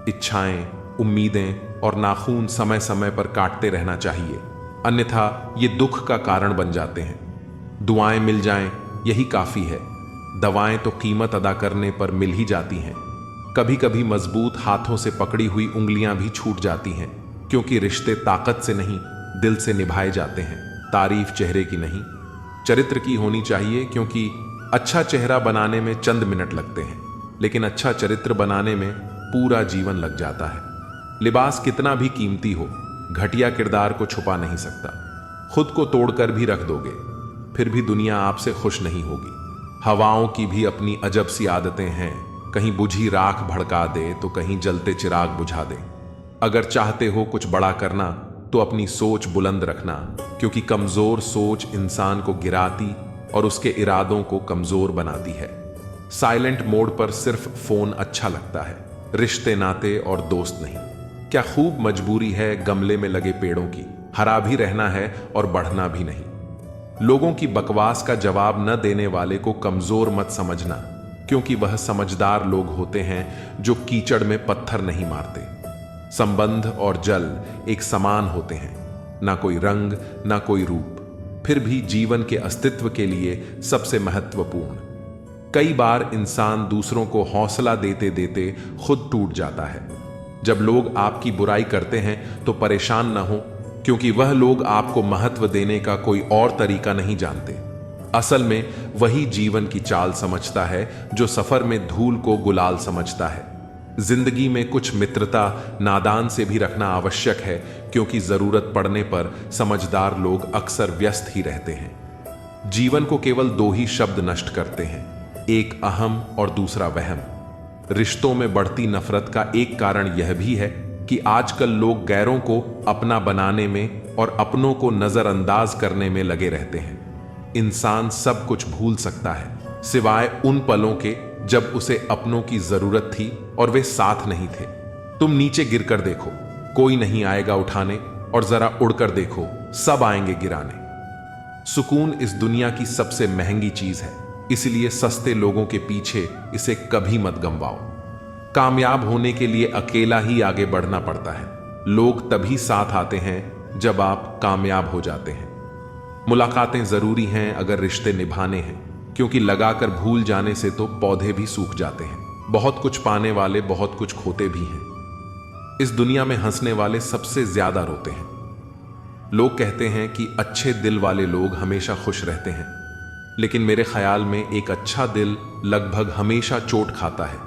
इच्छाएं, उम्मीदें और नाखून समय समय पर काटते रहना चाहिए, अन्यथा ये दुख का कारण बन जाते हैं। दुआएं मिल जाएं यही काफी है, दवाएं तो कीमत अदा करने पर मिल ही जाती हैं। कभी कभी मजबूत हाथों से पकड़ी हुई उंगलियां भी छूट जाती हैं, क्योंकि रिश्ते ताकत से नहीं दिल से निभाए जाते हैं। तारीफ चेहरे की नहीं, चरित्र की होनी चाहिए, क्योंकि अच्छा चेहरा बनाने में चंद मिनट लगते हैं, लेकिन अच्छा चरित्र बनाने में पूरा जीवन लग जाता है। लिबास कितना भी कीमती हो, घटिया किरदार को छुपा नहीं सकता। खुद को तोड़कर भी रख दोगे, फिर भी दुनिया आपसे खुश नहीं होगी। हवाओं की भी अपनी अजब सी आदतें हैं, कहीं बुझी राख भड़का दे तो कहीं जलते चिराग बुझा दे। अगर चाहते हो कुछ बड़ा करना तो अपनी सोच बुलंद रखना, क्योंकि कमजोर सोच इंसान को गिराती और उसके इरादों को कमजोर बनाती है। साइलेंट मोड पर सिर्फ फोन अच्छा लगता है, रिश्ते नाते और दोस्त नहीं। क्या खूब मजबूरी है गमले में लगे पेड़ों की, हरा भी रहना है और बढ़ना भी नहीं। लोगों की बकवास का जवाब न देने वाले को कमजोर मत समझना, क्योंकि वह समझदार लोग होते हैं जो कीचड़ में पत्थर नहीं मारते। संबंध और जल एक समान होते हैं, ना कोई रंग ना कोई रूप, फिर भी जीवन के अस्तित्व के लिए सबसे महत्वपूर्ण। कई बार इंसान दूसरों को हौसला देते देते खुद टूट जाता है। जब लोग आपकी बुराई करते हैं तो परेशान न हो, क्योंकि वह लोग आपको महत्व देने का कोई और तरीका नहीं जानते। असल में वही जीवन की चाल समझता है जो सफर में धूल को गुलाल समझता है। जिंदगी में कुछ मित्रता नादान से भी रखना आवश्यक है, क्योंकि जरूरत पड़ने पर समझदार लोग अक्सर व्यस्त ही रहते हैं। जीवन को केवल दो ही शब्द नष्ट करते हैं, एक अहम और दूसरा वहम। रिश्तों में बढ़ती नफरत का एक कारण यह भी है कि आजकल लोग गैरों को अपना बनाने में और अपनों को नजरअंदाज करने में लगे रहते हैं। इंसान सब कुछ भूल सकता है, सिवाय उन पलों के जब उसे अपनों की जरूरत थी और वे साथ नहीं थे। तुम नीचे गिरकर देखो, कोई नहीं आएगा उठाने, और जरा उड़कर देखो, सब आएंगे गिराने। सुकून इस दुनिया की सबसे महंगी चीज है, इसलिए सस्ते लोगों के पीछे इसे कभी मत गंवाओ। कामयाब होने के लिए अकेला ही आगे बढ़ना पड़ता है। लोग तभी साथ आते हैं जब आप कामयाब हो जाते हैं। मुलाकातें जरूरी हैं अगर रिश्ते निभाने हैं, क्योंकि लगाकर भूल जाने से तो पौधे भी सूख जाते हैं। बहुत कुछ पाने वाले बहुत कुछ खोते भी हैं। इस दुनिया में हंसने वाले सबसे ज्यादा रोते हैं। लोग कहते हैं कि अच्छे दिल वाले लोग हमेशा खुश रहते हैं, लेकिन मेरे ख्याल में एक अच्छा दिल लगभग हमेशा चोट खाता है,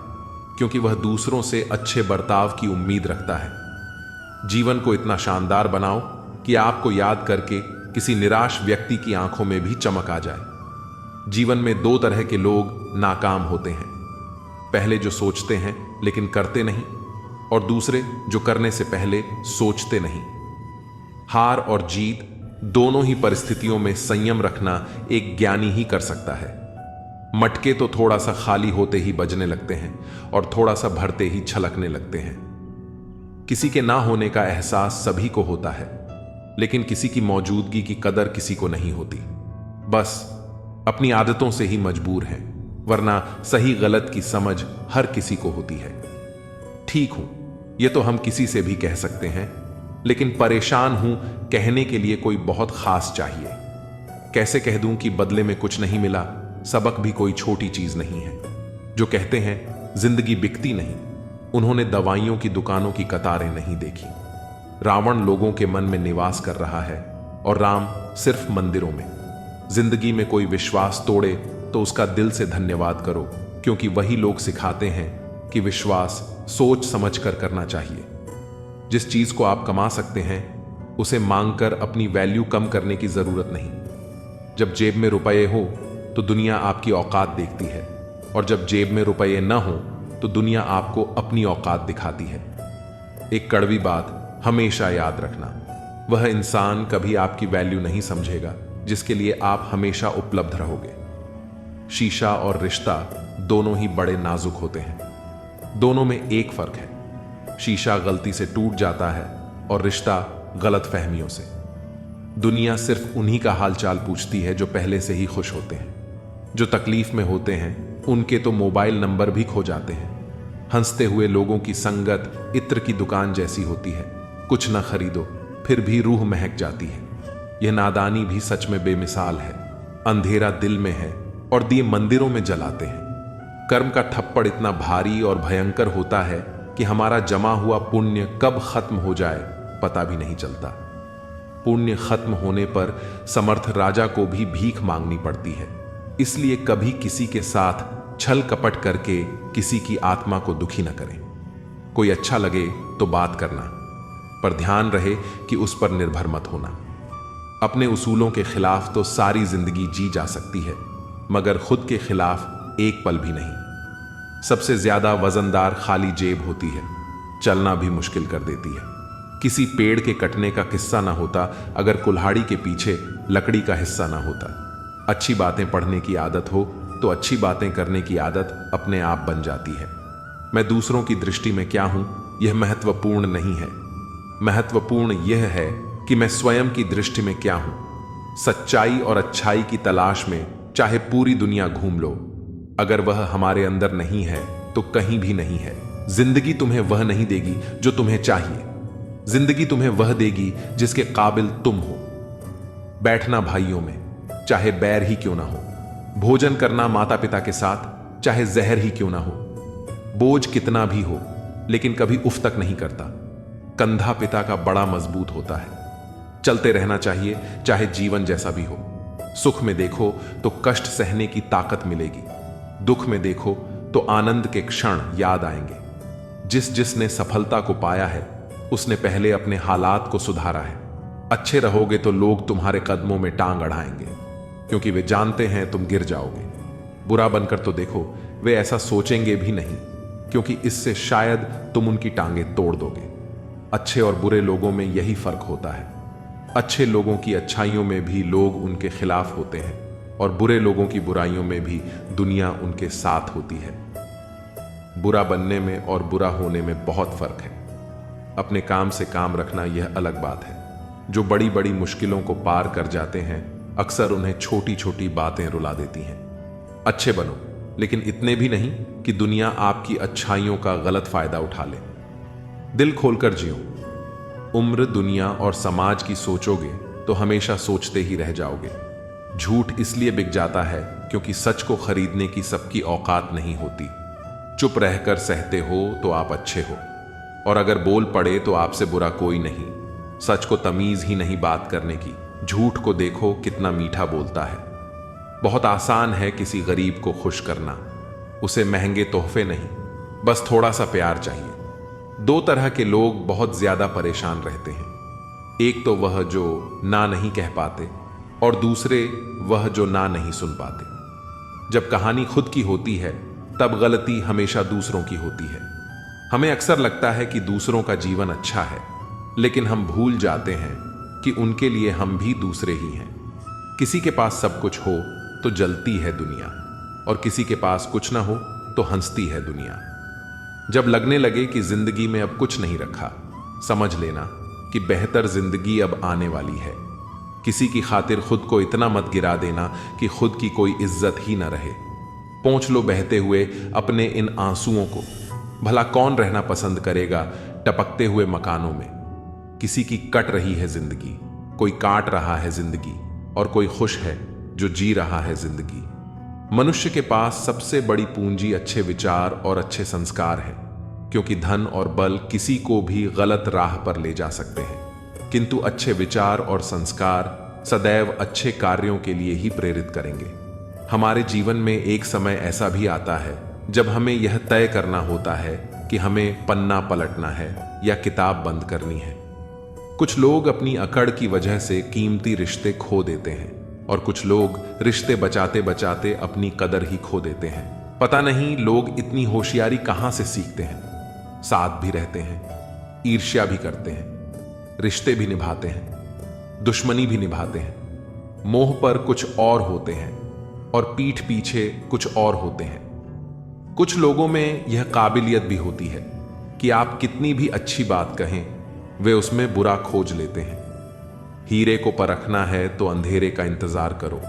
क्योंकि वह दूसरों से अच्छे बर्ताव की उम्मीद रखता है। जीवन को इतना शानदार बनाओ कि आपको याद करके किसी निराश व्यक्ति की आंखों में भी चमक आ जाए। जीवन में दो तरह के लोग नाकाम होते हैं, पहले जो सोचते हैं लेकिन करते नहीं, और दूसरे जो करने से पहले सोचते नहीं। हार और जीत दोनों ही परिस्थितियों में संयम रखना एक ज्ञानी ही कर सकता है। मटके तो थोड़ा सा खाली होते ही बजने लगते हैं और थोड़ा सा भरते ही छलकने लगते हैं। किसी के ना होने का एहसास सभी को होता है, लेकिन किसी की मौजूदगी की कदर किसी को नहीं होती। बस अपनी आदतों से ही मजबूर हैं, वरना सही गलत की समझ हर किसी को होती है। ठीक हूं, यह तो हम किसी से भी कह सकते हैं, लेकिन परेशान हूं कहने के लिए कोई बहुत खास चाहिए। कैसे कह दूं कि बदले में कुछ नहीं मिला, सबक भी कोई छोटी चीज नहीं है। जो कहते हैं जिंदगी बिकती नहीं, उन्होंने दवाइयों की दुकानों की कतारें नहीं देखी। रावण लोगों के मन में निवास कर रहा है और राम सिर्फ मंदिरों में। जिंदगी में कोई विश्वास तोड़े तो उसका दिल से धन्यवाद करो, क्योंकि वही लोग सिखाते हैं कि विश्वास सोच समझ कर करना चाहिए। जिस चीज को आप कमा सकते हैं उसे मांगकर अपनी वैल्यू कम करने की जरूरत नहीं। जब जेब में रुपए हो तो दुनिया आपकी औकात देखती है, और जब जेब में रुपए न हो तो दुनिया आपको अपनी औकात दिखाती है। एक कड़वी बात हमेशा याद रखना, वह इंसान कभी आपकी वैल्यू नहीं समझेगा जिसके लिए आप हमेशा उपलब्ध रहोगे। शीशा और रिश्ता दोनों ही बड़े नाजुक होते हैं। दोनों में एक फर्क है, शीशा गलती से टूट जाता है और रिश्ता गलत फहमियों से। दुनिया सिर्फ उन्हीं का हालचाल पूछती है जो पहले से ही खुश होते हैं। जो तकलीफ में होते हैं उनके तो मोबाइल नंबर भी खो जाते हैं। हंसते हुए लोगों की संगत इत्र की दुकान जैसी होती है, कुछ न खरीदो फिर भी रूह महक जाती है। यह नादानी भी सच में बेमिसाल है। अंधेरा दिल में है और दिए मंदिरों में जलाते हैं। कर्म का थप्पड़ इतना भारी और भयंकर होता है कि हमारा जमा हुआ पुण्य कब खत्म हो जाए पता भी नहीं चलता। पुण्य खत्म होने पर समर्थ राजा को भी भीख मांगनी पड़ती है। इसलिए कभी किसी के साथ छल कपट करके किसी की आत्मा को दुखी न करें। कोई अच्छा लगे तो बात करना, पर ध्यान रहे कि उस पर निर्भर मत होना। अपने उसूलों के खिलाफ तो सारी जिंदगी जी जा सकती है, मगर खुद के खिलाफ एक पल भी नहीं। सबसे ज्यादा वजनदार खाली जेब होती है, चलना भी मुश्किल कर देती है। किसी पेड़ के कटने का किस्सा ना होता अगर कुल्हाड़ी के पीछे लकड़ी का हिस्सा ना होता। अच्छी बातें पढ़ने की आदत हो तो अच्छी बातें करने की आदत अपने आप बन जाती है। मैं दूसरों की दृष्टि में क्या हूं यह महत्वपूर्ण नहीं है। महत्वपूर्ण यह है कि मैं स्वयं की दृष्टि में क्या हूं। सच्चाई और अच्छाई की तलाश में चाहे पूरी दुनिया घूम लो, अगर वह हमारे अंदर नहीं है तो कहीं भी नहीं है। जिंदगी तुम्हें वह नहीं देगी जो तुम्हें चाहिए। जिंदगी तुम्हें वह देगी जिसके काबिल तुम हो। बैठना भाइयों में, चाहे बैर ही क्यों ना हो। भोजन करना माता पिता के साथ, चाहे जहर ही क्यों ना हो। बोझ कितना भी हो लेकिन कभी उफ तक नहीं करता। कंधा पिता का बड़ा मजबूत होता है। चलते रहना चाहिए चाहे जीवन जैसा भी हो। सुख में देखो तो कष्ट सहने की ताकत मिलेगी, दुख में देखो तो आनंद के क्षण याद आएंगे। जिसने सफलता को पाया है उसने पहले अपने हालात को सुधारा है। अच्छे रहोगे तो लोग तुम्हारे कदमों में टांग अड़ाएंगे, क्योंकि वे जानते हैं तुम गिर जाओगे। बुरा बनकर तो देखो, वे ऐसा सोचेंगे भी नहीं, क्योंकि इससे शायद तुम उनकी टांगे तोड़ दोगे। अच्छे और बुरे लोगों में यही फर्क होता है। अच्छे लोगों की अच्छाइयों में भी लोग उनके खिलाफ होते हैं और बुरे लोगों की बुराइयों में भी दुनिया उनके साथ होती है। बुरा बनने में और बुरा होने में बहुत फर्क है। अपने काम से काम रखना यह अलग बात है। जो बड़ी बड़ी मुश्किलों को पार कर जाते हैं अक्सर उन्हें छोटी छोटी बातें रुला देती हैं। अच्छे बनो, लेकिन इतने भी नहीं कि दुनिया आपकी अच्छाइयों का गलत फायदा उठा ले। दिल खोलकर जियो। उम्र, दुनिया और समाज की सोचोगे तो हमेशा सोचते ही रह जाओगे। झूठ इसलिए बिक जाता है क्योंकि सच को खरीदने की सबकी औकात नहीं होती। चुप रहकर सहते हो तो आप अच्छे हो, और अगर बोल पड़े तो आपसे बुरा कोई नहीं। सच को तमीज ही नहीं बात करने की। झूठ को देखो कितना मीठा बोलता है। बहुत आसान है किसी गरीब को खुश करना। उसे महंगे तोहफे नहीं, बस थोड़ा सा प्यार चाहिए। दो तरह के लोग बहुत ज्यादा परेशान रहते हैं। एक तो वह जो ना नहीं कह पाते, और दूसरे वह जो ना नहीं सुन पाते। जब कहानी खुद की होती है तब गलती हमेशा दूसरों की होती है। हमें अक्सर लगता है कि दूसरों का जीवन अच्छा है, लेकिन हम भूल जाते हैं कि उनके लिए हम भी दूसरे ही हैं। किसी के पास सब कुछ हो तो जलती है दुनिया, और किसी के पास कुछ ना हो तो हंसती है दुनिया। जब लगने लगे कि जिंदगी में अब कुछ नहीं रखा, समझ लेना कि बेहतर जिंदगी अब आने वाली है। किसी की खातिर खुद को इतना मत गिरा देना कि खुद की कोई इज्जत ही ना रहे। पोंछ लो बहते हुए अपने इन आंसुओं को। भला कौन रहना पसंद करेगा टपकते हुए मकानों में। किसी की कट रही है जिंदगी, कोई काट रहा है जिंदगी, और कोई खुश है जो जी रहा है जिंदगी। मनुष्य के पास सबसे बड़ी पूंजी अच्छे विचार और अच्छे संस्कार है, क्योंकि धन और बल किसी को भी गलत राह पर ले जा सकते हैं, किंतु अच्छे विचार और संस्कार सदैव अच्छे कार्यों के लिए ही प्रेरित करेंगे। हमारे जीवन में एक समय ऐसा भी आता है जब हमें यह तय करना होता है कि हमें पन्ना पलटना है या किताब बंद करनी है। कुछ लोग अपनी अकड़ की वजह से कीमती रिश्ते खो देते हैं, और कुछ लोग रिश्ते बचाते बचाते अपनी कदर ही खो देते हैं। पता नहीं लोग इतनी होशियारी कहां से सीखते हैं। साथ भी रहते हैं, ईर्ष्या भी करते हैं, रिश्ते भी निभाते हैं, दुश्मनी भी निभाते हैं, मोह पर कुछ और होते हैं और पीठ पीछे कुछ और होते हैं। कुछ लोगों में यह काबिलियत भी होती है कि आप कितनी भी अच्छी बात कहें, वे उसमें बुरा खोज लेते हैं। हीरे को परखना है तो अंधेरे का इंतजार करो,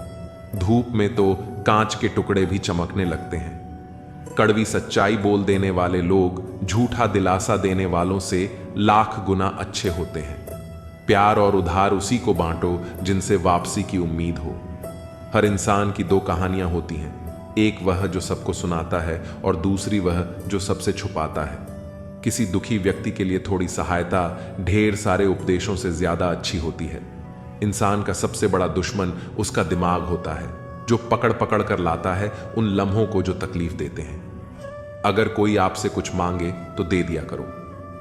धूप में तो कांच के टुकड़े भी चमकने लगते हैं। कड़वी सच्चाई बोल देने वाले लोग झूठा दिलासा देने वालों से लाख गुना अच्छे होते हैं। प्यार और उधार उसी को बांटो जिनसे वापसी की उम्मीद हो। हर इंसान की दो कहानियां होती हैं, एक वह जो सबको सुनाता है और दूसरी वह जो सबसे छुपाता है। किसी दुखी व्यक्ति के लिए थोड़ी सहायता ढेर सारे उपदेशों से ज्यादा अच्छी होती है। इंसान का सबसे बड़ा दुश्मन उसका दिमाग होता है, जो पकड़ पकड़ कर लाता है उन लम्हों को जो तकलीफ देते हैं। अगर कोई आपसे कुछ मांगे तो दे दिया करो।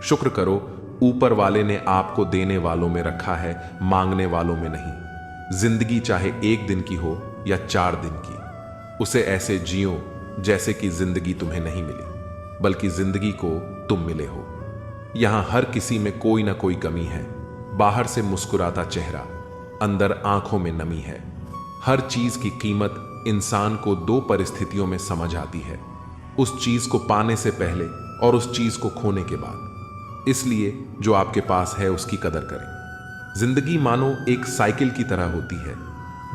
शुक्र करो, ऊपर वाले ने आपको देने वालों में रखा है, मांगने वालों में नहीं। जिंदगी चाहे 1 दिन की हो या 4 दिन की, उसे ऐसे जियो जैसे कि जिंदगी तुम्हें नहीं मिली, बल्कि जिंदगी को तुम मिले हो। यहां हर किसी में कोई ना कोई कमी है। बाहर से मुस्कुराता चेहरा, अंदर आंखों में नमी है। हर चीज की कीमत इंसान को 2 परिस्थितियों में समझ आती है, उस चीज को पाने से पहले और उस चीज को खोने के बाद। इसलिए जो आपके पास है उसकी कदर करें। जिंदगी मानो एक साइकिल की तरह होती है,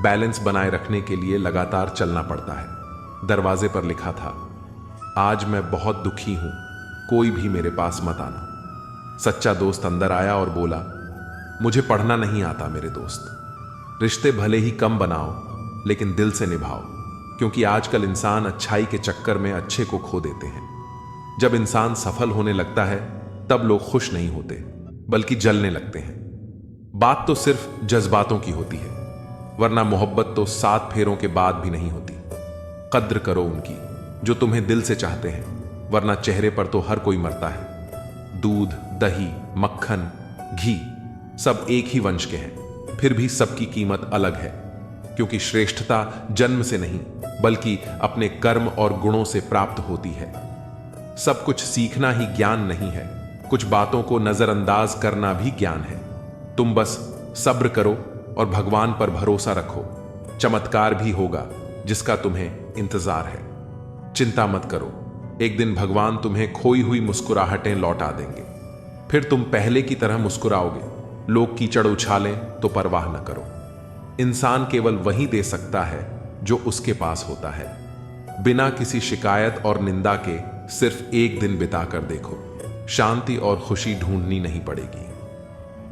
बैलेंस बनाए रखने के लिए लगातार चलना पड़ता है। दरवाजे पर लिखा था, आज मैं बहुत दुखी हूं, कोई भी मेरे पास मत आना। सच्चा दोस्त अंदर आया और बोला, मुझे पढ़ना नहीं आता मेरे दोस्त। रिश्ते भले ही कम बनाओ लेकिन दिल से निभाओ, क्योंकि आजकल इंसान अच्छाई के चक्कर में अच्छे को खो देते हैं। जब इंसान सफल होने लगता है तब लोग खुश नहीं होते बल्कि जलने लगते हैं। बात तो सिर्फ जज्बातों की होती है, वरना मोहब्बत तो 7 फेरों के बाद भी नहीं होती। कद्र करो उनकी जो तुम्हें दिल से चाहते हैं, वरना चेहरे पर तो हर कोई मरता है। दूध, दही, मक्खन, घी सब एक ही वंश के हैं, फिर भी सबकी कीमत अलग है, क्योंकि श्रेष्ठता जन्म से नहीं बल्कि अपने कर्म और गुणों से प्राप्त होती है। सब कुछ सीखना ही ज्ञान नहीं है, कुछ बातों को नजरअंदाज करना भी ज्ञान है। तुम बस सब्र करो और भगवान पर भरोसा रखो, चमत्कार भी होगा जिसका तुम्हें इंतजार है। चिंता मत करो, एक दिन भगवान तुम्हें खोई हुई मुस्कुराहटें लौटा देंगे, फिर तुम पहले की तरह मुस्कुराओगे। लोग कीचड़ उछालें तो परवाह न करो। इंसान केवल वही दे सकता है जो उसके पास होता है। बिना किसी शिकायत और निंदा के सिर्फ एक दिन बिता कर देखो, शांति और खुशी ढूंढनी नहीं पड़ेगी।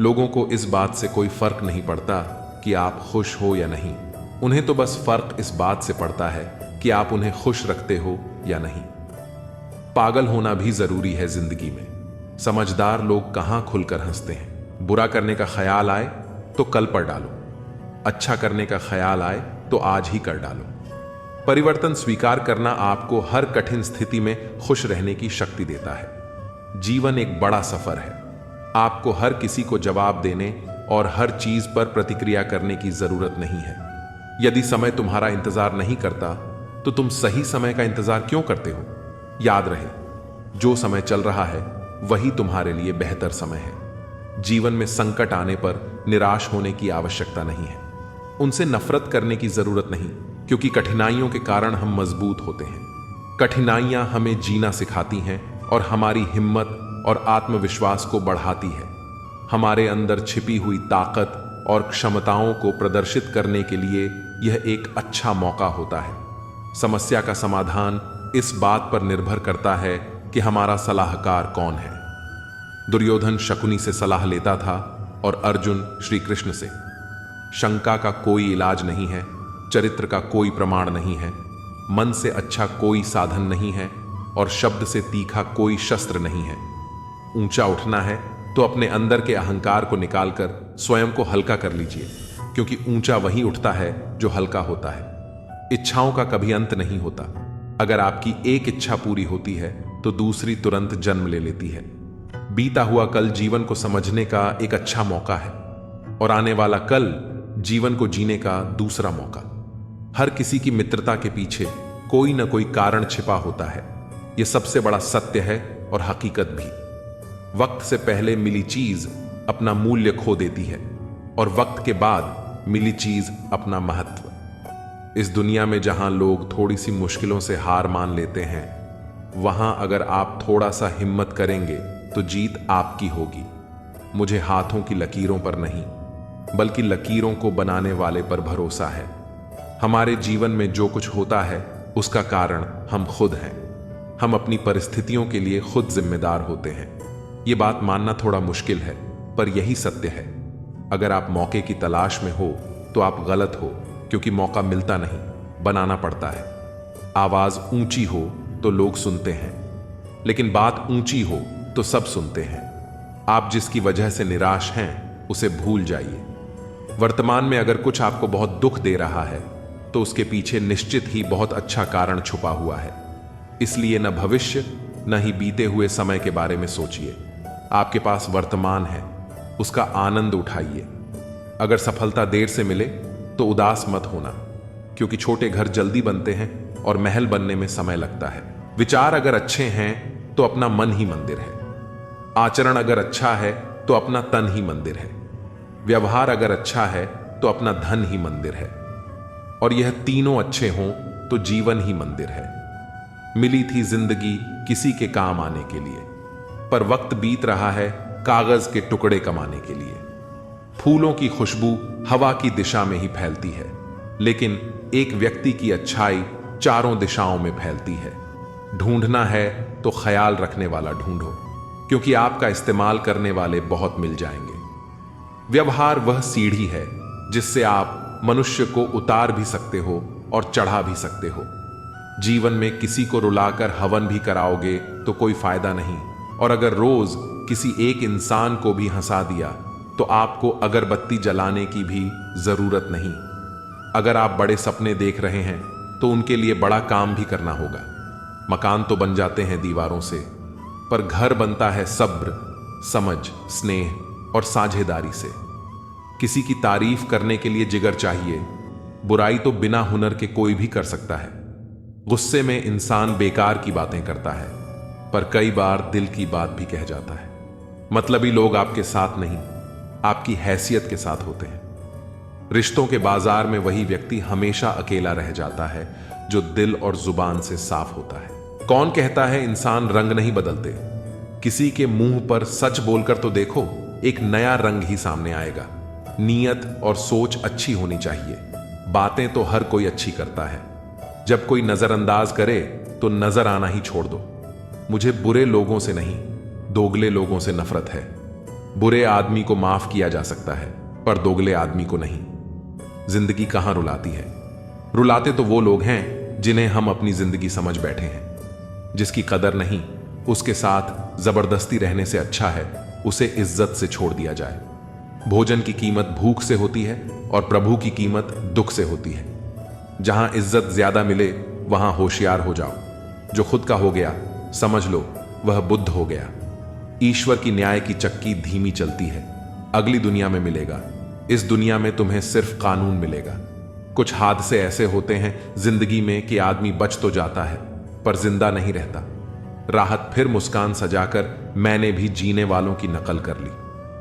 लोगों को इस बात से कोई फर्क नहीं पड़ता कि आप खुश हो या नहीं, उन्हें तो बस फर्क इस बात से पड़ता है कि आप उन्हें खुश रखते हो या नहीं। पागल होना भी जरूरी है जिंदगी में। समझदार लोग कहां खुलकर हंसते हैं। बुरा करने का ख्याल आए तो कल पर डालो, अच्छा करने का ख्याल आए तो आज ही कर डालो। परिवर्तन स्वीकार करना आपको हर कठिन स्थिति में खुश रहने की शक्ति देता है। जीवन एक बड़ा सफर है, आपको हर किसी को जवाब देने और हर चीज पर प्रतिक्रिया करने की जरूरत नहीं है। यदि समय तुम्हारा इंतजार नहीं करता तो तुम सही समय का इंतजार क्यों करते हो? याद रहे, जो समय चल रहा है वही तुम्हारे लिए बेहतर समय है। जीवन में संकट आने पर निराश होने की आवश्यकता नहीं है, उनसे नफरत करने की जरूरत नहीं, क्योंकि कठिनाइयों के कारण हम मजबूत होते हैं। कठिनाइयां हमें जीना सिखाती हैं और हमारी हिम्मत और आत्मविश्वास को बढ़ाती है। हमारे अंदर छिपी हुई ताकत और क्षमताओं को प्रदर्शित करने के लिए यह एक अच्छा मौका होता है। समस्या का समाधान इस बात पर निर्भर करता है कि हमारा सलाहकार कौन है। दुर्योधन शकुनी से सलाह लेता था और अर्जुन श्री कृष्ण से। शंका का कोई इलाज नहीं है, चरित्र का कोई प्रमाण नहीं है, मन से अच्छा कोई साधन नहीं है और शब्द से तीखा कोई शस्त्र नहीं है। ऊंचा उठना है तो अपने अंदर के अहंकार को निकालकर स्वयं को हल्का कर लीजिए, क्योंकि ऊंचा वही उठता है जो हल्का होता है। इच्छाओं का कभी अंत नहीं होता। अगर आपकी एक इच्छा पूरी होती है तो दूसरी तुरंत जन्म ले लेती है। बीता हुआ कल जीवन को समझने का एक अच्छा मौका है और आने वाला कल जीवन को जीने का दूसरा मौका। हर किसी की मित्रता के पीछे कोई ना कोई कारण छिपा होता है। यह सबसे बड़ा सत्य है और हकीकत भी। वक्त से पहले मिली चीज अपना मूल्य खो देती है और वक्त के बाद मिली चीज अपना महत्व। इस दुनिया में जहां लोग थोड़ी सी मुश्किलों से हार मान लेते हैं, वहां अगर आप थोड़ा सा हिम्मत करेंगे तो जीत आपकी होगी। मुझे हाथों की लकीरों पर नहीं, बल्कि लकीरों को बनाने वाले पर भरोसा है। हमारे जीवन में जो कुछ होता है उसका कारण हम खुद हैं। हम अपनी परिस्थितियों के लिए खुद जिम्मेदार होते हैं। ये बात मानना थोड़ा मुश्किल है, पर यही सत्य है। अगर आप मौके की तलाश में हो तो आप गलत हो, क्योंकि मौका मिलता नहीं, बनाना पड़ता है। आवाज ऊंची हो तो लोग सुनते हैं, लेकिन बात ऊंची हो तो सब सुनते हैं। आप जिसकी वजह से निराश हैं उसे भूल जाइए। वर्तमान में अगर कुछ आपको बहुत दुख दे रहा है तो उसके पीछे निश्चित ही बहुत अच्छा कारण छुपा हुआ है। इसलिए न भविष्य न ही बीते हुए समय के बारे में सोचिए। आपके पास वर्तमान है, उसका आनंद उठाइए। अगर सफलता देर से मिले तो उदास मत होना, क्योंकि छोटे घर जल्दी बनते हैं और महल बनने में समय लगता है। विचार अगर अच्छे हैं तो अपना मन ही मंदिर है। आचरण अगर अच्छा है तो अपना तन ही मंदिर है। व्यवहार अगर अच्छा है तो अपना धन ही मंदिर है। और यह तीनों अच्छे हों तो जीवन ही मंदिर है। मिली थी जिंदगी किसी के काम आने के लिए, पर वक्त बीत रहा है कागज के टुकड़े कमाने के लिए। फूलों की खुशबू हवा की दिशा में ही फैलती है, लेकिन एक व्यक्ति की अच्छाई चारों दिशाओं में फैलती है। ढूंढना है तो ख्याल रखने वाला ढूंढो, क्योंकि आपका इस्तेमाल करने वाले बहुत मिल जाएंगे। व्यवहार वह सीढ़ी है जिससे आप मनुष्य को उतार भी सकते हो और चढ़ा भी सकते हो। जीवन में किसी को रुलाकर हवन भी कराओगे तो कोई फायदा नहीं, और अगर रोज किसी एक इंसान को भी हंसा दिया तो आपको अगरबत्ती जलाने की भी जरूरत नहीं। अगर आप बड़े सपने देख रहे हैं तो उनके लिए बड़ा काम भी करना होगा। मकान तो बन जाते हैं दीवारों से, पर घर बनता है सब्र, समझ, स्नेह और साझेदारी से। किसी की तारीफ करने के लिए जिगर चाहिए। बुराई तो बिना हुनर के कोई भी कर सकता है। गुस्से में इंसान बेकार की बातें करता है, पर कई बार दिल की बात भी कह जाता है। मतलबी लोग आपके साथ नहीं, आपकी हैसियत के साथ होते हैं। रिश्तों के बाजार में वही व्यक्ति हमेशा अकेला रह जाता है जो दिल और जुबान से साफ होता है। कौन कहता है इंसान रंग नहीं बदलते? किसी के मुंह पर सच बोलकर तो देखो, एक नया रंग ही सामने आएगा। नीयत और सोच अच्छी होनी चाहिए। बातें तो हर कोई अच्छी करता है। जब कोई नजरअंदाज करे तो नजर आना ही छोड़ दो। मुझे बुरे लोगों से नहीं, दोगले लोगों से नफरत है। बुरे आदमी को माफ किया जा सकता है, पर दोगले आदमी को नहीं। जिंदगी कहां रुलाती है? रुलाते तो वो लोग हैं जिन्हें हम अपनी जिंदगी समझ बैठे हैं। जिसकी कदर नहीं, उसके साथ जबरदस्ती रहने से अच्छा है उसे इज्जत से छोड़ दिया जाए। भोजन की कीमत भूख से होती है और प्रभु की कीमत दुख से होती है। जहां इज्जत ज्यादा मिले वहां होशियार हो जाओ। जो खुद का हो गया समझ लो वह बुद्ध हो गया। ईश्वर की न्याय की चक्की धीमी चलती है। अगली दुनिया में मिलेगा, इस दुनिया में तुम्हें सिर्फ कानून मिलेगा। कुछ हादसे ऐसे होते हैं जिंदगी में कि आदमी बच तो जाता है पर जिंदा नहीं रहता। राहत फिर मुस्कान सजाकर मैंने भी जीने वालों की नकल कर ली।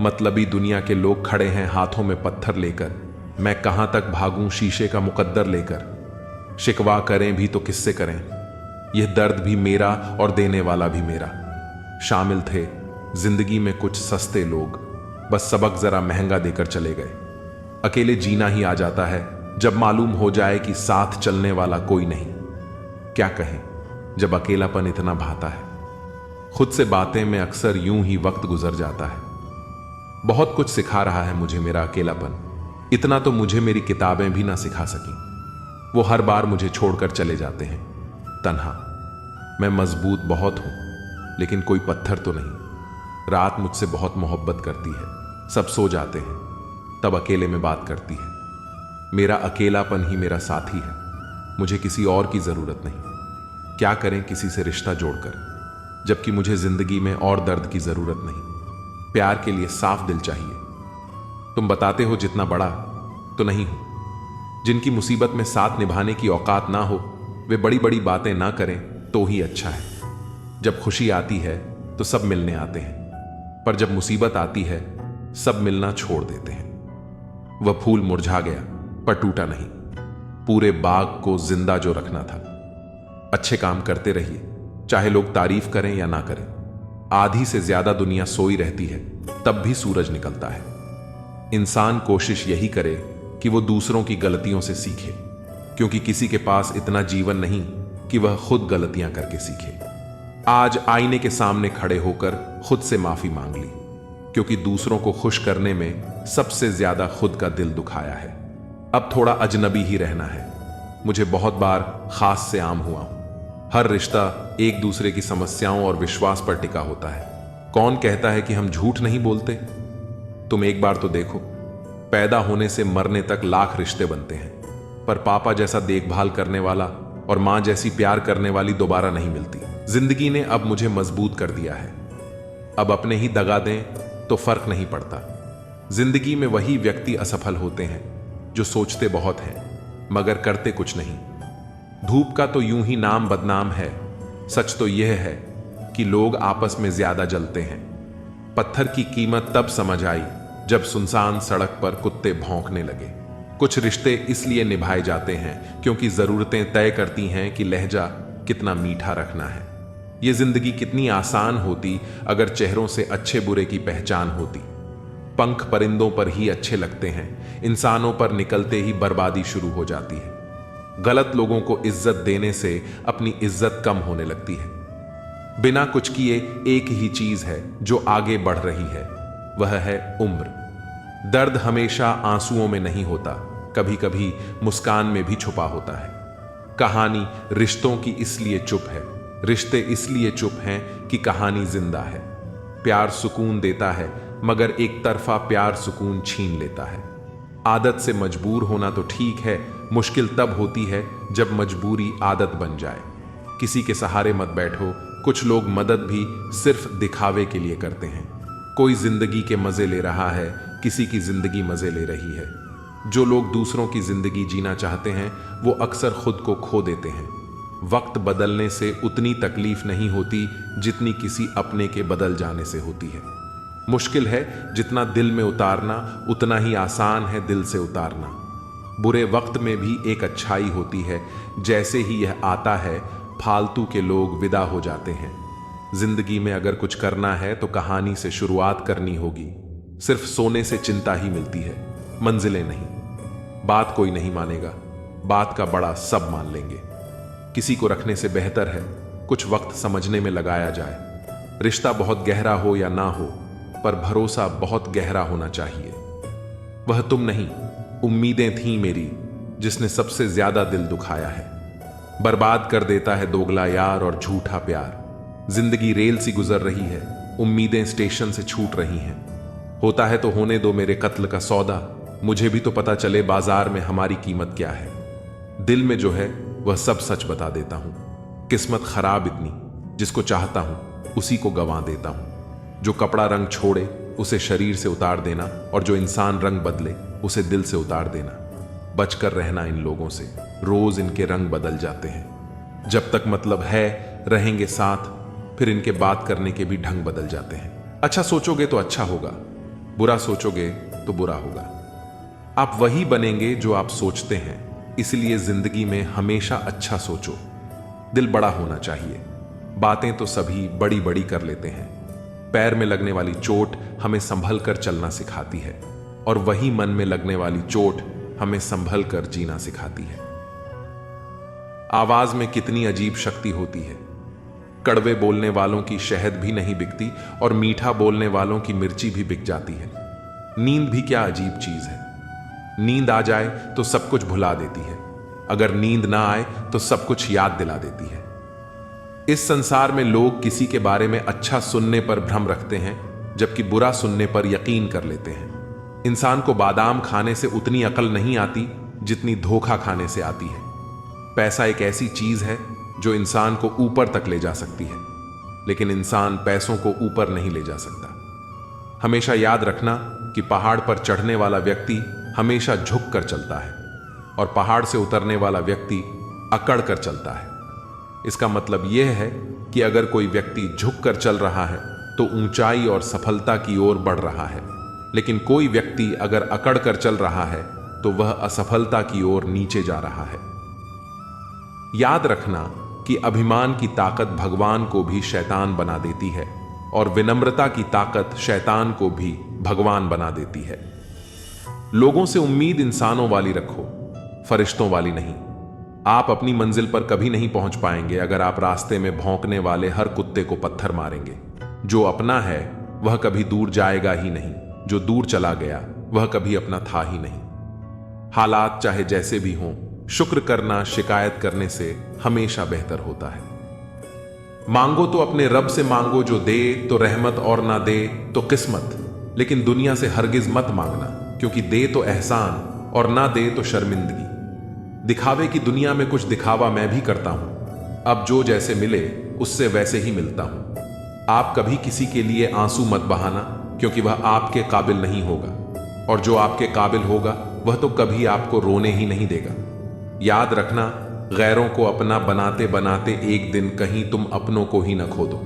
मतलबी दुनिया के लोग खड़े हैं हाथों में पत्थर लेकर। मैं कहां तक भागूं शीशे का मुकद्दर लेकर। शिकवा करें भी तो किससे करें? यह दर्द भी मेरा और देने वाला भी मेरा। शामिल थे जिंदगी में कुछ सस्ते लोग, बस सबक जरा महंगा देकर चले गए। अकेले जीना ही आ जाता है जब मालूम हो जाए कि साथ चलने वाला कोई नहीं। क्या कहें जब अकेलापन इतना भाता है। खुद से बातें में अक्सर यूं ही वक्त गुजर जाता है। बहुत कुछ सिखा रहा है मुझे मेरा अकेलापन। इतना तो मुझे मेरी किताबें भी ना सिखा सकी। वो हर बार मुझे छोड़कर चले जाते हैं तन्हा। मैं मजबूत बहुत हूं, लेकिन कोई पत्थर तो नहीं। रात मुझसे बहुत मोहब्बत करती है। सब सो जाते हैं, तब अकेले में बात करती है। मेरा अकेलापन ही मेरा साथी है। मुझे किसी और की जरूरत नहीं। क्या करें किसी से रिश्ता जोड़कर, जबकि मुझे जिंदगी में और दर्द की जरूरत नहीं। प्यार के लिए साफ दिल चाहिए। तुम बताते हो जितना बड़ा, तो नहीं हूं। जिनकी मुसीबत में साथ निभाने की औकात ना हो, वे बड़ी बड़ी बातें ना करें तो ही अच्छा है। जब खुशी आती है तो सब मिलने आते हैं, पर जब मुसीबत आती है सब मिलना छोड़ देते हैं। वह फूल मुरझा गया पर टूटा नहीं, पूरे बाग को जिंदा जो रखना था। अच्छे काम करते रहिए, चाहे लोग तारीफ करें या ना करें। आधी से ज्यादा दुनिया सोई रहती है, तब भी सूरज निकलता है। इंसान कोशिश यही करे कि वो दूसरों की गलतियों से सीखे, क्योंकि किसी के पास इतना जीवन नहीं कि वह खुद गलतियां करके सीखे। आज आईने के सामने खड़े होकर खुद से माफी मांग ली, क्योंकि दूसरों को खुश करने में सबसे ज्यादा खुद का दिल दुखाया है। अब थोड़ा अजनबी ही रहना है। मुझे बहुत बार खास से आम हुआ हूं। हर रिश्ता एक दूसरे की समस्याओं और विश्वास पर टिका होता है। कौन कहता है कि हम झूठ नहीं बोलते? तुम एक बार तो देखो, पैदा होने से मरने तक लाख रिश्ते बनते हैं, पर पापा जैसा देखभाल करने वाला और मां जैसी प्यार करने वाली दोबारा नहीं मिलती। जिंदगी ने अब मुझे मजबूत कर दिया है। अब अपने ही दगा दें तो फर्क नहीं पड़ता। जिंदगी में वही व्यक्ति असफल होते हैं जो सोचते बहुत हैं मगर करते कुछ नहीं। धूप का तो यूं ही नाम बदनाम है, सच तो यह है कि लोग आपस में ज्यादा जलते हैं। पत्थर की कीमत तब समझ आई जब सुनसान सड़क पर कुत्ते भौंकने लगे। कुछ रिश्ते इसलिए निभाए जाते हैं क्योंकि जरूरतें तय करती हैं कि लहजा कितना मीठा रखना है। यह जिंदगी कितनी आसान होती अगर चेहरों से अच्छे बुरे की पहचान होती। पंख परिंदों पर ही अच्छे लगते हैं, इंसानों पर निकलते ही बर्बादी शुरू हो जाती है। गलत लोगों को इज्जत देने से अपनी इज्जत कम होने लगती है। बिना कुछ किए एक ही चीज है जो आगे बढ़ रही है, वह है उम्र। दर्द हमेशा आंसुओं में नहीं होता, कभी कभी मुस्कान में भी छुपा होता है। कहानी रिश्तों की इसलिए चुप है, रिश्ते इसलिए चुप हैं कि कहानी जिंदा है। प्यार सुकून देता है मगर एक तरफा प्यार सुकून छीन लेता है। आदत से मजबूर होना तो ठीक है, मुश्किल तब होती है जब मजबूरी आदत बन जाए। किसी के सहारे मत बैठो। कुछ लोग मदद भी सिर्फ दिखावे के लिए करते हैं। कोई जिंदगी के मजे ले रहा है, किसी की जिंदगी मजे ले रही है। जो लोग दूसरों की जिंदगी जीना चाहते हैं वो अक्सर खुद को खो देते हैं। वक्त बदलने से उतनी तकलीफ नहीं होती जितनी किसी अपने के बदल जाने से होती है। मुश्किल है जितना दिल में उतारना, उतना ही आसान है दिल से उतारना। बुरे वक्त में भी एक अच्छाई होती है, जैसे ही यह आता है फालतू के लोग विदा हो जाते हैं। जिंदगी में अगर कुछ करना है तो कहानी से शुरुआत करनी होगी। सिर्फ सोने से चिंता ही मिलती है, मंजिलें नहीं। बात कोई नहीं मानेगा, बात का बड़ा सब मान लेंगे। किसी को रखने से बेहतर है कुछ वक्त समझने में लगाया जाए। रिश्ता बहुत गहरा हो या ना हो, पर भरोसा बहुत गहरा होना चाहिए। वह तुम नहीं, उम्मीदें थीं मेरी, जिसने सबसे ज्यादा दिल दुखाया है। बर्बाद कर देता है दोगला यार और झूठा प्यार। जिंदगी रेल सी गुजर रही है, उम्मीदें स्टेशन से छूट रही हैं। होता है तो होने दो मेरे कत्ल का सौदा, मुझे भी तो पता चले बाजार में हमारी कीमत क्या है। दिल में जो है वह सब सच बता देता हूं। किस्मत खराब इतनी, जिसको चाहता हूं उसी को गंवा देता हूं। जो कपड़ा रंग छोड़े उसे शरीर से उतार देना, और जो इंसान रंग बदले उसे दिल से उतार देना। बचकर रहना इन लोगों से, रोज इनके रंग बदल जाते हैं। जब तक मतलब है रहेंगे साथ, फिर इनके बात करने के भी ढंग बदल जाते हैं। अच्छा सोचोगे तो अच्छा होगा, बुरा सोचोगे तो बुरा होगा। आप वही बनेंगे जो आप सोचते हैं, इसलिए जिंदगी में हमेशा अच्छा सोचो। दिल बड़ा होना चाहिए। बातें तो सभी बड़ी बड़ी कर लेते हैं। पैर में लगने वाली चोट हमें संभल कर चलना सिखाती है, और वही मन में लगने वाली चोट हमें संभल कर जीना सिखाती है। आवाज में कितनी अजीब शक्ति होती है। कड़वे बोलने वालों की शहद भी नहीं बिकती, और मीठा बोलने वालों की मिर्ची भी बिक जाती है। नींद भी क्या अजीब चीज है। नींद आ जाए तो सब कुछ भुला देती है, अगर नींद ना आए तो सब कुछ याद दिला देती है। इस संसार में लोग किसी के बारे में अच्छा सुनने पर भ्रम रखते हैं, जबकि बुरा सुनने पर यकीन कर लेते हैं। इंसान को बादाम खाने से उतनी अकल नहीं आती जितनी धोखा खाने से आती है। पैसा एक ऐसी चीज है जो इंसान को ऊपर तक ले जा सकती है, लेकिन इंसान पैसों को ऊपर नहीं ले जा सकता। हमेशा याद रखना कि पहाड़ पर चढ़ने वाला व्यक्ति हमेशा झुक कर चलता है, और पहाड़ से उतरने वाला व्यक्ति अकड़ कर चलता है। इसका मतलब यह है कि अगर कोई व्यक्ति झुक कर चल रहा है तो ऊंचाई और सफलता की ओर बढ़ रहा है, लेकिन कोई व्यक्ति अगर अकड़ कर चल रहा है तो वह असफलता की ओर नीचे जा रहा है। याद रखना कि अभिमान की ताकत भगवान को भी शैतान बना देती है और विनम्रता की ताकत शैतान को भी भगवान बना देती है। लोगों से उम्मीद इंसानों वाली रखो, फरिश्तों वाली नहीं। आप अपनी मंजिल पर कभी नहीं पहुंच पाएंगे अगर आप रास्ते में भौंकने वाले हर कुत्ते को पत्थर मारेंगे। जो अपना है वह कभी दूर जाएगा ही नहीं, जो दूर चला गया वह कभी अपना था ही नहीं। हालात चाहे जैसे भी हों, शुक्र करना शिकायत करने से हमेशा बेहतर होता है। मांगो तो अपने रब से मांगो, जो दे तो रहमत और ना दे तो किस्मत, लेकिन दुनिया से हरगिज मत मांगना, क्योंकि दे तो एहसान और ना दे तो शर्मिंदगी। दिखावे की दुनिया में कुछ दिखावा मैं भी करता हूं, अब जो जैसे मिले उससे वैसे ही मिलता हूं। आप कभी किसी के लिए आंसू मत बहाना, क्योंकि वह आपके काबिल नहीं होगा, और जो आपके काबिल होगा वह तो कभी आपको रोने ही नहीं देगा। याद रखना, गैरों को अपना बनाते बनाते एक दिन कहीं तुम अपनों को ही न खो दो।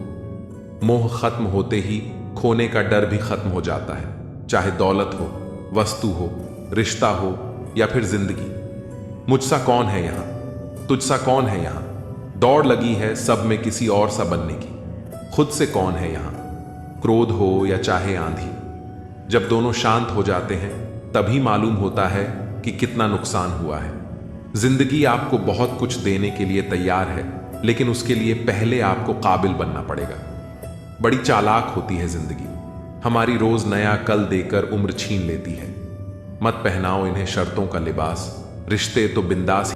मोह खत्म होते ही खोने का डर भी खत्म हो जाता है, चाहे दौलत हो, वस्तु हो, रिश्ता हो या फिर जिंदगी। मुझसा कौन है यहां, तुझसा कौन है यहां, दौड़ लगी है सब में किसी और सा बनने की। खुद से कौन है यहां, क्रोध हो या चाहे आंधी। जब दोनों शांत हो जाते हैं तभी मालूम होता है कि कितना नुकसान हुआ है। जिंदगी आपको बहुत कुछ देने के लिए तैयार है, लेकिन उसके लिए पहले आपको काबिल बनना पड़ेगा। बड़ी चालाक होती है जिंदगी, हमारी रोज नया कल देकर उम्र छीन लेती है। मत पहनाओ इन्हें शर्तों का लिबास, रिश्ते तो बिंदास